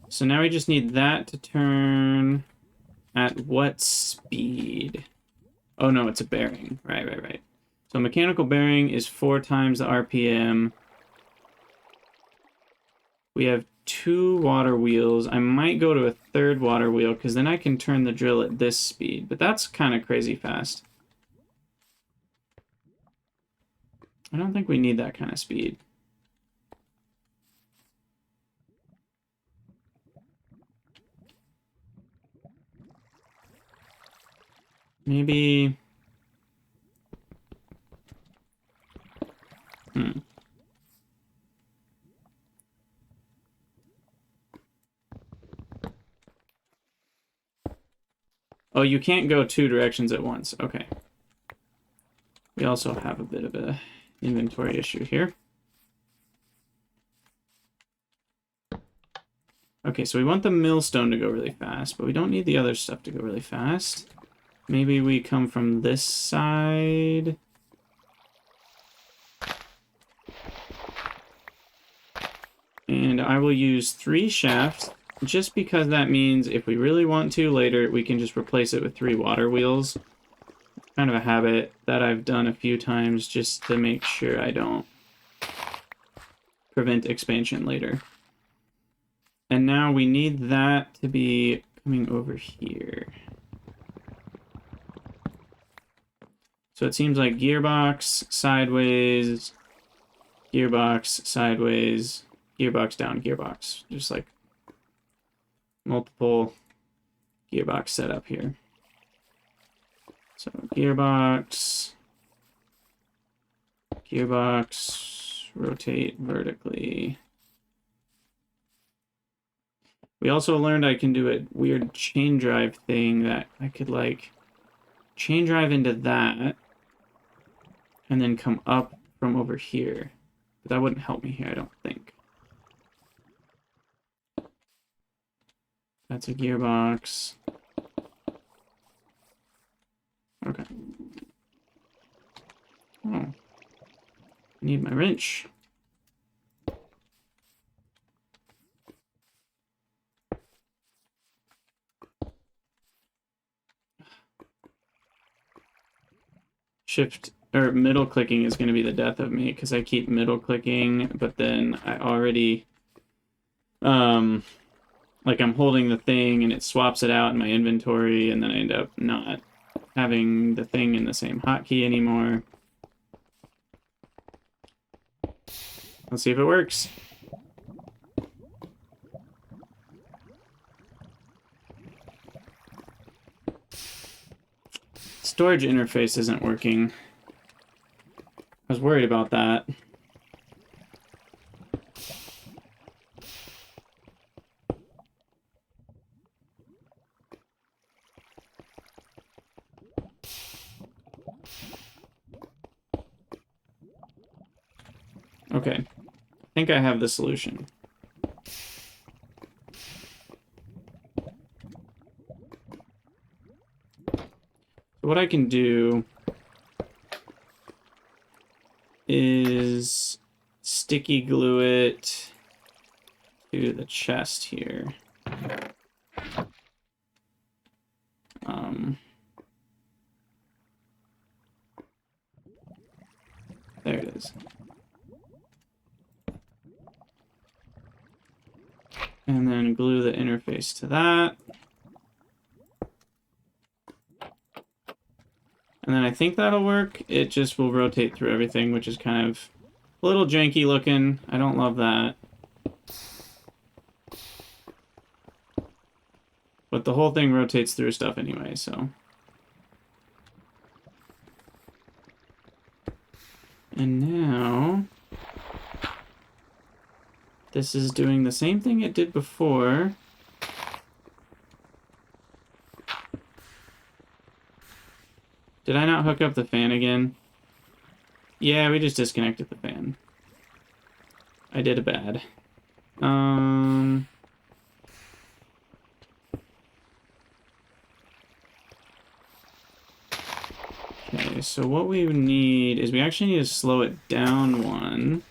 So now we just need that to turn At what speed? Oh no, it's a bearing. Right. So mechanical bearing is 4 times the RPM. We have 2 water wheels. I might go to a 3rd water wheel because then I can turn the drill at this speed. But that's kind of crazy fast. I don't think we need that kind of speed. Maybe... Oh, you can't go 2 directions at once. Okay. We also have a bit of a inventory issue here. Okay, so we want the millstone to go really fast, but we don't need the other stuff to go really fast. Maybe we come from this side. And I will use 3 shafts, just because that means if we really want to later, we can just replace it with 3 water wheels. Kind of a habit that I've done a few times just to make sure I don't prevent expansion later. And now we need that to be coming over here. So it seems like gearbox, sideways, gearbox, sideways, gearbox down, gearbox. Just like multiple gearbox setup here. So gearbox, gearbox, rotate vertically. We also learned I can do a weird chain drive thing that I could like chain drive into that and then come up from over here. But that wouldn't help me here, I don't think. That's a gearbox. Okay. Oh. I need my wrench. Shift or middle clicking is going to be the death of me because I keep middle clicking, but then I already like I'm holding the thing and it swaps it out in my inventory, and then I end up not having the thing in the same hotkey anymore. Let's see if it works. Storage interface isn't working. I was worried about that. Okay, I think I have the solution. So what I can do is sticky glue it to the chest here. There it is. And then glue the interface to that. And then I think that'll work. It just will rotate through everything, which is kind of a little janky looking. I don't love that. But the whole thing rotates through stuff anyway, so. And now this is doing the same thing it did before. Did I not hook up the fan again? Yeah, we just disconnected the fan. I did a bad. Okay, so what we need is we actually need to slow it down one,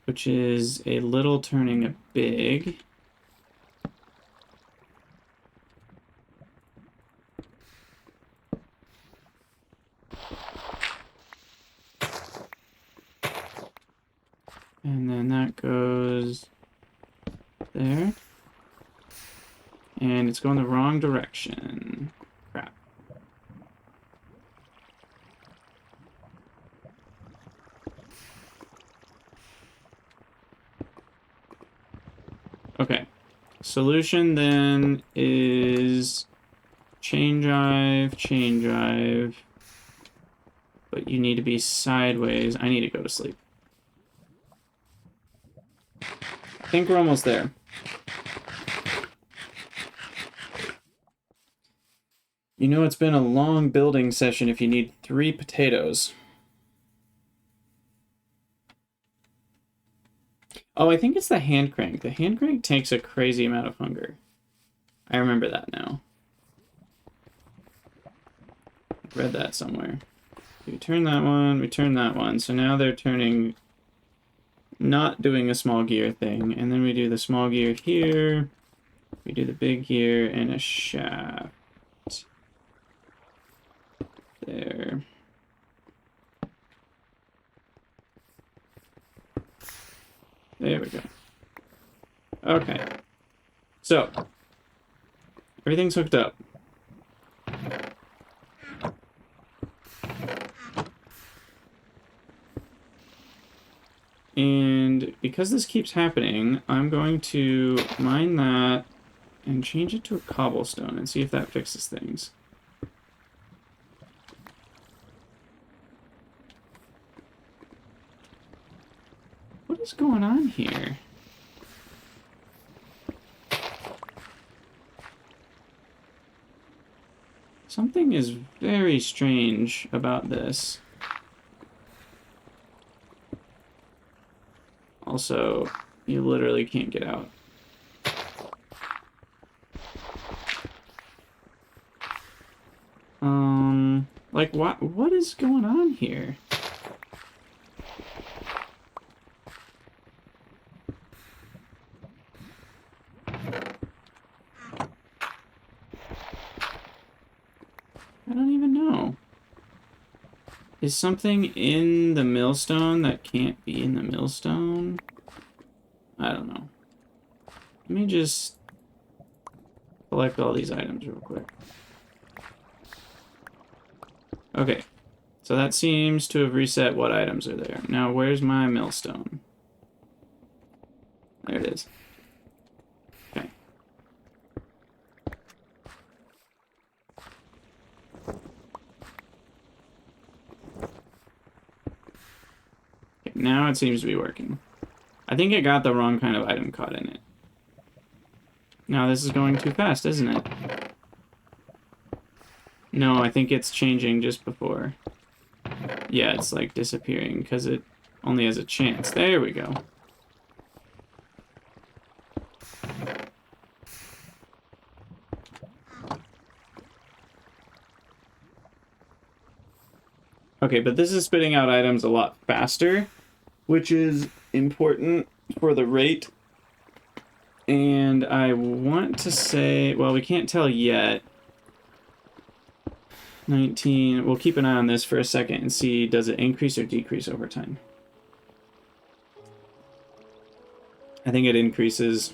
which is a little turning a big. And then that goes there. And it's going the wrong direction. Crap. Okay. Solution then is chain drive. But you need to be sideways. I need to go to sleep. I think we're almost there. You know it's been a long building session if you need 3 potatoes. Oh, I think it's the hand crank. The hand crank takes a crazy amount of hunger. I remember that now. I read that somewhere. We turn that one, we turn that one. So now they're turning, not doing a small gear thing. And then we do the small gear here. We do the big gear and a shaft. There. There we go. Okay. So, everything's hooked up. And because this keeps happening, I'm going to mine that and change it to a cobblestone and see if that fixes things. What is going on here? Something is very strange about this. Also, you literally can't get out. Like, what is going on here? I don't even know. Is something in the millstone that can't be in the millstone? I don't know. Let me just collect all these items real quick. Okay, so that seems to have reset what items are there. Now, where's my millstone? There it is. Okay. Now it seems to be working. I think it got the wrong kind of item caught in it. Now this is going too fast, isn't it? No, I think it's changing just before. Yeah, it's like disappearing because it only has a chance. There we go. Okay, but this is spitting out items a lot faster, which is important for the rate. And I want to say, well, we can't tell yet. 19, we'll keep an eye on this for a second and see, does it increase or decrease over time? I think it increases.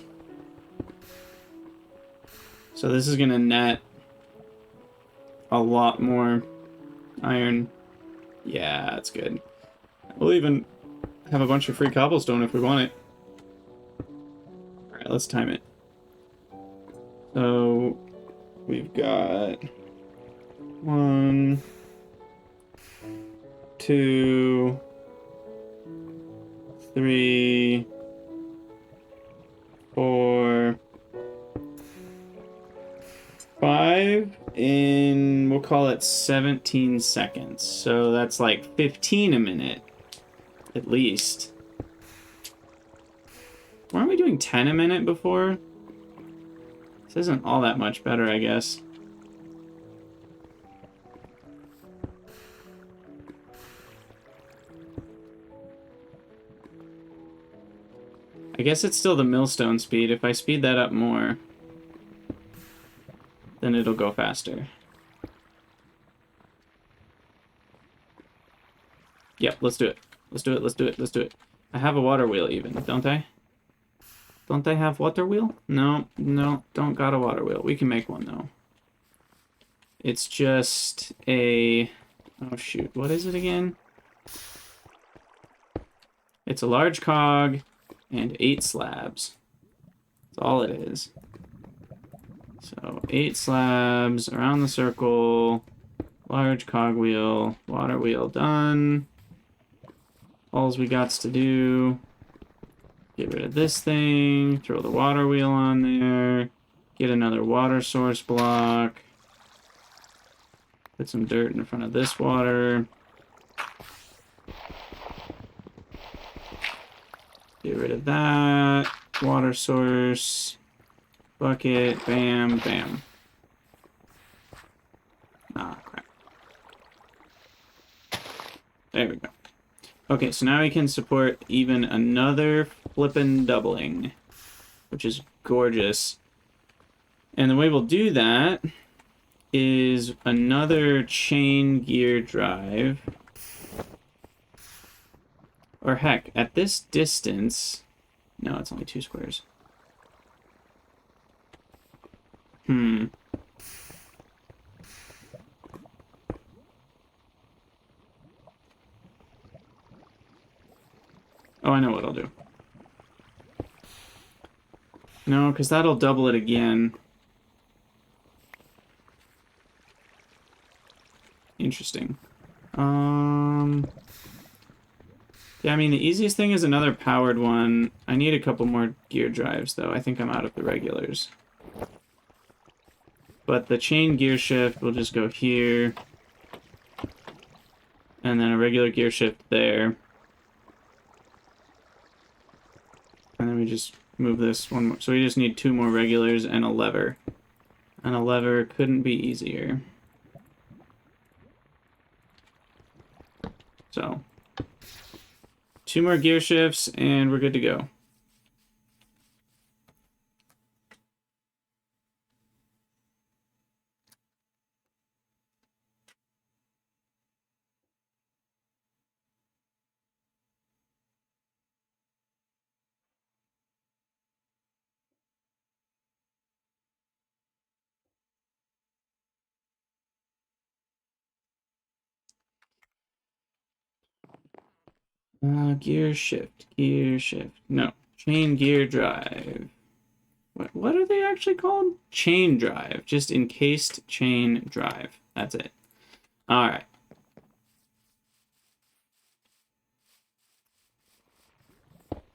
So this is gonna net a lot more iron. Yeah, that's good. We'll even have a bunch of free cobblestone if we want it. Alright, let's time it. So we've got 1, 2, 3, 4, 5 in, we'll call it 17 seconds. So that's like 15 a minute, at least. Weren't we doing 10 a minute before? This isn't all that much better, I guess. I guess it's still the millstone speed. If I speed that up more, then it'll go faster. Yep, let's do it. Let's do it, let's do it, let's do it. I have a water wheel even, don't I? Don't they have water wheel? No, no, don't got a water wheel. We can make one though. It's just a... Oh shoot, what is it again? It's a large cog and 8 slabs. That's all it is. So 8 slabs around the circle, large cogwheel, water wheel done. All we got to do, get rid of this thing, throw the water wheel on there, get another water source block, put some dirt in front of this water, get rid of that, water source, bucket, bam, bam. Ah, crap. There we go. Okay, so now we can support even another flippin' doubling, which is gorgeous. And the way we'll do that is another chain gear drive. Or heck, at this distance... No, it's only 2 squares. Oh, I know what I'll do. No, because that'll double it again. Interesting. Yeah, I mean, the easiest thing is another powered one. I need a couple more gear drives, though. I think I'm out of the regulars. But the chain gear shift will just go here. And then a regular gear shift there. And then we just move this one more. So we just need 2 more regulars and a lever. And a lever couldn't be easier. So, 2 more gear shifts and we're good to go. Gear shift, gear shift. No, chain gear drive. What are they actually called? Chain drive. Just encased chain drive. That's it. All right.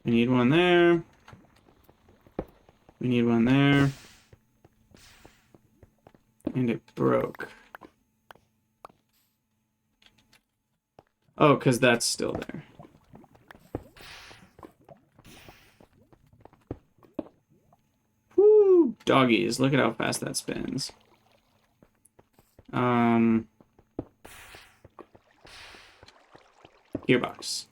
We need one there. We need one there. And it broke. Oh, because that's still there. Woo! Doggies, look at how fast that spins. Gearbox.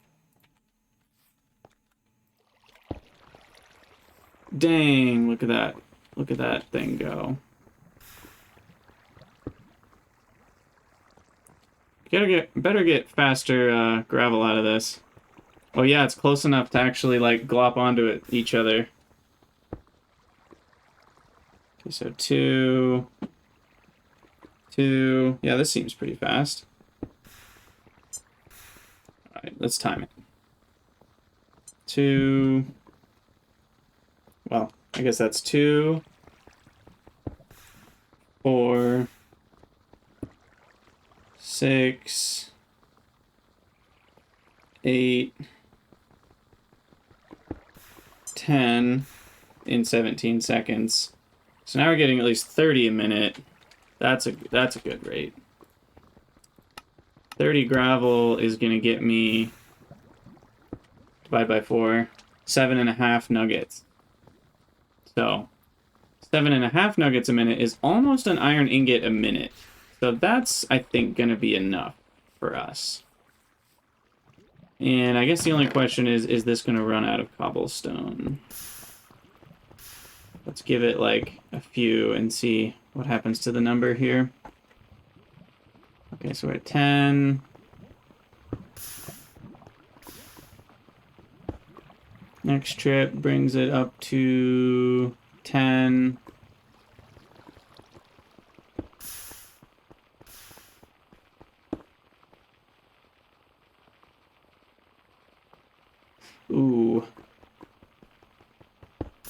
Dang, look at that. Look at that thing go. Better get faster gravel out of this. Oh yeah, it's close enough to actually like glop onto each other. Okay, so 2. Yeah, this seems pretty fast. All right, let's time it. 2. Well, I guess that's 2, 4, 6, 8, 10 in 17 seconds. So now we're getting at least 30 a minute. That's a good rate. 30 gravel is gonna get me, divide by 4, 7.5 nuggets. So 7.5 nuggets a minute is almost an iron ingot a minute. So that's, I think, gonna be enough for us. And I guess the only question is this gonna run out of cobblestone? Let's give it like a few and see what happens to the number here. Okay, so we're at 10. Next trip brings it up to 10. Ooh.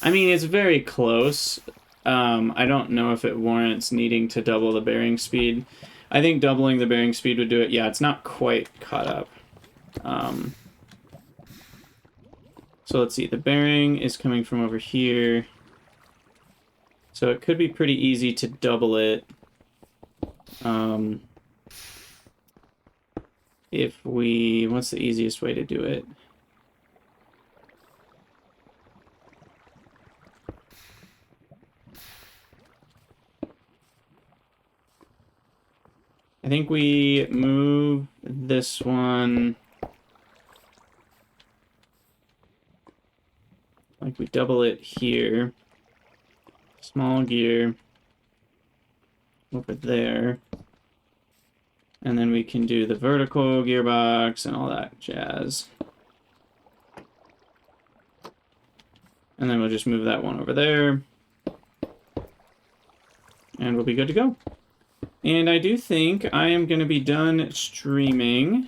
I mean, it's very close. I don't know if it warrants needing to double the bearing speed. I think doubling the bearing speed would do it. Yeah, it's not quite caught up. So let's see. The bearing is coming from over here. So it could be pretty easy to double it. If we... What's the easiest way to do it? I think we move this one... Like we double it here. Small gear. Over there. And then we can do the vertical gearbox and all that jazz. And then we'll just move that one over there. And we'll be good to go. And I do think I am going to be done streaming.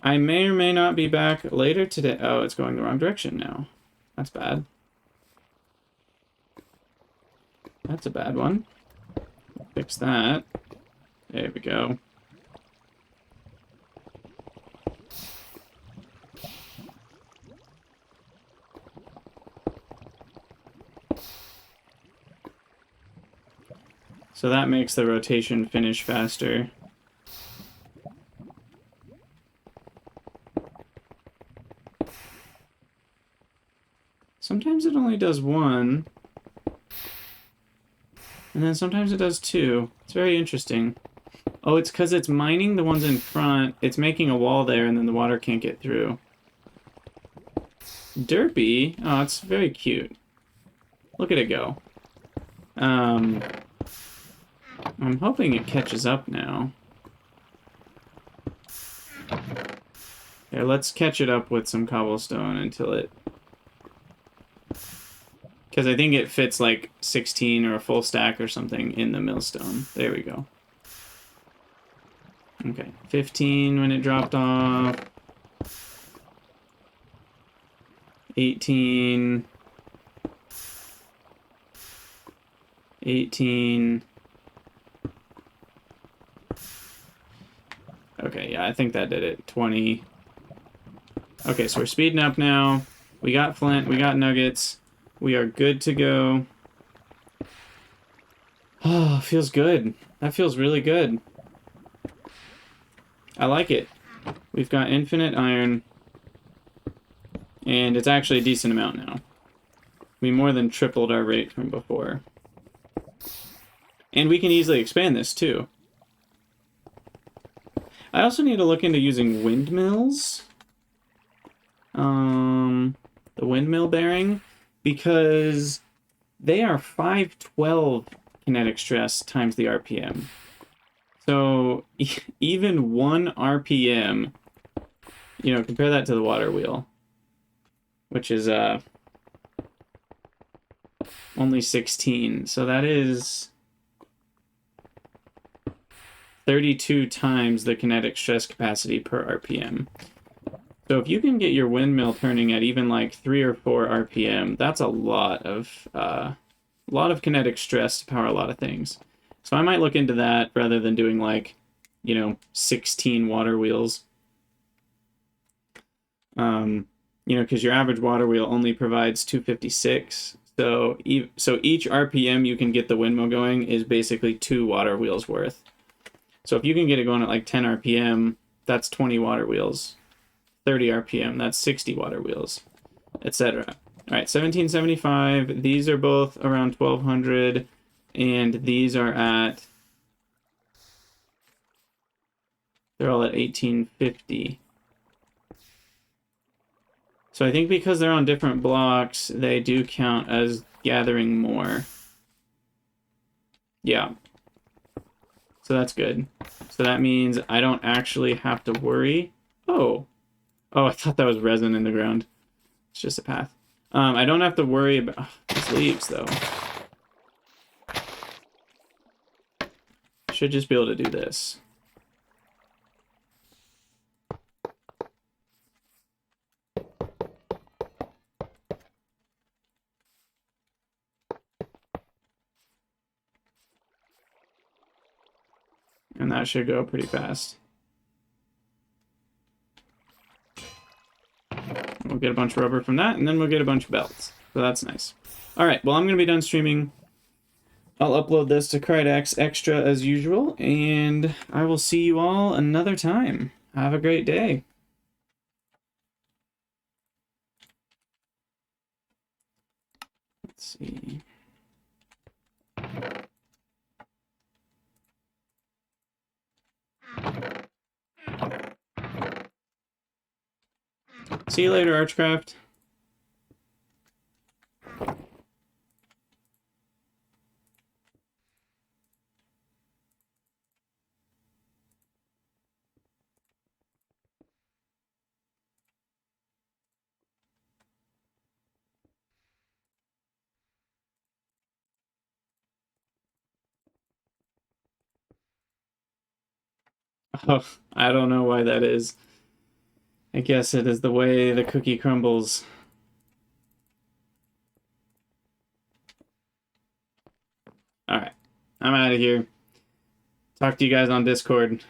I may or may not be back later today. Oh, it's going the wrong direction now. That's bad. That's a bad one. Fix that. There we go. So that makes the rotation finish faster. Sometimes it only does one. And then sometimes it does two. It's very interesting. Oh, it's because it's mining the ones in front. It's making a wall there, and then the water can't get through. Derpy. Oh, it's very cute. Look at it go. I'm hoping it catches up now. Here, let's catch it up with some cobblestone until it... Because I think it fits like 16 or a full stack or something in the millstone. There we go. Okay, 15 when it dropped off. 18. 18. Okay, yeah, I think that did it. 20. Okay, so we're speeding up now. We got flint, we got nuggets. We are good to go. Oh, feels good. That feels really good. I like it. We've got infinite iron. And it's actually a decent amount now. We more than tripled our rate from before. And we can easily expand this too. I also need to look into using windmills. The windmill bearing. Because they are 512 kinetic stress times the RPM. So even 1 RPM, you know, compare that to the water wheel, which is only 16. So that is 32 times the kinetic stress capacity per RPM. So if you can get your windmill turning at even like 3 or 4 RPM, that's a lot of kinetic stress to power a lot of things. So I might look into that rather than doing like, you know, 16 water wheels. You know, because your average water wheel only provides 256. So each RPM you can get the windmill going is basically 2 water wheels worth. So if you can get it going at like 10 RPM, that's 20 water wheels. 30 RPM, that's 60 water wheels, etc. All right, 1775. These are both around 1200, and these are at... They're all at 1850. So I think because they're on different blocks, they do count as gathering more. Yeah. So that's good. So that means I don't actually have to worry. Oh, I thought that was resin in the ground. It's just a path. I don't have to worry about these leaves, though. Should just be able to do this. And that should go pretty fast. We'll get a bunch of rubber from that, and then we'll get a bunch of belts. So that's nice. Alright, well, I'm going to be done streaming. I'll upload this to Crydex Extra as usual, and I will see you all another time. Have a great day. Let's see. See you later, Archcraft. Oh, I don't know why that is. I guess it is the way the cookie crumbles. Alright, I'm out of here. Talk to you guys on Discord.